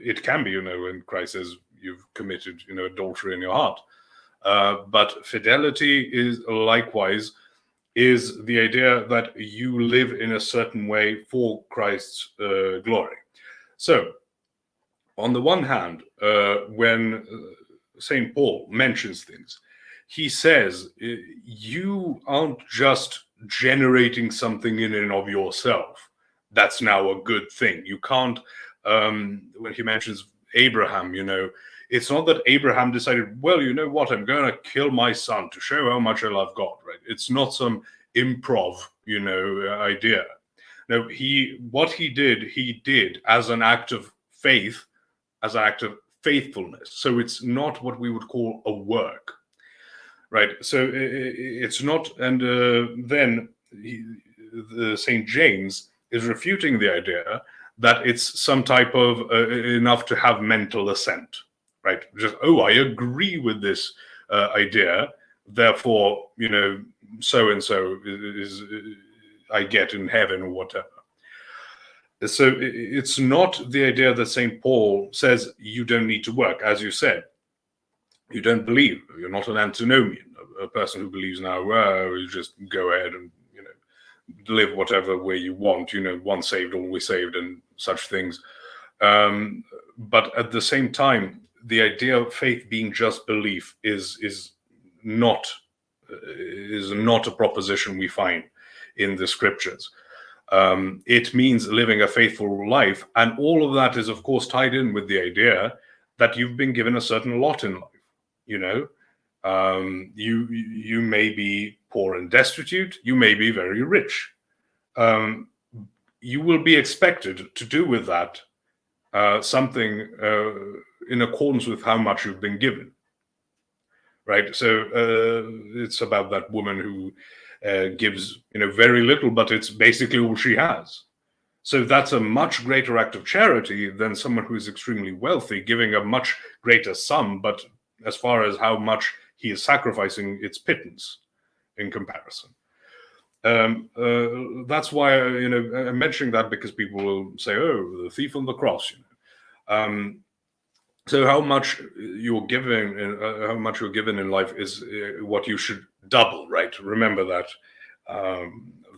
A: it can be, when Christ says you've committed, adultery in your heart. But fidelity is likewise is the idea that you live in a certain way for Christ's glory. So, on the one hand, when St. Paul mentions things, he says, you aren't just generating something in and of yourself. That's now a good thing. You can't, when he mentions Abraham, it's not that Abraham decided, well, you know what, I'm going to kill my son to show how much I love God, right? It's not some improv, idea. No, what he did as an act of faith, as an act of faithfulness. So it's not what we would call a work, right? So it's not, and then St. James is refuting the idea that it's some type of enough to have mental assent, right? Just, I agree with this idea, therefore, so-and-so is I get in heaven or whatever. So it's not the idea that St. Paul says you don't need to work. As you said, you don't believe. You're not an antinomian, a person who believes now, well, you just go ahead and, live whatever way you want, once saved, always saved, and such things. But at the same time, the idea of faith being just belief is not a proposition we find in the scriptures. It means living a faithful life, and all of that is, of course, tied in with the idea that you've been given a certain lot in life. You may be poor and destitute, you may be very rich. You will be expected to do with that something in accordance with how much you've been given, right? So it's about that woman who gives very little, but it's basically all she has. So that's a much greater act of charity than someone who is extremely wealthy giving a much greater sum, but as far as how much he is sacrificing, it's pittance in comparison. That's why I'm mentioning that, because people will say, "Oh, the thief on the cross." So how much you're given in life is what you should double, right? Remember that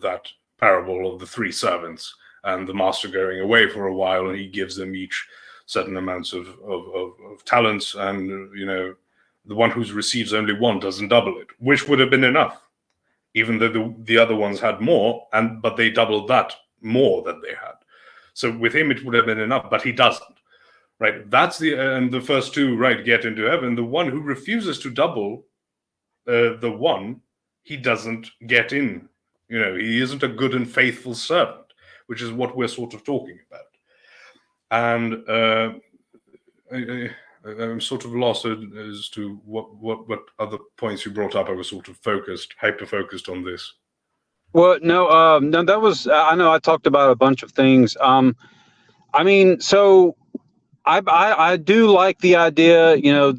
A: that parable of the three servants and the master going away for a while, and he gives them each certain amounts of talents, and the one who receives only one doesn't double it, which would have been enough, even though the other ones had more, but they doubled that more than they had. So with him it would have been enough, but he doesn't. Right, that's and the first two, right, get into heaven. The one who refuses to double the one, he doesn't get in. He isn't a good and faithful servant, which is what we're sort of talking about. And I'm sort of lost as to what other points you brought up. I was sort of hyper-focused on this.
D: Well, no, that was, I know I talked about a bunch of things. So I do like the idea, of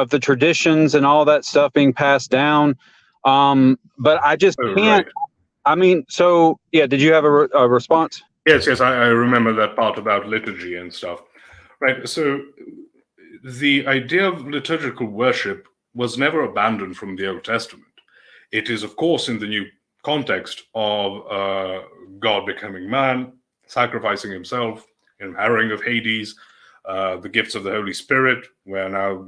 D: the traditions and all that stuff being passed down. But I just can't. Right. Did you have a response?
A: Yes, I remember that part about liturgy and stuff. Right. So the idea of liturgical worship was never abandoned from the Old Testament. It is, of course, in the new context of God becoming man, sacrificing himself, harrowing of Hades, the gifts of the Holy Spirit, where now,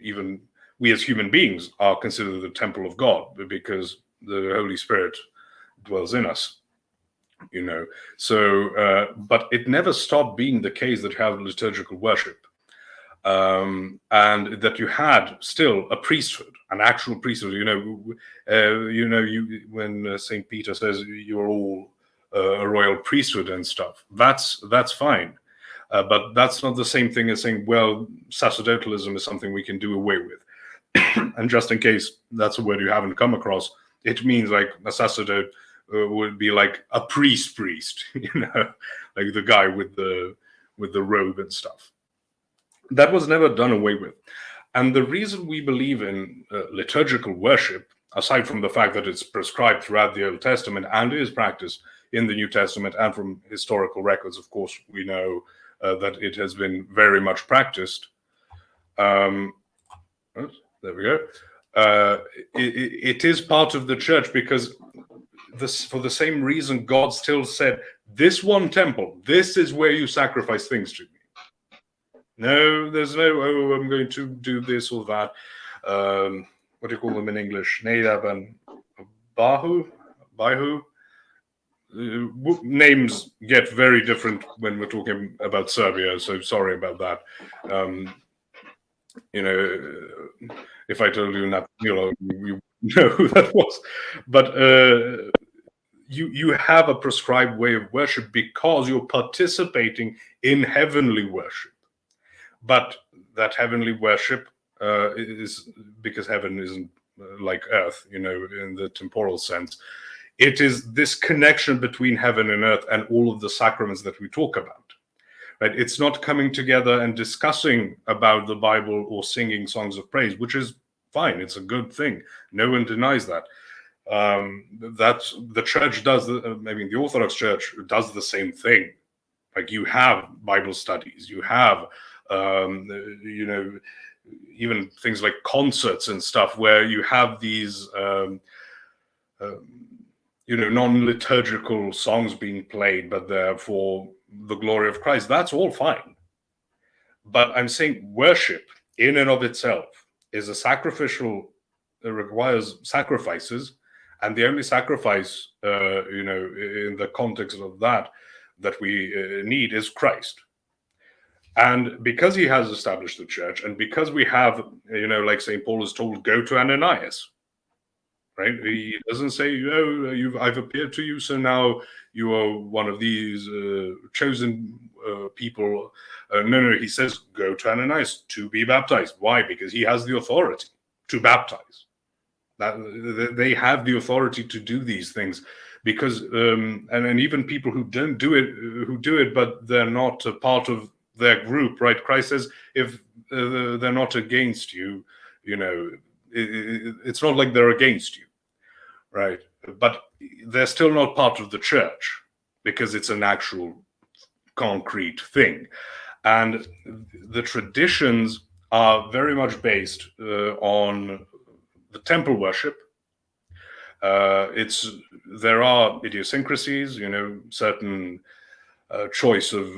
A: even we as human beings are considered the temple of God because the Holy Spirit dwells in us, So, but it never stopped being the case that you have liturgical worship, and that you had still a priesthood, an actual priesthood. When St. Peter says you're all a royal priesthood and stuff, that's fine. But that's not the same thing as saying, well, sacerdotalism is something we can do away with. And just in case that's a word you haven't come across, it means like a sacerdote would be like a priest, like the guy with the robe and stuff. That was never done away with. And the reason we believe in liturgical worship aside from the fact that it's prescribed throughout the Old Testament and is practiced in the New Testament, and from historical records, of course, we know that it has been very much practiced. There we go. It is part of the church because for the same reason God still said, this one temple, this is where you sacrifice things to me. No, there's no, oh, I'm going to do this or that. What do you call them in English? Nadab and Abihu. Names get very different when we're talking about Serbia, so sorry about that. If I told you Nephilim, you know who that was. But you have a prescribed way of worship because you're participating in heavenly worship. But that heavenly worship is because heaven isn't like earth, in the temporal sense. It is this connection between heaven and earth and all of the sacraments that we talk about. Right? It's not coming together and discussing about the Bible or singing songs of praise, which is fine. It's a good thing. No one denies that. That the church does, the Orthodox Church does the same thing. Like you have Bible studies, you have, even things like concerts and stuff where you have these, non-liturgical songs being played, but they're for the glory of Christ. That's all fine. But I'm saying worship in and of itself is a sacrificial, it requires sacrifices. And the only sacrifice, in the context of that we need is Christ. And because he has established the church, and because we have, like St. Paul is told, go to Ananias, right? He doesn't say, I've appeared to you, so now you are one of these chosen people. No, he says, go to Ananias to be baptized. Why? Because he has the authority to baptize. That they have the authority to do these things, because and even people who don't do it, but they're not a part of their group, right? Christ says, if they're not against you, it's not like they're against you, right? But they're still not part of the church because it's an actual concrete thing. And the traditions are very much based on the temple worship. There are idiosyncrasies, certain choice of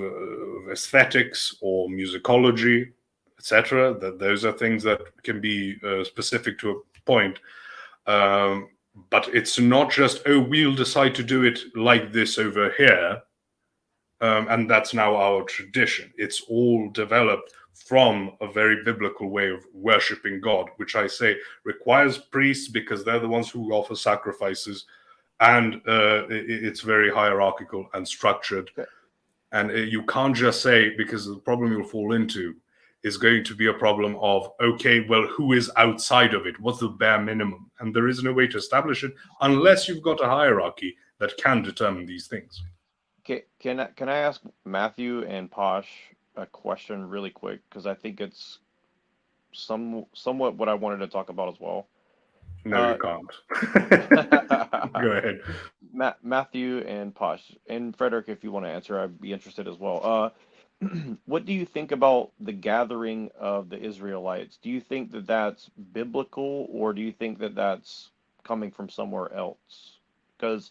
A: aesthetics or musicology, etc. That those are things that can be specific to a point. But it's not just, we'll decide to do it like this over here, and that's now our tradition. It's all developed from a very biblical way of worshiping God, which I say requires priests because they're the ones who offer sacrifices, and it's very hierarchical and structured. Okay. And you can't just say, because the problem you'll fall into is going to be a problem of, okay, well, who is outside of it? What's the bare minimum? And there is no way to establish it unless you've got a hierarchy that can determine these things.
C: Okay, can I ask Matthew and Posh a question really quick? Because I think it's somewhat what I wanted to talk about as well.
A: No, you can't. Go ahead.
C: Matthew and Posh, and Frederick, if you want to answer, I'd be interested as well. What do you think about the gathering of the Israelites? Do you think that that's biblical, or do you think that that's coming from somewhere else? Because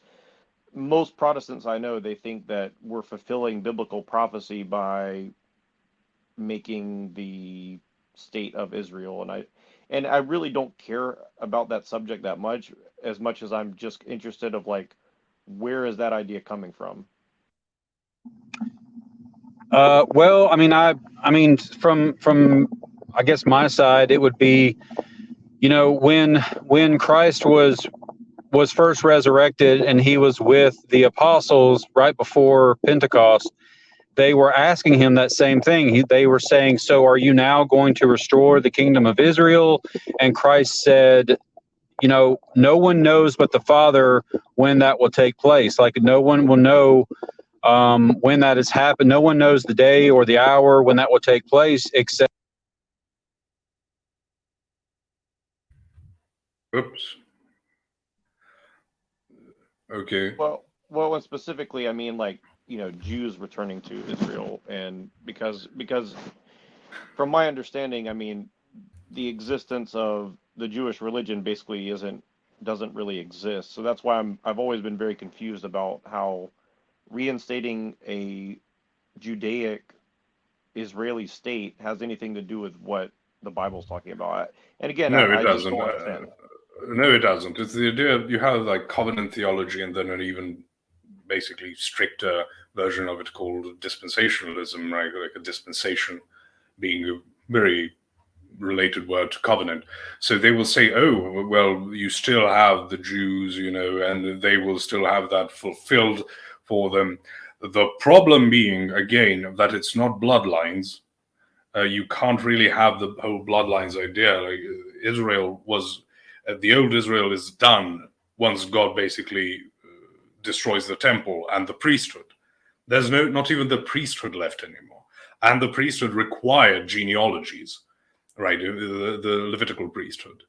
C: most Protestants I know, they think that we're fulfilling biblical prophecy by making the state of Israel, and I really don't care about that subject that much as I'm just interested of like, where is that idea coming from?
D: Well, I mean, from I guess my side, it would be, when Christ was first resurrected and he was with the apostles right before Pentecost, they were asking him that same thing. They were saying, so are you now going to restore the kingdom of Israel? And Christ said, no one knows but the Father when that will take place. Like, no one will know when that has happened. No one knows the day or the hour when that will take place except.
A: Oops. Okay.
C: Well, and specifically, I mean, like, Jews returning to Israel, and because from my understanding, I mean, the existence of the Jewish religion basically doesn't really exist. So that's why I've always been very confused about how reinstating a Judaic Israeli state has anything to do with what the Bible's talking about. And again,
A: No, it
C: I just
A: doesn't.
C: don't understand.
A: No, it doesn't. It's the idea you have like covenant theology and then an even basically stricter version of it called dispensationalism, right? Like a dispensation being a very related word to covenant. So they will say, oh, well, you still have the Jews, and they will still have that fulfilled for them. The problem being, again, that it's not bloodlines. You can't really have the whole bloodlines idea. Like Israel was, the old Israel is done once God basically destroys the temple and the priesthood. There's not even the priesthood left anymore. And the priesthood required genealogies, right? The Levitical priesthood.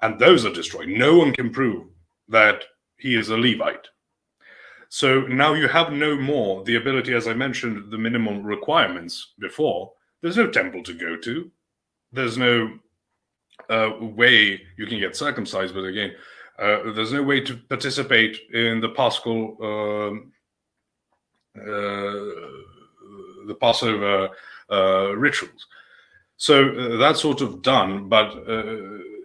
A: And those are destroyed. No one can prove that he is a Levite. So now you have no more the ability, as I mentioned, the minimum requirements before. There's no temple to go to. There's no way you can get circumcised, but again, there's no way to participate in the Paschal, the Passover rituals. So that's sort of done, but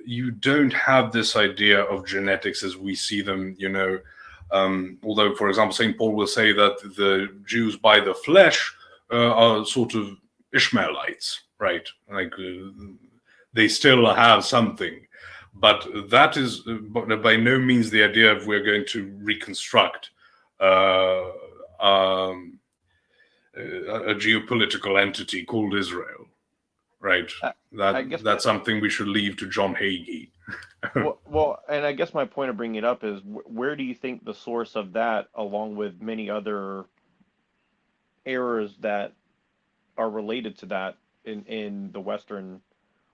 A: you don't have this idea of genetics as we see them, although, for example, St. Paul will say that the Jews by the flesh are sort of Ishmaelites, right? Like they still have something. But that is by no means the idea of we're going to reconstruct a geopolitical entity called Israel, right? That's something we should leave to John Hagee.
C: Well, and I guess my point of bringing it up is where do you think the source of that, along with many other errors that are related to that in the Western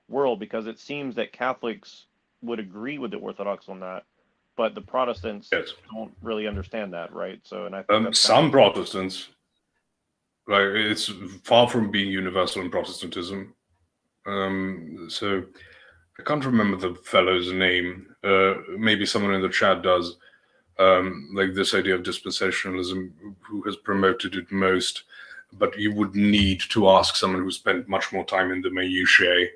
C: world? Because it seems that Catholics would agree with the Orthodox on that, but the Protestants don't really understand that, right? So, and I think
A: some Protestants, like, it's far from being universal in Protestantism. So I can't remember the fellow's name. Maybe someone in the chat does. Like this idea of dispensationalism, who has promoted it most, but you would need to ask someone who spent much more time in the minutiae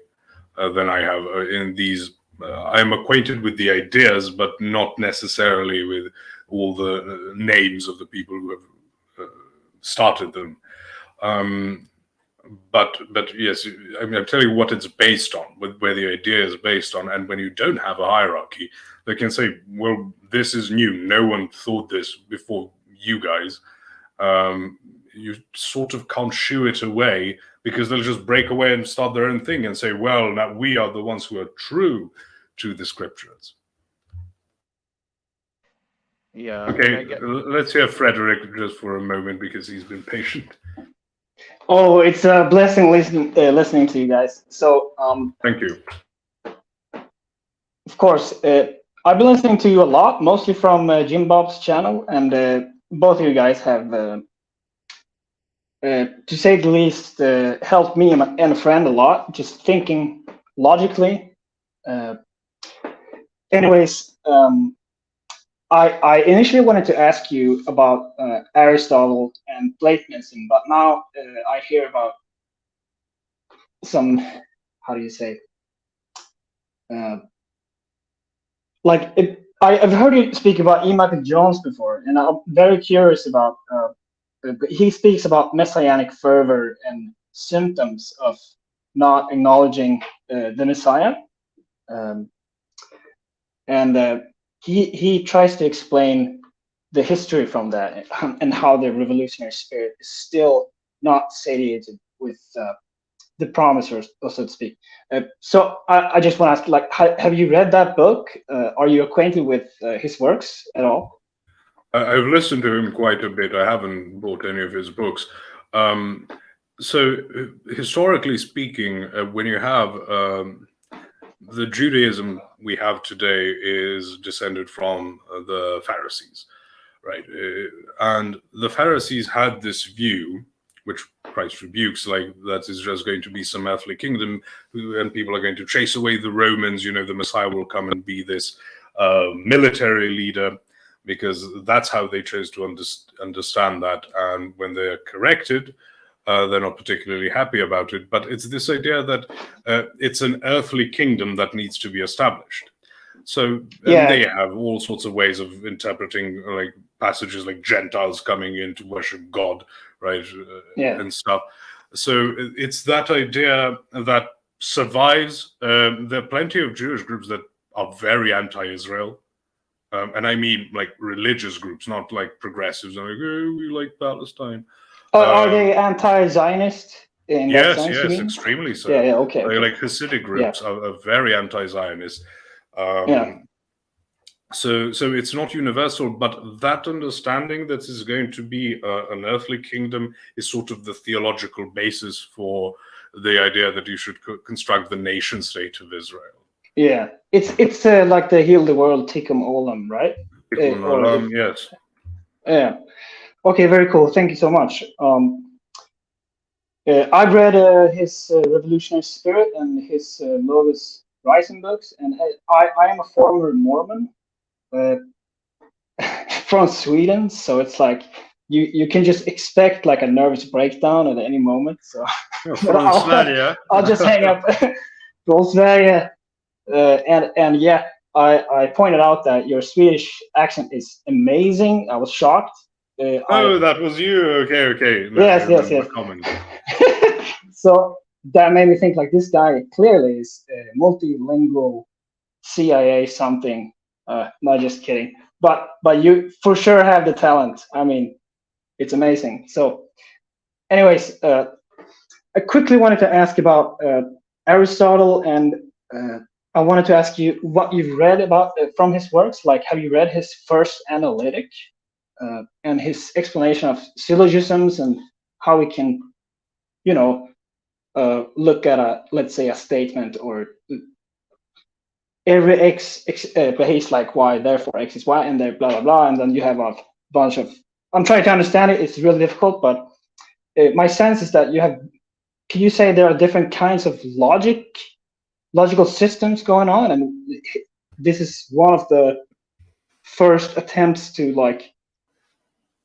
A: than I have in these. I'm acquainted with the ideas, but not necessarily with all the names of the people who have started them. But yes, I mean, I'll tell you what it's based on, where the idea is based on. And when you don't have a hierarchy, they can say, well, this is new. No one thought this before you guys. You sort of can't shoo it away, because they'll just break away and start their own thing and say, well, now we are the ones who are true to the scriptures.
C: Yeah.
A: Okay, let's hear Frederick just for a moment, because he's been patient.
E: Oh, it's a blessing listening to you guys. So,
A: thank you.
E: Of course, I've been listening to you a lot, mostly from Jim Bob's channel, and both of you guys have, to say the least, helped me and a friend a lot, just thinking logically. Anyways, I initially wanted to ask you about Aristotle and Platonism, but now I hear about some, how do you say, I've heard you speak about E. Michael Jones before, and I'm very curious about, he speaks about messianic fervor and symptoms of not acknowledging the Messiah. He tries to explain the history from that, and how the revolutionary spirit is still not satiated with the promise, or so to speak. So I just want to ask, like, have you read that book? Are you acquainted with his works at all?
A: I've listened to him quite a bit. I haven't bought any of his books. So historically speaking, when you have the Judaism we have today is descended from the Pharisees. right? And the Pharisees had this view, which Christ rebukes, like that is just going to be some earthly kingdom, and people are going to chase away the Romans. The Messiah will come and be this military leader, because that's how they chose to understand that. And when they're corrected, they're not particularly happy about it. But it's this idea that it's an earthly kingdom that needs to be established. So they have all sorts of ways of interpreting, like passages like Gentiles coming in to worship God, right? And stuff. So it's that idea that survives. There are plenty of Jewish groups that are very anti-Israel. And I mean like religious groups, not like progressives. Like, oh, we like Palestine.
E: Are they anti-Zionist in that sense?
A: Yes, extremely so.
E: Okay.
A: Like Hasidic groups are very anti-Zionist. So it's not universal, but that understanding that is going to be an earthly kingdom is sort of the theological basis for the idea that you should construct the nation state of Israel.
E: Yeah, it's like the heal the world, Tikkun Olam, right?
A: Tikkun Olam, yes.
E: Yeah. Okay, very cool. Thank you so much. I've read his Revolutionary Spirit and his Logos Rising books, and I am a former Mormon from Sweden, so it's like you can just expect like a nervous breakdown at any moment. So I'll just hang up. Från Sverige. And yeah, I pointed out that your Swedish accent is amazing. I was shocked.
A: That was you. Okay. No,
E: Yes. So that made me think like this guy clearly is multilingual, CIA something. Not just kidding. But you for sure have the talent. I mean, it's amazing. So, anyways, I quickly wanted to ask about Aristotle, and I wanted to ask you what you've read about from his works. Like, have you read his first analytic and his explanation of syllogisms and how we can, look at let's say a statement, or every x behaves like y, therefore x is y, and then blah blah blah, and then you have a bunch of. I'm trying to understand it. It's really difficult, but my sense is that you have. Can you say there are different kinds of logical systems going on, and this is one of the first attempts to like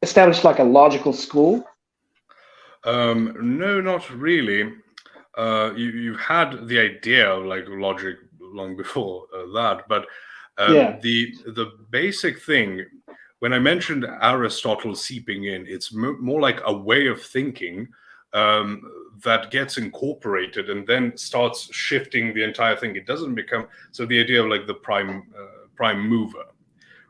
E: establish like a logical school?
A: No, not really. You've had the idea of like logic long before that, but the basic thing, when I mentioned Aristotle seeping in, it's more like a way of thinking that gets incorporated and then starts shifting the entire thing. It doesn't become so the idea of like the prime mover,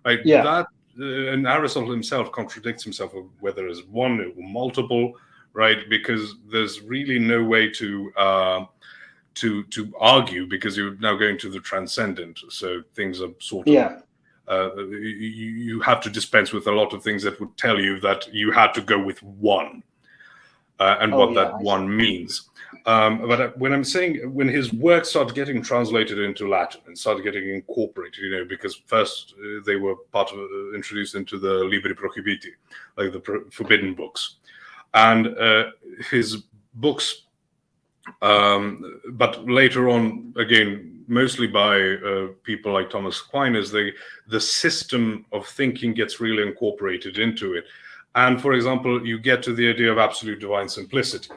A: right? That and Aristotle himself contradicts himself of whether it's one or multiple, right? Because there's really no way to argue, because you're now going to the transcendent. So things are sort of you have to dispense with a lot of things that would tell you that you had to go with one. And what that one means. But when I'm saying, when his work started getting translated into Latin and started getting incorporated, because first they were introduced into the Libri Prohibiti, like the forbidden books. And his books, but later on, again, mostly by people like Thomas Aquinas, the system of thinking gets really incorporated into it. And for example, you get to the idea of absolute divine simplicity.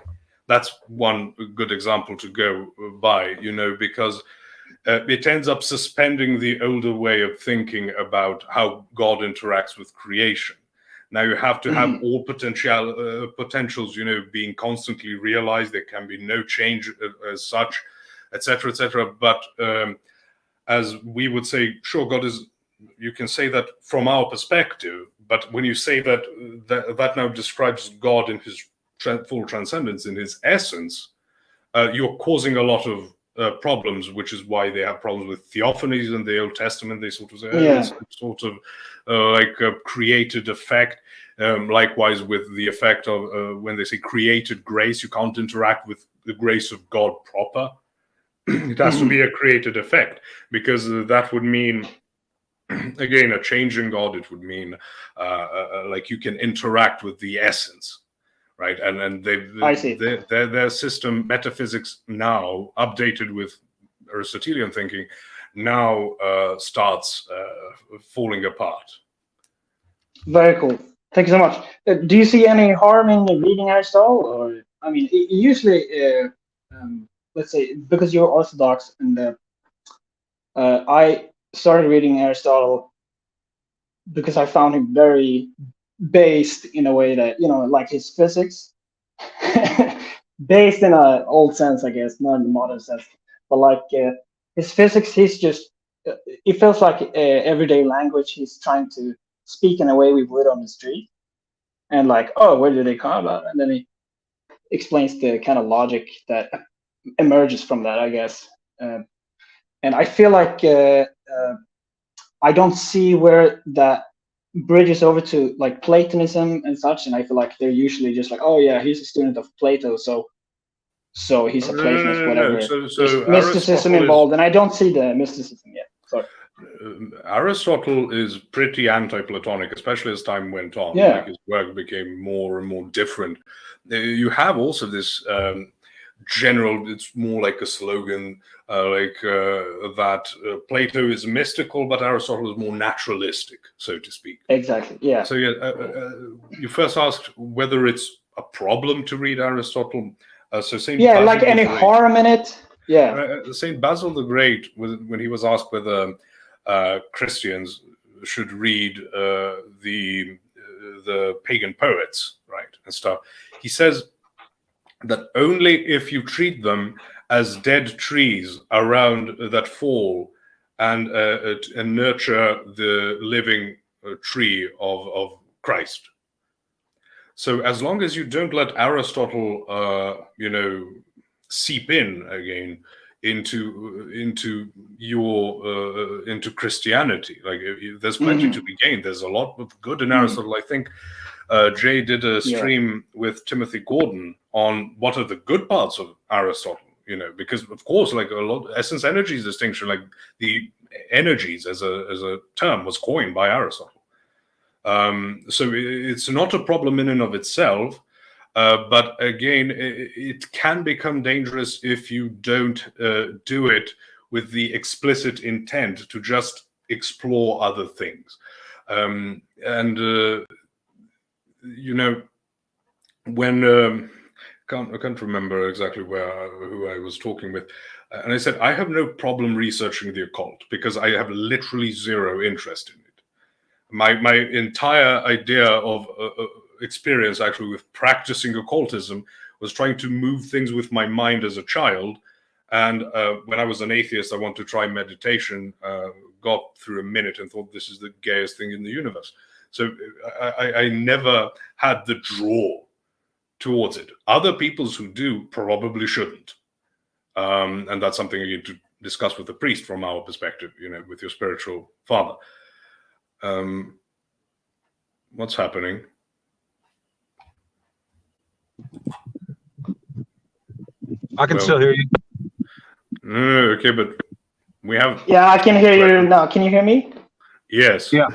A: That's one good example to go by, because it ends up suspending the older way of thinking about how God interacts with creation. Now you have to have all potentials, being constantly realized. There can be no change as such, etc., etc. But as we would say, sure, God is. You can say that from our perspective, but when you say that now describes God in his full transcendence, in his essence, you're causing a lot of problems, which is why they have problems with theophanies in the Old Testament. They sort of say it's sort of like a created effect. Likewise, with the effect of when they say created grace, you can't interact with the grace of God proper. It has to be a created effect, because that would mean again, a change in God, it would mean like you can interact with the essence, right? And
E: I see.
A: their system, metaphysics now, updated with Aristotelian thinking, now starts falling apart.
E: Very cool. Thank you so much. Do you see any harm in reading Aristotle? Or I mean, usually, let's say, because you're Orthodox, and I started reading Aristotle because I found him very based in a way that, like his physics, based in an old sense, I guess, not in the modern sense, but like his physics, he's just, it feels like everyday language. He's trying to speak in a way we would on the street, and like, oh, where did they come about? And then he explains the kind of logic that emerges from that, I guess. And I feel like I don't see where that bridges over to like Platonism and such. And I feel like they're usually just like, oh yeah, he's a student of Plato, so he's a Platonist, whatever. There's mysticism involved, and I don't see the mysticism yet. Sorry.
A: Aristotle is pretty anti-Platonic, especially as time went on.
E: Yeah.
A: Like his work became more and more different. You have also this general, it's more like a slogan, that Plato is mystical, but Aristotle is more naturalistic, so to speak.
E: Exactly, yeah.
A: So you first asked whether it's a problem to read Aristotle. So Saint Basil
E: like any harm in it. Yeah.
A: Saint Basil the Great, when he was asked whether Christians should read the pagan poets, right, and stuff, he says that only if you treat them as dead trees around that fall and nurture the living tree of Christ. So as long as you don't let Aristotle, seep in again into your into Christianity, like there's plenty to be gained. There's a lot of good in Aristotle. I think Jay did a stream with Timothy Gordon on what are the good parts of Aristotle. Because of course, like a lot, essence energies distinction, like the energies as a term was coined by Aristotle. So it's not a problem in and of itself. But again, it can become dangerous if you don't do it with the explicit intent to just explore other things. When I can't remember exactly who I was talking with, and I said I have no problem researching the occult because I have literally zero interest in it. My entire idea of experience actually with practicing occultism was trying to move things with my mind as a child, and when I was an atheist, I wanted to try meditation, got through a minute and thought this is the gayest thing in the universe. So I never had the draw towards it. Other peoples who do probably shouldn't, and that's something you need to discuss with the priest from our perspective, with your spiritual father. What's happening?
D: I can still hear you.
A: Okay, but we have...
E: Yeah, I can hear you now. Can you hear me?
A: Yes.
D: Yeah.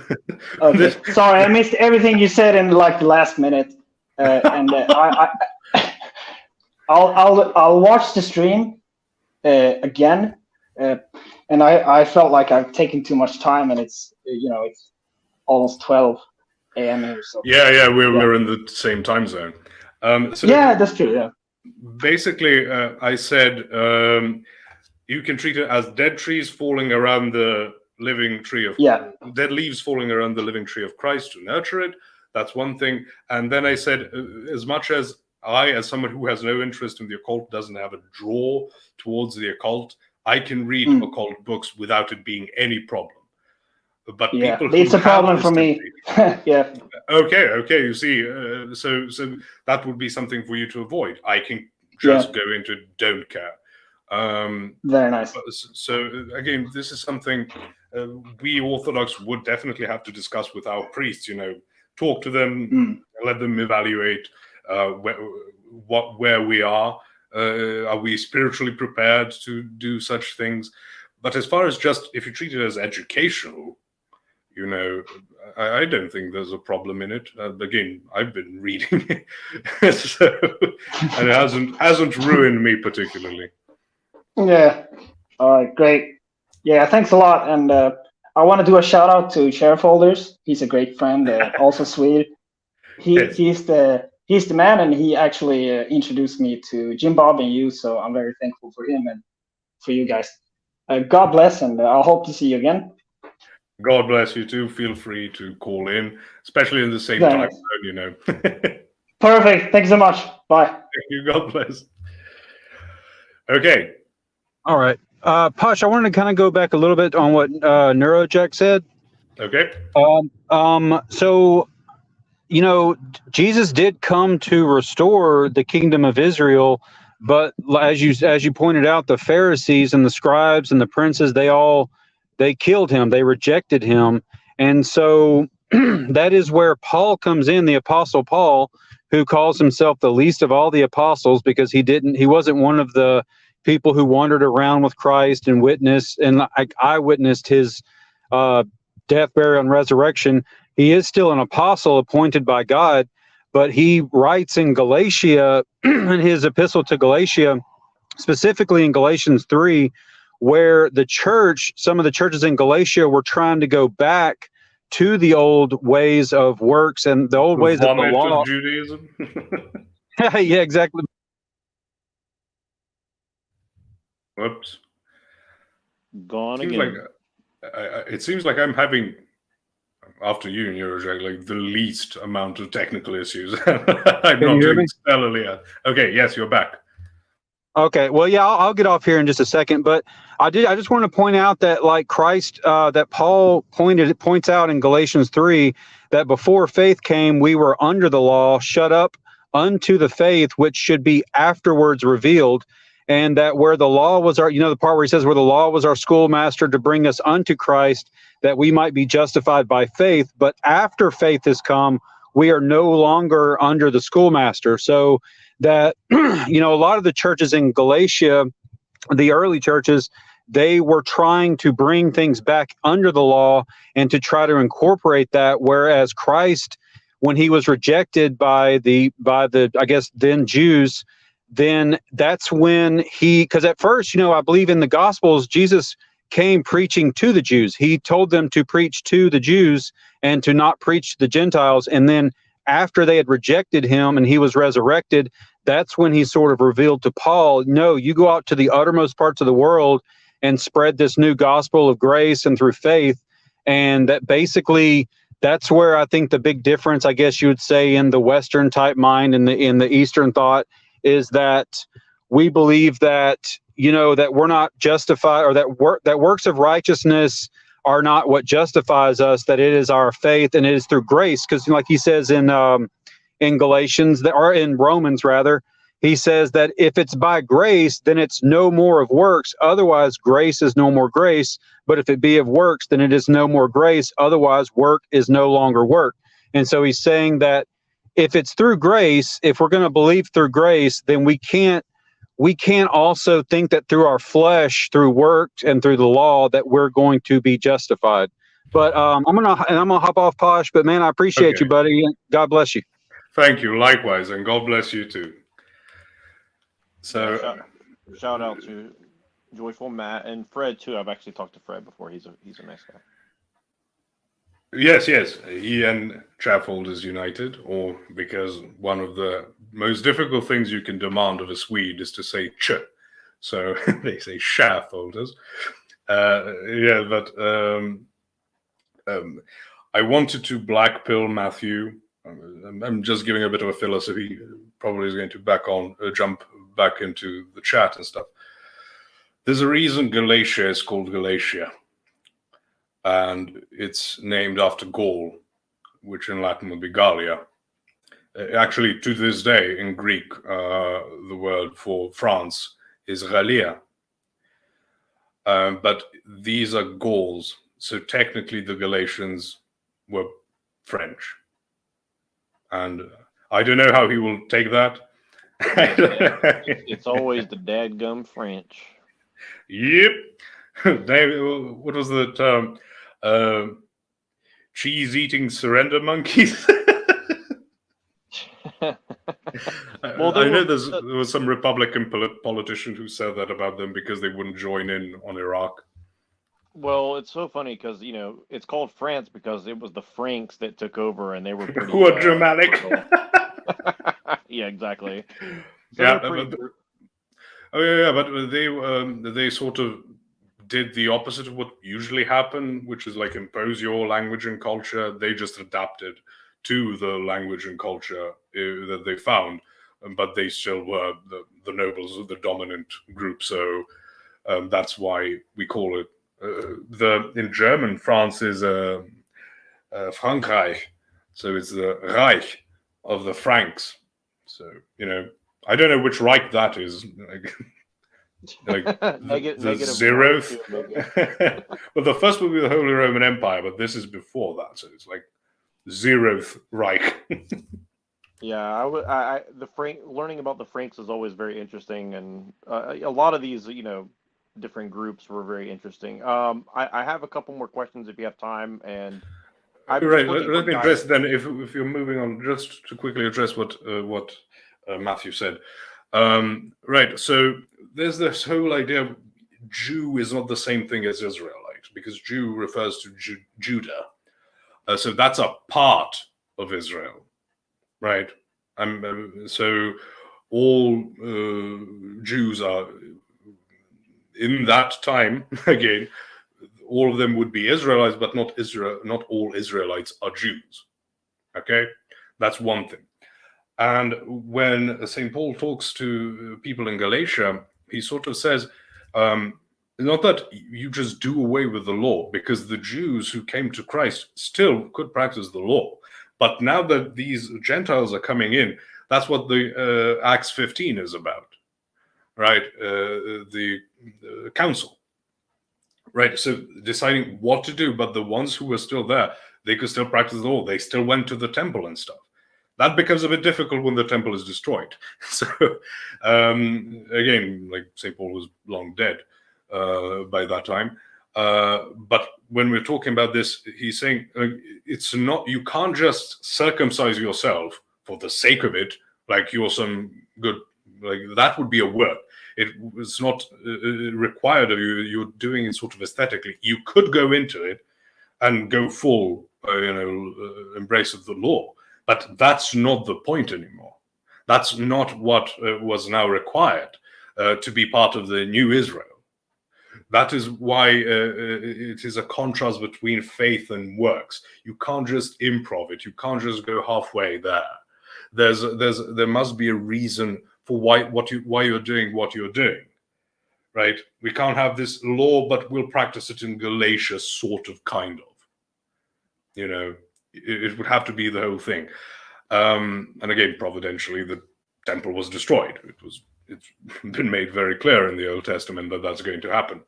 E: Okay. Sorry, I missed everything you said in like the last minute, and I'll watch the stream again, and I felt like I've taken too much time, and it's it's almost 12 a.m. here. So
A: we're in the same time zone.
E: That's true. Yeah.
A: Basically, I said you can treat it as dead trees falling around the living tree of dead leaves falling around the living tree of Christ to nurture it. That's one thing. And then I said, as much as I, as someone who has no interest in the occult, doesn't have a draw towards the occult, I can read occult books without it being any problem. But people,
E: it's a problem for me. Yeah.
A: Okay. You see, so that would be something for you to avoid. I can just go into don't care.
E: Very nice.
A: So again, this is something we Orthodox would definitely have to discuss with our priests. Talk to them, let them evaluate where we are. Are we spiritually prepared to do such things? But as far as just if you treat it as educational, You know, I don't think there's a problem in it. Again, I've been reading it, so, and it hasn't ruined me particularly.
E: Yeah. All right. Great. Yeah. Thanks a lot. And I want to do a shout out to Sharefolders. He's a great friend, also Swede.
A: Yes.
E: He's the man, and he actually introduced me to Jim Bob and you. So I'm very thankful for him and for you guys. God bless, and I hope to see you again.
A: God bless you too. Feel free to call in, especially in the same
E: Thanks.
A: time zone, you know.
E: Perfect. Thank you so much. Bye.
A: Thank you. God bless. Okay.
D: All right. Posh, I wanted to kind of go back a little bit on what Neurojack said.
A: Okay.
D: So, you know, Jesus did come to restore the kingdom of Israel, but as you pointed out, the Pharisees and the scribes and the princes, they killed him. They rejected him. And so that is where Paul comes in, the Apostle Paul, who calls himself the least of all the apostles because he wasn't one of the people who wandered around with Christ and witnessed, and I witnessed his death, burial, and resurrection. He is still an apostle appointed by God, but he writes in Galatia, in his epistle to Galatia, specifically in Galatians 3, where some of the churches in Galatia were trying to go back to the old ways of works and the old ways of the law.
A: Of Judaism.
D: Yeah, exactly.
A: Whoops.
C: Gone
A: Seems
C: again.
A: it seems like I'm having, after you and Eurojag, like the least amount of technical issues. I'm
D: Can
A: not
D: you hear
A: doing
D: me?
A: stellarly. Okay, yes, you're back.
D: Okay, well, yeah, I'll get off here in just a second, but I just want to point out that, like Christ, that Paul points out in Galatians 3, that before faith came, we were under the law, shut up unto the faith which should be afterwards revealed, and that where the law was the part where he says where the law was our schoolmaster to bring us unto Christ, that we might be justified by faith, but after faith has come, we are no longer under the schoolmaster. So that, a lot of the churches in Galatia, the early churches, they were trying to bring things back under the law and to try to incorporate that, whereas Christ, when he was rejected by the I guess then Jews, then that's when because at first, I believe in the Gospels, Jesus came preaching to the Jews. He told them to preach to the Jews and to not preach to the Gentiles. And then after they had rejected him and he was resurrected, that's when he sort of revealed to Paul, no, you go out to the uttermost parts of the world and spread this new gospel of grace and through faith. And that basically, that's where I think the big difference, I guess you would say, in the Western type mind and in the Eastern thought is that we believe that, that we're not justified, or that works of righteousness are not what justifies us, that it is our faith and it is through grace. Because like he says in Galatians, or in Romans rather, he says that if it's by grace, then it's no more of works. Otherwise, grace is no more grace. But if it be of works, then it is no more grace. Otherwise, work is no longer work. And so he's saying that if it's through grace, if we're going to believe through grace, then we can't also think that through our flesh, through works and through the law, that we're going to be justified. But I'm gonna hop off, Posh. But man, I appreciate you, buddy. God bless you.
A: Thank you. Likewise, and God bless you too. So,
C: shout out to Joyful Matt and Fred too. I've actually talked to Fred before. He's a nice guy.
A: Yes. He and Sharefolders united, or because one of the most difficult things you can demand of a Swede is to say ch. So they say Sharefolders. I wanted to blackpill Matthew. I'm just giving a bit of a philosophy. Probably is going to jump back into the chat and stuff. There's a reason Galatia is called Galatia. And it's named after Gaul, which in Latin would be Gallia. Actually, to this day, in Greek, the word for France is Gallia. But these are Gauls, so technically the Galatians were French. And I don't know how he will take that.
C: It's always the dadgum French.
A: Yep. David, what was the term? cheese-eating surrender monkeys.
C: Well,
A: I know there was some Republican politician who said that about them because they wouldn't join in on Iraq.
C: Well, it's so funny because it's called France because it was the Franks that took over, and they were pretty.
A: Who are Germanic?
C: Yeah, exactly. So
A: Yeah,
C: they're pretty.
A: but they sort of did the opposite of what usually happened, which is like impose your language and culture. They just adapted to the language and culture that they found, but they still were the nobles, the dominant group. So that's why we call it in German. France is Frankreich, so it's the Reich of the Franks. So I don't know which Reich that is. Like the zeroth. Well, the first would be the Holy Roman Empire, but this is before that, so it's like zeroth Reich.
C: Yeah, learning about the Franks is always very interesting, and a lot of these different groups were very interesting. I have a couple more questions if you have time, and
A: right. Let me address then, if you're moving on, just to quickly address what Matthew said. Right. So there's this whole idea of Jew is not the same thing as Israelite, because Jew refers to Judah. So that's a part of Israel, right? So all Jews are, in that time, again, all of them would be Israelites, but not all Israelites are Jews. Okay? That's one thing. And when St. Paul talks to people in Galatia, he sort of says, not that you just do away with the law, because the Jews who came to Christ still could practice the law. But now that these Gentiles are coming in, that's what the Acts 15 is about, right? The council, right? So deciding what to do, but the ones who were still there, they could still practice the law. They still went to the temple and stuff. That becomes a bit difficult when the temple is destroyed. So again, like St. Paul was long dead by that time. But when we're talking about this, he's saying it's not, you can't just circumcise yourself for the sake of it, like you're some good, like that would be a work. It's not required of you. You're doing it sort of aesthetically. You could go into it and go full, embrace of the law. But that's not the point anymore. That's not what was now required to be part of the new Israel. That is why it is a contrast between faith and works. You can't just improv it. You can't just go halfway there. There must be a reason for why you're doing what you're doing, right? We can't have this law, but we'll practice it in Galatia, sort of, kind of. It would have to be the whole thing. And again, providentially, the temple was destroyed. It's been made very clear in the Old Testament that that's going to happen.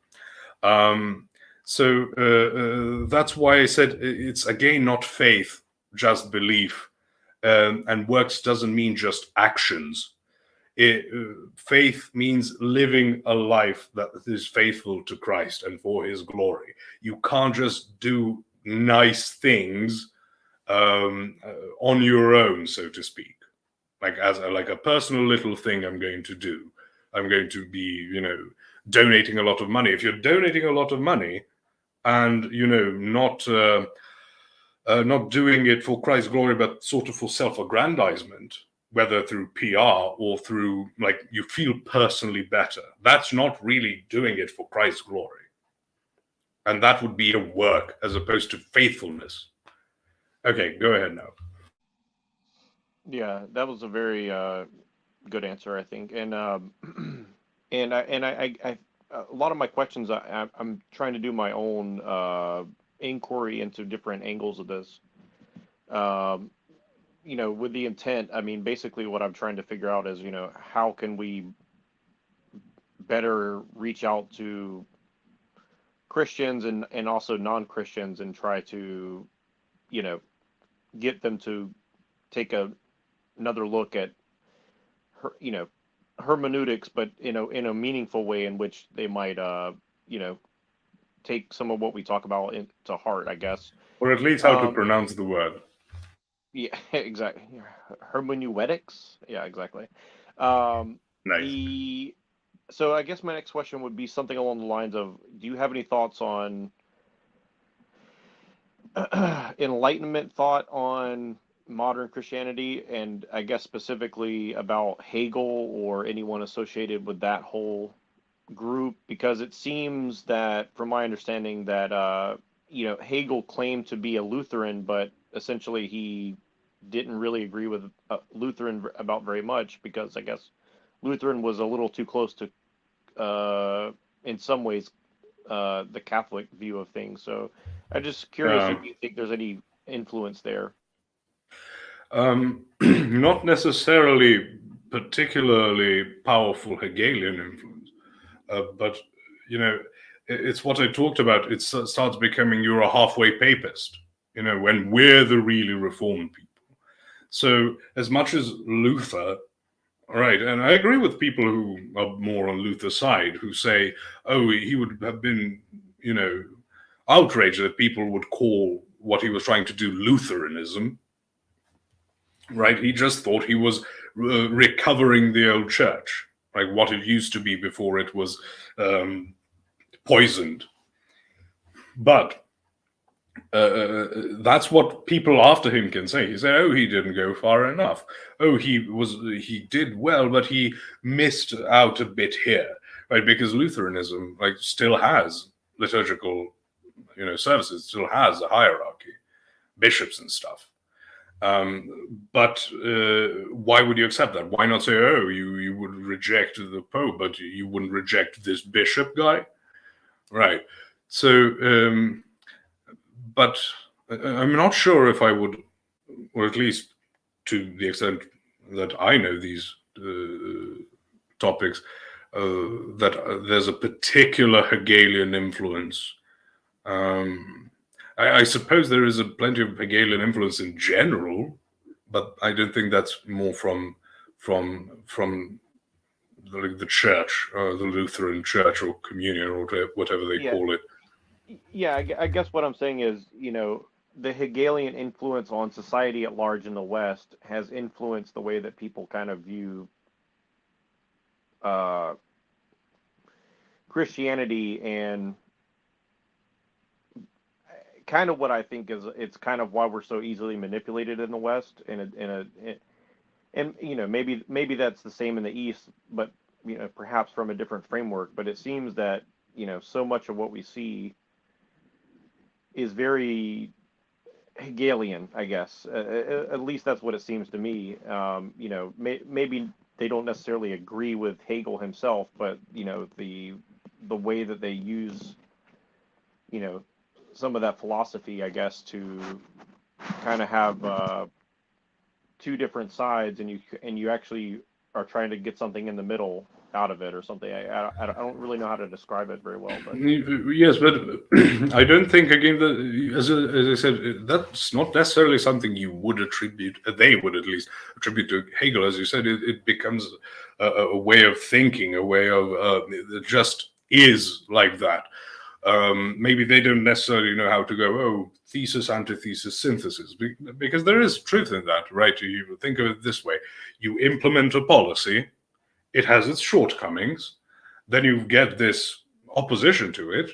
A: So that's why I said it's, again, not faith, just belief. And works doesn't mean just actions. Faith means living a life that is faithful to Christ and for his glory. You can't just do nice things on your own, so to speak, like as a personal little thing I'm going to do. I'm going to be, donating a lot of money. If you're donating a lot of money and, not doing it for Christ's glory, but sort of for self-aggrandizement, whether through PR or through, like, you feel personally better, that's not really doing it for Christ's glory. And that would be a work as opposed to faithfulness. Okay, go ahead now.
C: Yeah, that was a very good answer, I think. And and I a lot of my questions, I'm trying to do my own inquiry into different angles of this. With the intent, I mean, basically what I'm trying to figure out is, how can we better reach out to Christians and also non-Christians and try to, get them to take another look at hermeneutics, but in a meaningful way in which they might take some of what we talk about to heart, I guess.
A: Or at least how to
C: Um,
A: pronounce the word.
C: Yeah, exactly. Hermeneutics. Yeah, exactly. Um,
A: Nice.
C: so I guess my next question would be something along the lines of, do you have any thoughts on Enlightenment thought on modern Christianity, and I guess specifically about Hegel or anyone associated with that whole group? Because it seems that, from my understanding, that Hegel claimed to be a Lutheran, but essentially he didn't really agree with Lutheran about very much, because I guess Lutheran was a little too close to, in some ways, the Catholic view of things. So I'm just curious if you think there's any influence there.
A: Not necessarily particularly powerful Hegelian influence, but it's what I talked about. It starts becoming you're a halfway papist, when we're the really reformed people. So as much as Luther, all right, and I agree with people who are more on Luther's side, who say, oh, he would have been, outraged that people would call what he was trying to do Lutheranism, right? He just thought he was recovering the old church, like what it used to be before it was poisoned. But that's what people after him can say. He say, oh, he didn't go far enough. Oh, he did well, but he missed out a bit here, right? Because Lutheranism still has liturgical, services, still has a hierarchy, bishops and stuff. But why would you accept that? Why not say, oh, you would reject the Pope, but you wouldn't reject this bishop guy, right? So. But I'm not sure if I would, or at least to the extent that I know these topics, that there's a particular Hegelian influence. I suppose there is plenty of Hegelian influence in general, but I don't think that's more from the church, the Lutheran church or communion or whatever they call it.
C: Yeah, I guess what I'm saying is, the Hegelian influence on society at large in the West has influenced the way that people kind of view Christianity, and kind of what I think is it's kind of why we're so easily manipulated in the West, and maybe that's the same in the East, but perhaps from a different framework. But it seems that so much of what we see is very Hegelian, I guess. At least that's what it seems to me. Maybe they don't necessarily agree with Hegel himself, but the way that they use some of that philosophy, I guess, to kind of have two different sides, and you actually are trying to get something in the middle out of it or something. I don't really know how to describe it very well, but
A: yes, but I don't think, again, that, as I said, that's not necessarily something you would attribute, they would at least attribute to Hegel. As you said, it becomes a way of thinking, a way of it just is like that. Maybe they don't necessarily know how to go, oh, thesis, antithesis, synthesis, because there is truth in that, right? You think of it this way: you implement a policy, it has its shortcomings, then you get this opposition to it,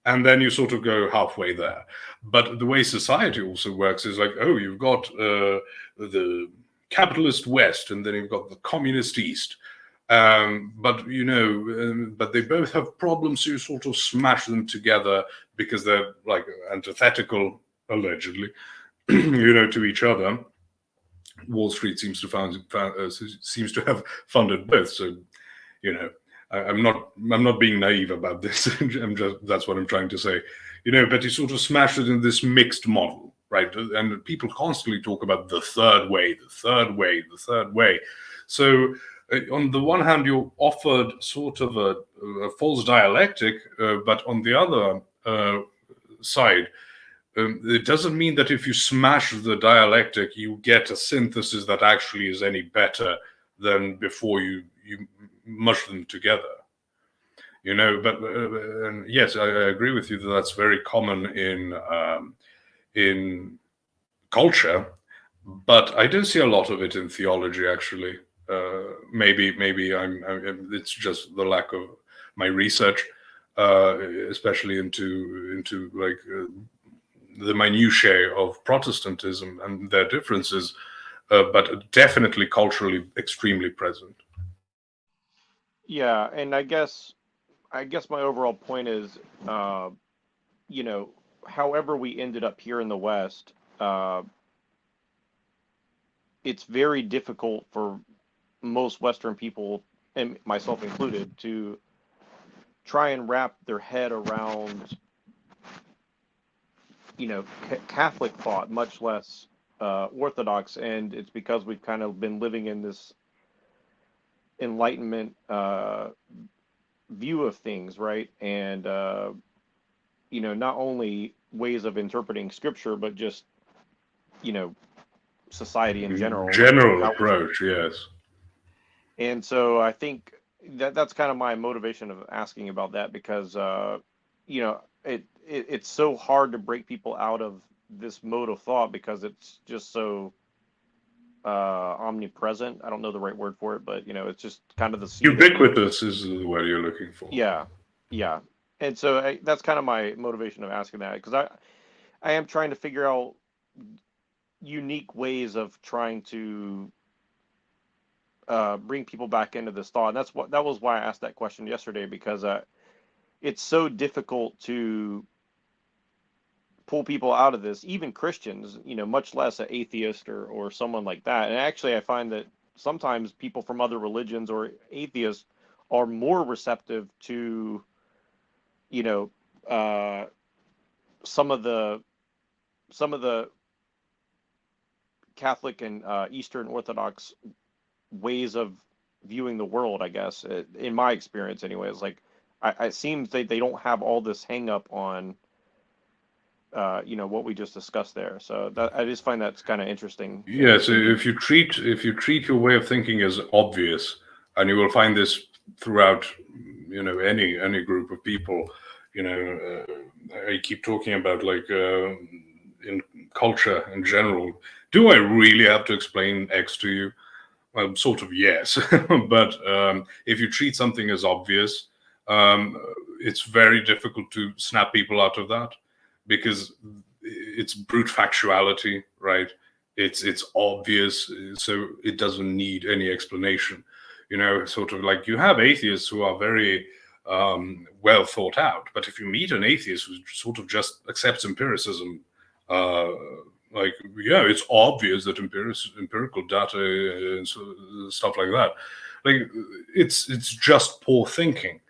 A: and then you sort of go halfway there. But the way society also works is oh, you've got the capitalist West, and then you've got the communist East. But they both have problems, so you sort of smash them together because they're antithetical, allegedly, to each other. Wall Street seems to have funded both, so I'm not being naive about this. That's what I'm trying to say, But you sort of smash it in this mixed model, right? And people constantly talk about the third way, the third way, the third way. So on the one hand, you're offered sort of a false dialectic, but on the other side, it doesn't mean that if you smash the dialectic, you get a synthesis that actually is any better than before you mush them together. But and yes, I agree with you that that's very common in culture, but I do see a lot of it in theology, actually. Maybe it's just the lack of my research, especially into like the minutiae of Protestantism and their differences, but definitely culturally extremely present.
C: Yeah, and I guess my overall point is, however we ended up here in the West, it's very difficult for most Western people, and myself included, to try and wrap their head around, Catholic thought, much less Orthodox, and it's because we've kind of been living in this Enlightenment view of things, right? And not only ways of interpreting Scripture, but just society in general.
A: General approach, yes.
C: And so I think that's kind of my motivation of asking about that, because it's so hard to break people out of this mode of thought because it's just so omnipresent. I don't know the right word for it, but it's just kind of the seed.
A: Ubiquitous is the word you're looking for.
C: Yeah. And so that's kind of my motivation of asking that, because I am trying to figure out unique ways of trying to bring people back into this thought. And that was why I asked that question yesterday, because it's so difficult to pull people out of this, even Christians, much less an atheist or someone like that. And actually, I find that sometimes people from other religions or atheists are more receptive to, some of the Catholic and Eastern Orthodox ways of viewing the world, I guess, in my experience anyways. Like, it seems they don't have all this hang up on what we just discussed there. So I just find that's kind of interesting.
A: Yes, if you treat your way of thinking as obvious, and you will find this throughout, any group of people. I keep talking about, like, in culture in general. Do I really have to explain X to you? Well, sort of, yes. But if you treat something as obvious, it's very difficult to snap people out of that, because it's brute factuality, right? It's obvious, so it doesn't need any explanation. Sort of like, you have atheists who are very well thought out, but if you meet an atheist who sort of just accepts empiricism, like, yeah, it's obvious that empirical data and stuff like that, like, it's just poor thinking.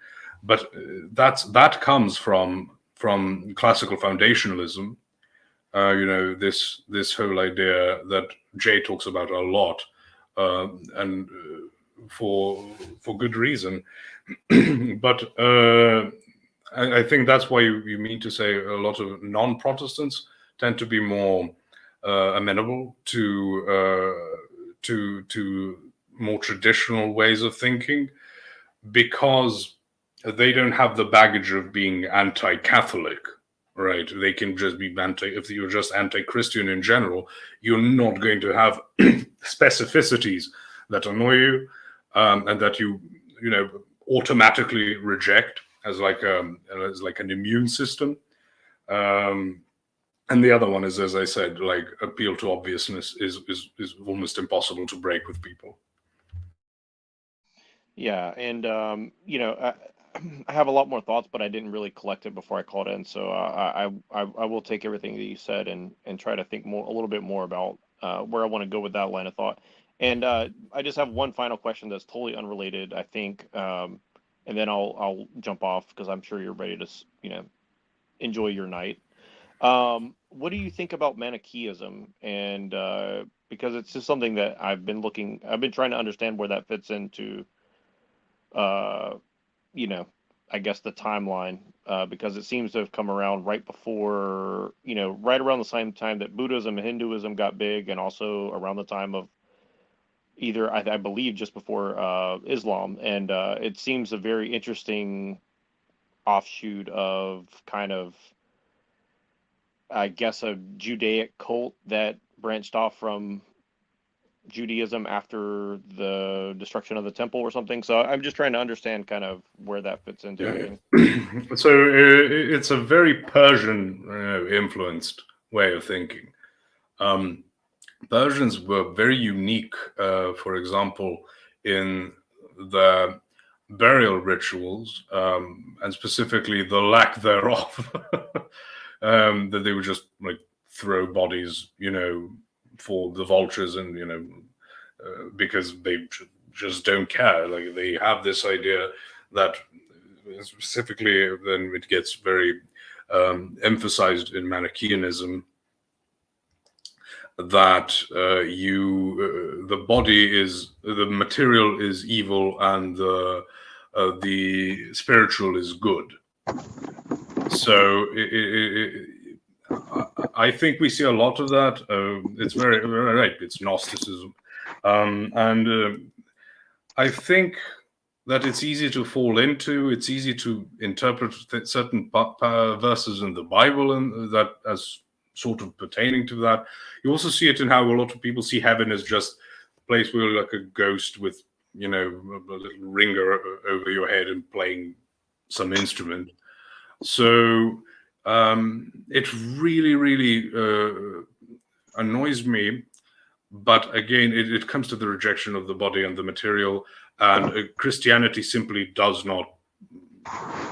A: But that comes from classical foundationalism. This whole idea that Jay talks about a lot, and for good reason. But I think that's why you mean to say a lot of non-Protestants tend to be more amenable to more traditional ways of thinking, because they don't have the baggage of being anti-Catholic, right? They can just be if you're just anti-Christian in general, you're not going to have specificities that annoy you, and that you automatically reject as like an immune system. And the other one is, as I said, like, appeal to obviousness is almost impossible to break with people.
C: Yeah, and I have a lot more thoughts, but I didn't really collect it before I called in. So I will take everything that you said and try to think a little bit more about where I want to go with that line of thought. And I just have one final question that's totally unrelated, I think, and then I'll jump off because I'm sure you're ready to enjoy your night. What do you think about Manichaeism? And because it's just something that I've been trying to understand where that fits into, I guess the timeline, because it seems to have come around right before, right around the same time that Buddhism and Hinduism got big, and also around the time of either, I believe, just before Islam. And it seems a very interesting offshoot of kind of, I guess, a Judaic cult that branched off from Judaism after the destruction of the temple or something. So I'm just trying to understand kind of where that fits into everything.
A: So it's a very Persian influenced way of thinking. Persians were very unique, for example, in the burial rituals, and specifically the lack thereof, that they would just like throw bodies, for the vultures, and because they just don't care. Like, they have this idea that, specifically, then it gets very emphasized in Manichaeism, that the body is, the material is evil, and the spiritual is good. So I think we see a lot of that. It's very, very right. It's Gnosticism, and I think that it's easy to fall into. It's easy to interpret certain verses in the Bible, and that as sort of pertaining to that. You also see it in how a lot of people see heaven as just a place where you're like a ghost with, a little ringer over your head and playing some instrument. So it really, really annoys me. But again, it comes to the rejection of the body and the material. And Christianity simply does not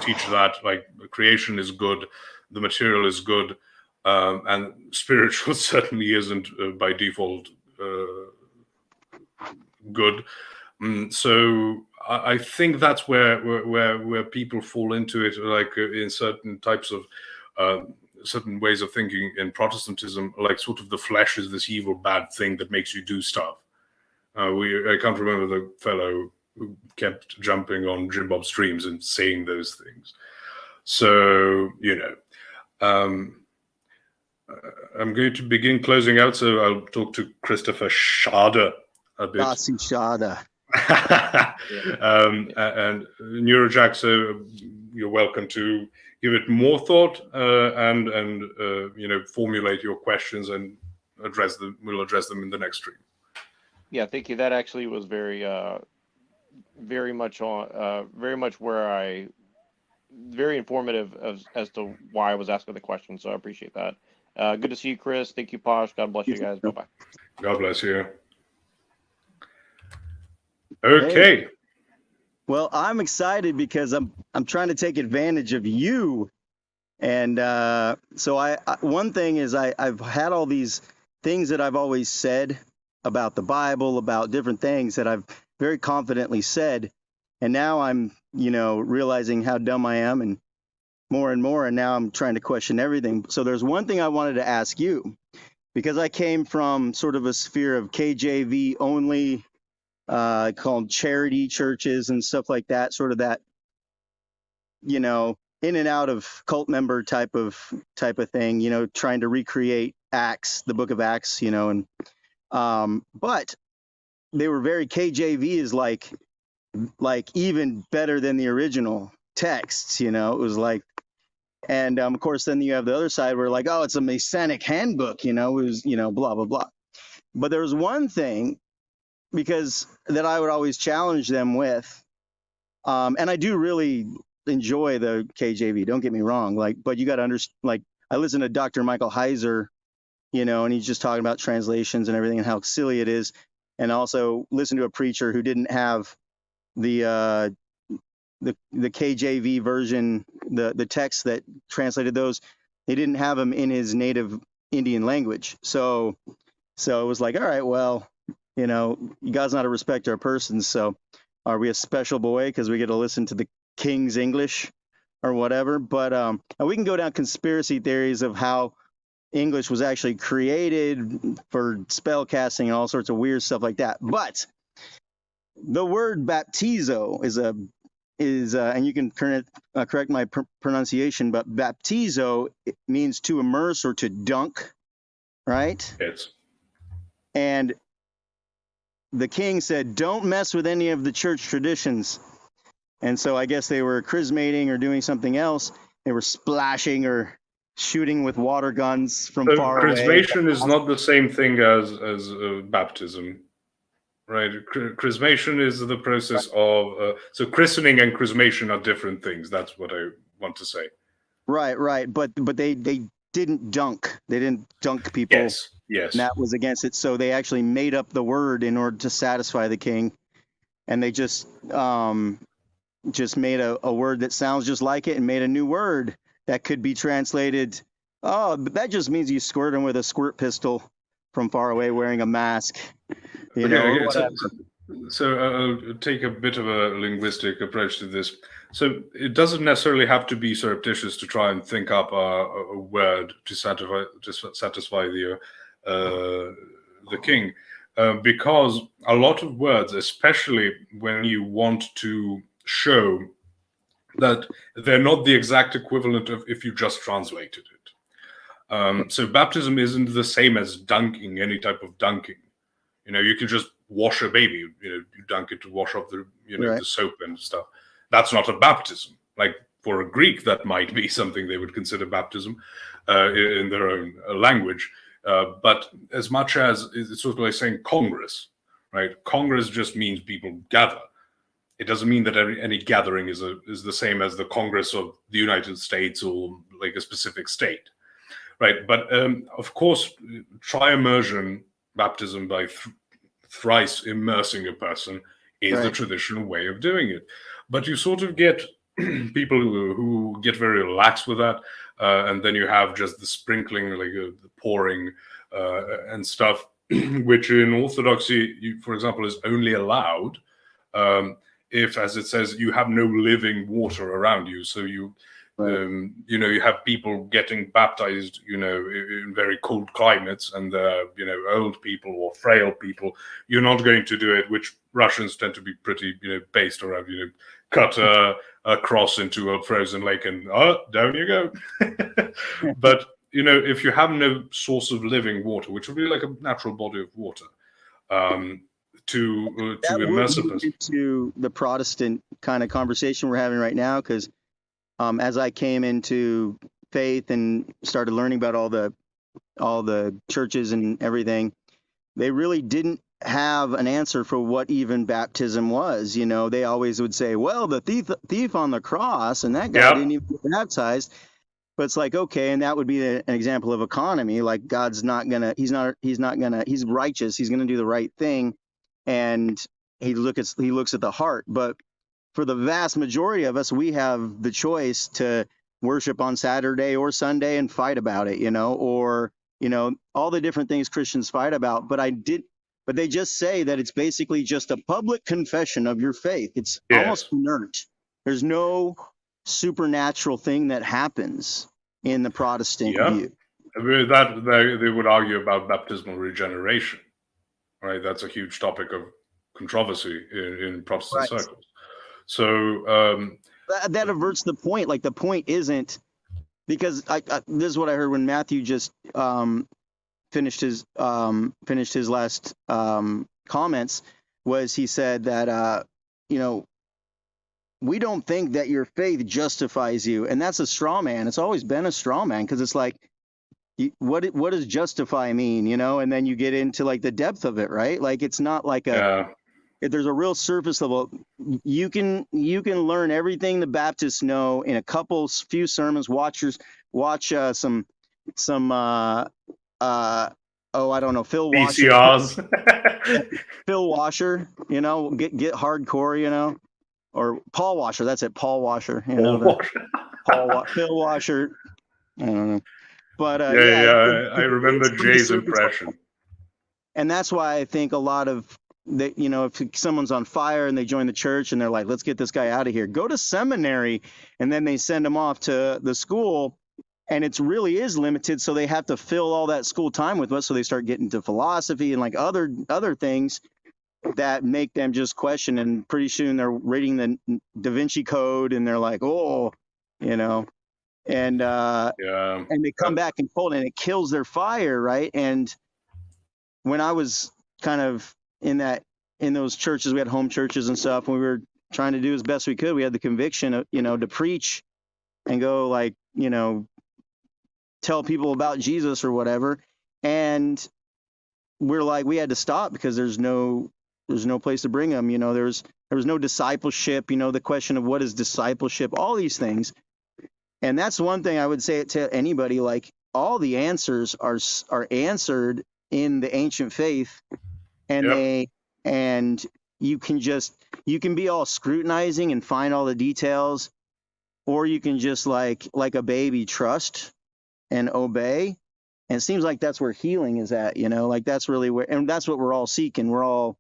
A: teach that. Like, creation is good, the material is good, and spiritual certainly isn't by default good. So I think that's where people fall into it, like in certain types of certain ways of thinking in Protestantism, like sort of the flesh is this evil bad thing that makes you do stuff. I can't remember the fellow who kept jumping on Jim Bob streams and saying those things. So I'm going to begin closing out, so I'll talk to Christopher Schade a bit.
F: Schade.
A: And Neurojack, so you're welcome to give it more thought, and formulate your questions and we'll address them in the next stream.
C: Yeah, thank you. That actually was very much very informative as to why I was asking the question. So I appreciate that. Good to see you, Chris. Thank you, Posh. God bless you guys. Bye-bye.
A: God bless you. Okay.
F: Hey. Well, I'm excited because I'm trying to take advantage of you. And so I one thing is I've had all these things that I've always said about the Bible, about different things that I've very confidently said. And now I'm, realizing how dumb I am, and more, and now I'm trying to question everything. So there's one thing I wanted to ask you, because I came from sort of a sphere of KJV only, called charity churches and stuff like that, sort of that, in and out of cult member type of thing, trying to recreate Acts, the book of Acts, and but they were very, KJV is like even better than the original texts, it was like, and of course then you have the other side where like, oh, it's a Masonic handbook, it was, blah, blah, blah. But there was one thing, because that I would always challenge them with, and I do really enjoy the KJV, don't get me wrong, but you got to understand, I listen to Dr. Michael Heiser, and he's just talking about translations and everything and how silly it is, and also listen to a preacher who didn't have the KJV version, the text that translated those, they didn't have them in his native Indian language. So it was like, all right, well, God's not a respecter of persons. So are we a special boy because we get to listen to the King's English or whatever? But we can go down conspiracy theories of how English was actually created for spell casting and all sorts of weird stuff like that. But the word baptizo is and you can correct my pronunciation, but baptizo, it means to immerse or to dunk, right?
A: Yes.
F: And the king said, don't mess with any of the church traditions. And so I guess they were chrismating or doing something else. They were splashing or shooting with water guns from
A: So
F: far away.
A: chrismation is not the same thing as baptism, right? Chrismation is the process of so christening and chrismation are different things. That's what I want to say.
F: Right. But they didn't dunk. They didn't dunk people.
A: Yes.
F: And that was against it. So they actually made up the word in order to satisfy the king, and they just made a word that sounds just like it and made a new word that could be translated. Oh, but that just means you squirt him with a squirt pistol from far away wearing a mask. You know,
A: Okay,
F: or whatever.
A: so I'll take a bit of a linguistic approach to this. So it doesn't necessarily have to be surreptitious to try and think up a word to satisfy the king, because a lot of words, especially when you want to show that they're not the exact equivalent of if you just translated it. So baptism isn't the same as dunking, any type of dunking. You know, you can just wash a baby. You know, you dunk it to wash off the
F: Right.
A: the soap and stuff. That's not a baptism. Like for a Greek, that might be something they would consider baptism in their own language. But as much as it's sort of like saying Congress, right? Congress just means people gather. It doesn't mean that any gathering is the same as the Congress of the United States or like a specific state, right? But of course, tri-immersion baptism by thrice immersing a person is the traditional way of doing it. But you sort of get people who get very relaxed with that, and then you have just the sprinkling, like the pouring and stuff, which in Orthodoxy, for example, is only allowed if, as it says, you have no living water around you. So you you have people getting baptized, in very cold climates, and old people or frail people. You're not going to do it, which Russians tend to be pretty, based around, cut a cross into a frozen lake and down you go. But if you have no source of living water, which would be like a natural body of water, to immerse a person.
F: To the Protestant kind of conversation we're having right now, because as I came into faith and started learning about all the churches and everything, they really didn't have an answer for what even baptism was. They always would say, well, the thief on the cross, and that guy didn't even get baptized. But it's like, okay, and that would be an example of economy. Like God's not gonna, he's righteous, he's gonna do the right thing, and he looks at the heart. But for the vast majority of us, we have the choice to worship on Saturday or Sunday and fight about it, or all the different things Christians fight about. But they just say that it's basically just a public confession of your faith. It's almost inert. There's no supernatural thing that happens in the Protestant view.
A: That they would argue about baptismal regeneration, right? That's a huge topic of controversy in Protestant circles. So
F: that averts the point. Like the point isn't, because this is what I heard when Matthew just finished his last comments, was he said that we don't think that your faith justifies you, and that's a straw man. It's always been a straw man, because it's like, what does justify mean? And then you get into like the depth of it, right? Like it's not like if there's a real surface level. You can learn everything the Baptists know in a few sermons. Watch some I don't know, Phil Washer.
A: VCRs.
F: Phil Washer, get hardcore, or Paul Washer. That's it, Paul Washer. Phil Washer. I don't know, but
A: I remember Jay's impression.
F: And that's why I think a lot of if someone's on fire and they join the church and they're like, let's get this guy out of here, go to seminary, and then they send him off to the school, and it really is limited, so they have to fill all that school time with us. So they start getting to philosophy and like other things that make them just question, and pretty soon they're reading the Da Vinci Code and they're like, and they come back and cold, and it kills their fire, right? And when I was kind of in those churches, we had home churches and stuff, and we were trying to do as best we could. We had the conviction of, to preach and go like, tell people about Jesus or whatever. And we're like, we had to stop because there's no place to bring them. You know, there was no discipleship, you know, the question of what is discipleship, all these things. And that's one thing I would say to anybody, like all the answers are answered in the ancient faith, and
A: Yep.
F: you can be all scrutinizing and find all the details, or you can just like a baby trust and obey. And it seems like that's where healing is at, you know, like that's really where, and that's what we're all seeking. We're all,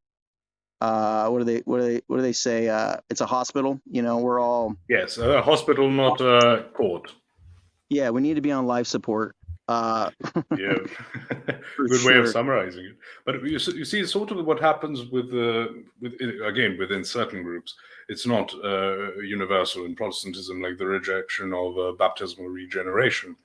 F: what do they say? It's a hospital, you know, we're all.
A: Yes, a hospital, not a court.
F: Yeah, we need to be on life support.
A: Yeah, good way of summarizing it. But you see, sort of what happens with again within certain groups. It's not universal in Protestantism, like the rejection of baptismal regeneration.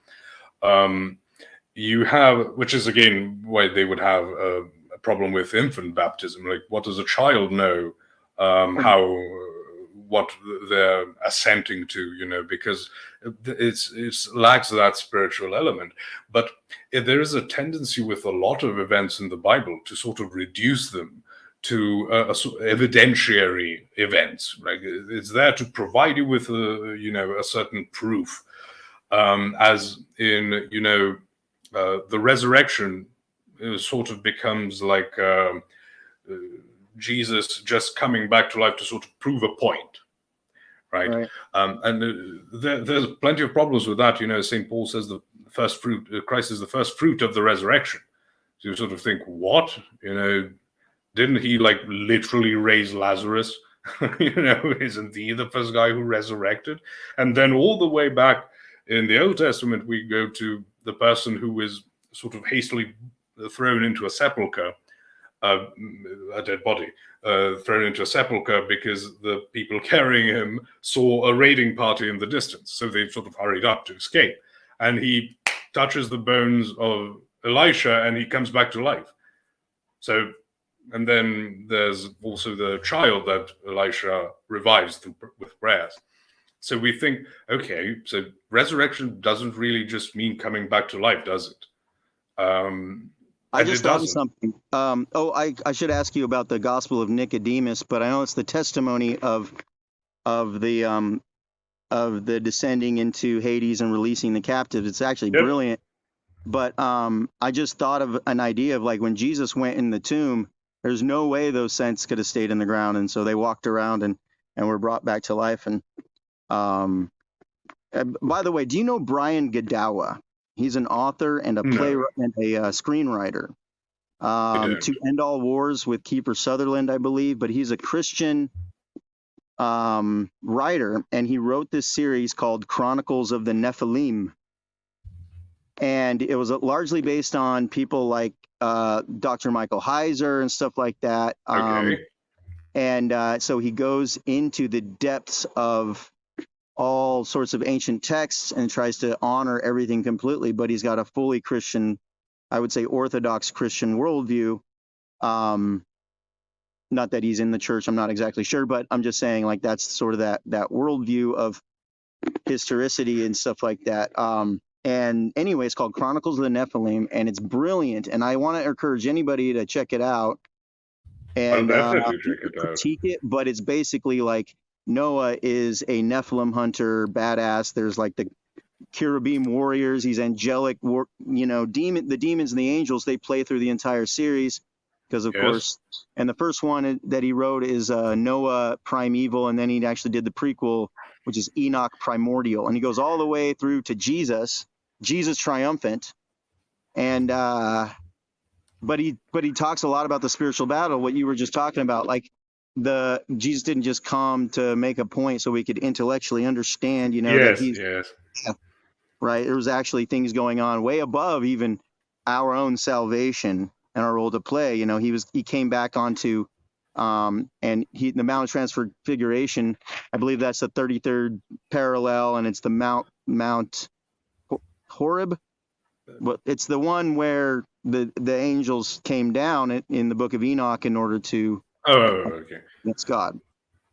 A: You have, which is again why they would have a problem with infant baptism. Like, what does a child know? What they're assenting to, you know, because it's lacks that spiritual element. But there is a tendency with a lot of events in the Bible to sort of reduce them to evidentiary events. Like, it's there to provide you with a certain proof, as in, you know, the resurrection sort of becomes like Jesus just coming back to life to sort of prove a point, right? And there's plenty of problems with that. You know, St. Paul says the first fruit, Christ is the first fruit of the resurrection. So you sort of think, what? You know, didn't he like literally raise Lazarus? You know, isn't he the first guy who resurrected? And then all the way back in the Old Testament, we go to the person who was sort of hastily thrown into a sepulcher, a dead body, thrown into a sepulcher because the people carrying him saw a raiding party in the distance. So they sort of hurried up to escape. And he touches the bones of Elisha and he comes back to life. So, and then there's also the child that Elisha revives with prayers. So we think, okay, so resurrection doesn't really just mean coming back to life, does it?
F: I just thought of something. I should ask you about the Gospel of Nicodemus, but I know it's the testimony of the descending into Hades and releasing the captives. It's actually brilliant. But I just thought of an idea of like when Jesus went in the tomb, there's no way those saints could have stayed in the ground, and so they walked around and were brought back to life. And by the way, do you know Brian Godawa? He's an author and a playwright and a screenwriter. To End All Wars with Kiefer Sutherland, I believe. But he's a Christian writer, and he wrote this series called Chronicles of the Nephilim. And it was largely based on people like Dr. Michael Heiser and stuff like that. And so he goes into the depths of all sorts of ancient texts and tries to honor everything completely, but he's got a fully Christian, I would say Orthodox Christian worldview. Not that he's in the church, I'm not exactly sure, but I'm just saying like that's sort of that worldview of historicity and stuff like that. And anyway, it's called Chronicles of the Nephilim, and it's brilliant. And I want to encourage anybody to check it out and critique it. But it's basically like Noah is a Nephilim hunter, badass. There's like the cherubim warriors. He's angelic, the demons and the angels. They play through the entire series because, of course. And the first one that he wrote is Noah Primeval, and then he actually did the prequel, which is Enoch Primordial, and he goes all the way through to Jesus triumphant, and but he talks a lot about the spiritual battle, what you were just talking about, like Jesus didn't just come to make a point so we could intellectually understand, that he's right. There was actually things going on way above even our own salvation and our role to play. He came back onto and the Mount of Transfiguration, I believe that's the 33rd parallel, and it's the Mount Horeb, but it's the one where the angels came down in the book of Enoch in order to that's God.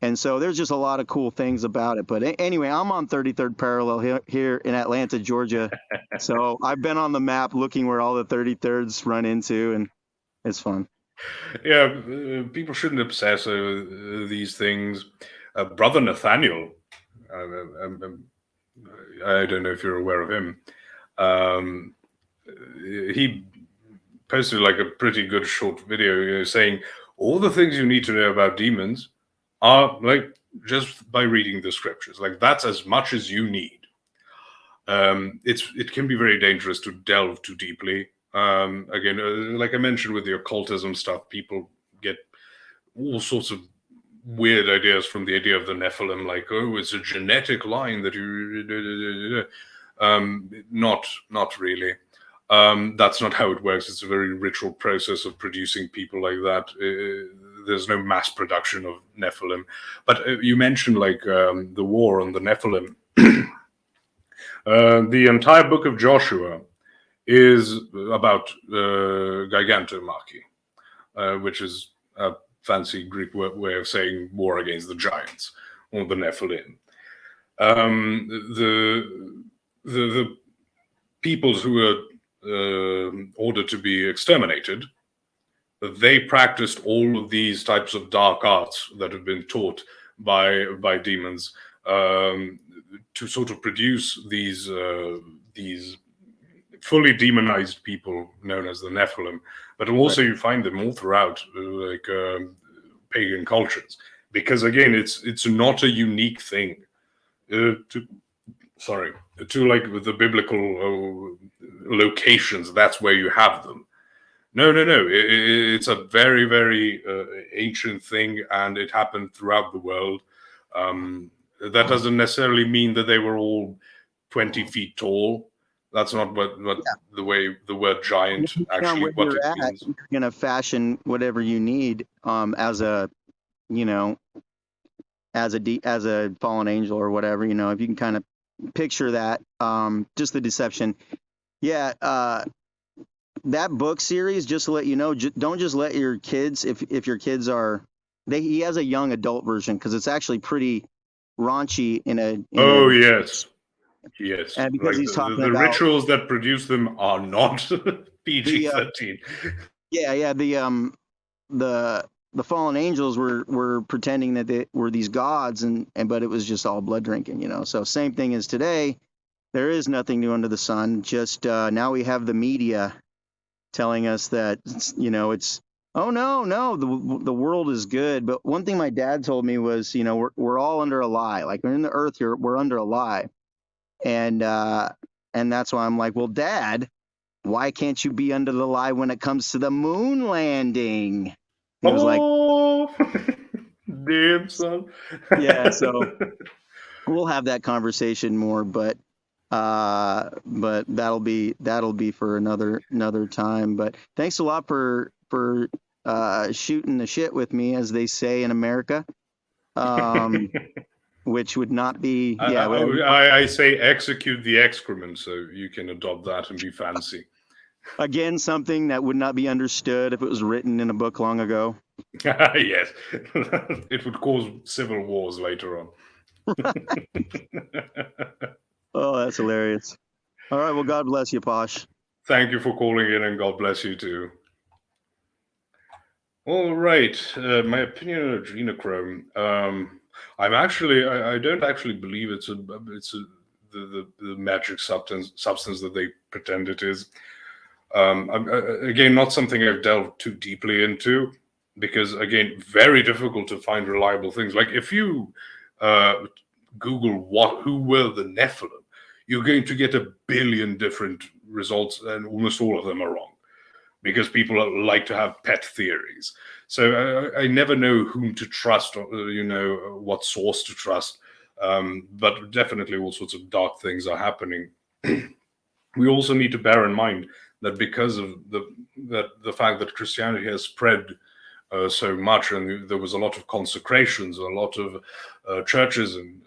F: And so there's just a lot of cool things about it. But anyway, I'm on 33rd parallel here in Atlanta, Georgia. So I've been on the map looking where all the 33rds run into, and it's fun.
A: Yeah, people shouldn't obsess over these things. Brother Nathaniel, I don't know if you're aware of him. He posted like a pretty good short video, saying all the things you need to know about demons are like just by reading the scriptures. Like that's as much as you need. It can be very dangerous to delve too deeply. Again, like I mentioned with the occultism stuff, people get all sorts of weird ideas from the idea of the Nephilim, like, oh, it's a genetic line that you... Not really. That's not how it works. It's a very ritual process of producing people like that. There's no mass production of Nephilim. But you mentioned like the war on the Nephilim. The entire book of Joshua is about gigantomachy, which is a fancy Greek way of saying war against the giants or the Nephilim. The peoples who were ordered to be exterminated, they practiced all of these types of dark arts that have been taught by demons to sort of produce these fully demonized people known as the Nephilim. But also you find them all throughout pagan cultures, because again, it's not a unique thing to like with the biblical locations. That's where you have them. No. It's a very, very ancient thing, and it happened throughout the world. That doesn't necessarily mean that they were all 20 feet tall. That's not what the way the word giant actually what it means.
F: You're gonna fashion whatever you need as a fallen angel or whatever. If you can kind of picture that, just the deception. That book series, just to let you know, don't just let your kids, if your kids are, he has a young adult version, because it's actually pretty raunchy
A: Yes.
F: And because he's talking
A: the
F: about
A: rituals that produce them are not PG-13.
F: The fallen angels were pretending that they were these gods, but it was just all blood drinking, So same thing as today. There is nothing new under the sun. Just now we have the media telling us that it's oh no, the world is good. But one thing my dad told me was, we're all under a lie. Like, we're in the earth here, we're under a lie. And that's why I'm like, well, Dad, why can't you be under the lie when it comes to the moon landing? He was like,
A: damn son.
F: Yeah, so we'll have that conversation more, but that'll be for another time. But thanks a lot for shooting the shit with me, as they say in America. Which would not be.
A: I say execute the excrement, so you can adopt that and be fancy.
F: Again, something that would not be understood if it was written in a book long ago.
A: Yes, it would cause civil wars later on.
F: Oh, that's hilarious. All right, well, God bless you, Posh.
A: Thank you for calling in, and God bless you too. All right, my opinion on adrenochrome. I don't actually believe it's the magic substance that they pretend it is. Again, not something I've delved too deeply into, because again, very difficult to find reliable things. Like if you Google who were the Nephilim, you're going to get a billion different results, and almost all of them are wrong, because people like to have pet theories. So I never know whom to trust, or what source to trust. But definitely all sorts of dark things are happening. We also need to bear in mind that because of the fact that Christianity has spread so much, and there was a lot of consecrations, a lot of churches and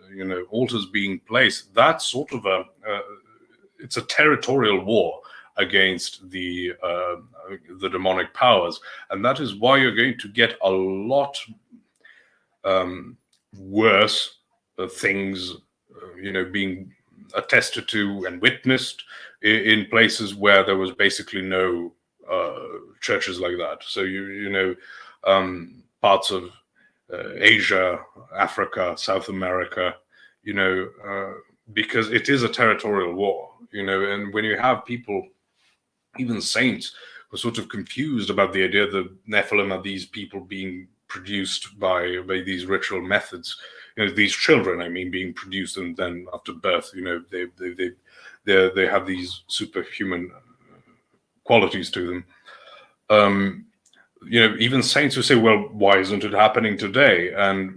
A: altars being placed, that's sort of it's a territorial war against the demonic powers, and that is why you're going to get a lot worse things, being attested to and witnessed in places where there was basically no churches like that. So parts of Asia, Africa, South America, because it is a territorial war, and when you have people, even saints, who are sort of confused about the idea that Nephilim are these people being produced by these ritual methods, these children, I mean, being produced, and then after birth, they have these superhuman qualities to them. Even saints who say, well, why isn't it happening today? And,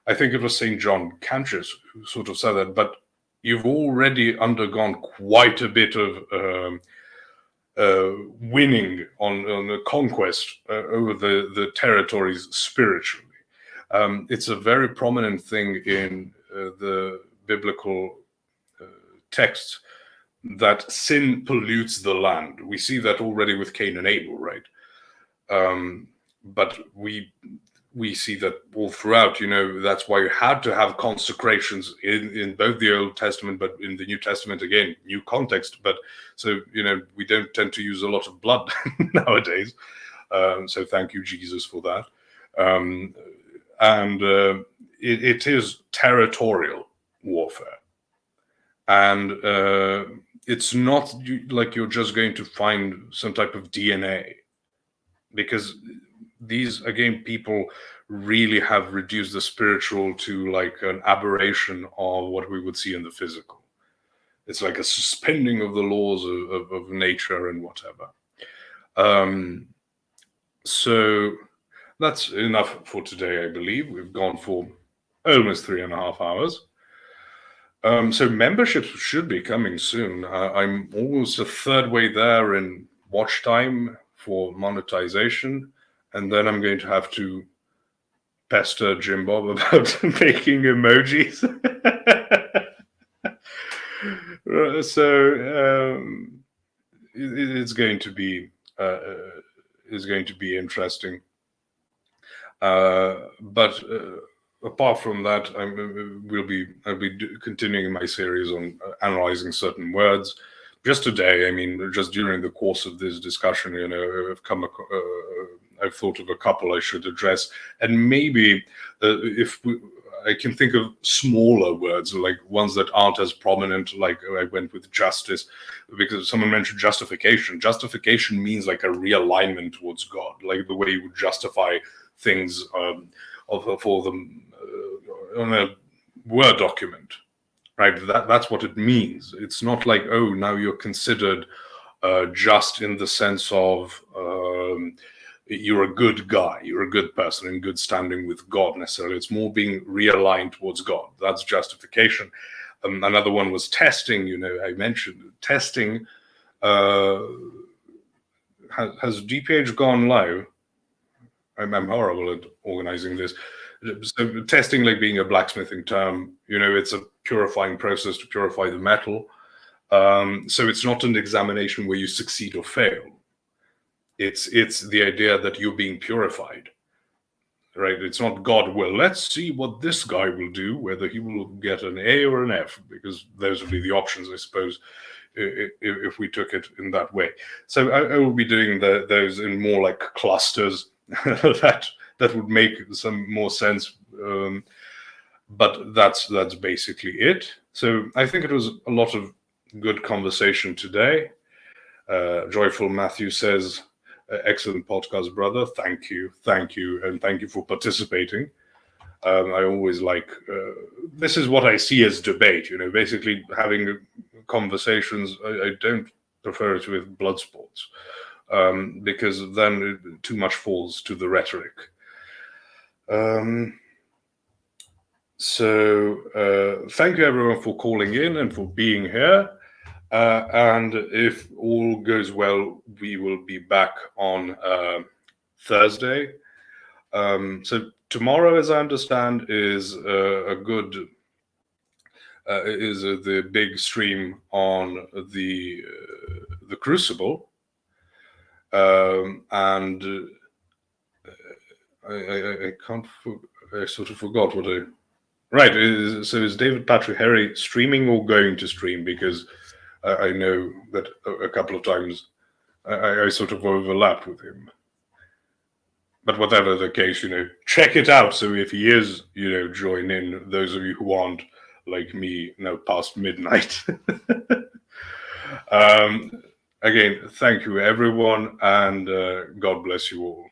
A: I think it was St. John Cantius who sort of said that, but you've already undergone quite a bit of winning on the conquest over the territories spiritually. It's a very prominent thing in the biblical texts that sin pollutes the land. We see that already with Cain and Abel, right? But we see that all throughout, that's why you had to have consecrations in both the Old Testament, but in the New Testament, again, new context. But so, we don't tend to use a lot of blood nowadays. So thank you, Jesus, for that. It is territorial warfare. And it's not like you're just going to find some type of DNA, because these, again, people really have reduced the spiritual to like an aberration of what we would see in the physical. It's like a suspending of the laws of nature and whatever. So that's enough for today, I believe. We've gone for almost 3.5 hours. So memberships should be coming soon. I'm almost a third way there in watch time for monetization. And then I'm going to have to pester Jim Bob about making emojis. So it's going to be interesting. But apart from that, I'll be continuing my series on analyzing certain words. Just today, I mean, just during the course of this discussion, I've thought of a couple I should address, and maybe I can think of smaller words, like ones that aren't as prominent, like I went with justice, because someone mentioned justification. Justification means like a realignment towards God, like the way you would justify things for them on a Word document, right? That's what it means. It's not like, oh, now you're considered just in the sense of you're a good guy, you're a good person in good standing with God necessarily. It's more being realigned towards God. That's justification. Another one was testing. I mentioned testing. Has DPH gone live? I'm horrible at organizing this. So testing, like being a blacksmithing term, it's a purifying process to purify the metal. So it's not an examination where you succeed or fail. It's the idea that you're being purified, right? It's not God, well, let's see what this guy will do, whether he will get an A or an F, because those would be the options, I suppose, if we took it in that way. So I will be doing those in more like clusters that would make some more sense. But that's basically it. So I think it was a lot of good conversation today. Joyful Matthew says, excellent podcast, brother. Thank you. And thank you for participating. I always like, this is what I see as debate, basically having conversations. I don't prefer it with blood sports, because then too much falls to the rhetoric. So thank you everyone for calling in and for being here. And if all goes well, we will be back on Thursday. So tomorrow, as I understand, is the big stream on the Crucible, and I can't. I sort of forgot what I. Right. So is David Patrick Harry streaming or going to stream? Because I know that a couple of times I sort of overlapped with him. But whatever the case, check it out. So if he is, join in. Those of you who aren't, like me, past midnight. Again, thank you, everyone, and God bless you all.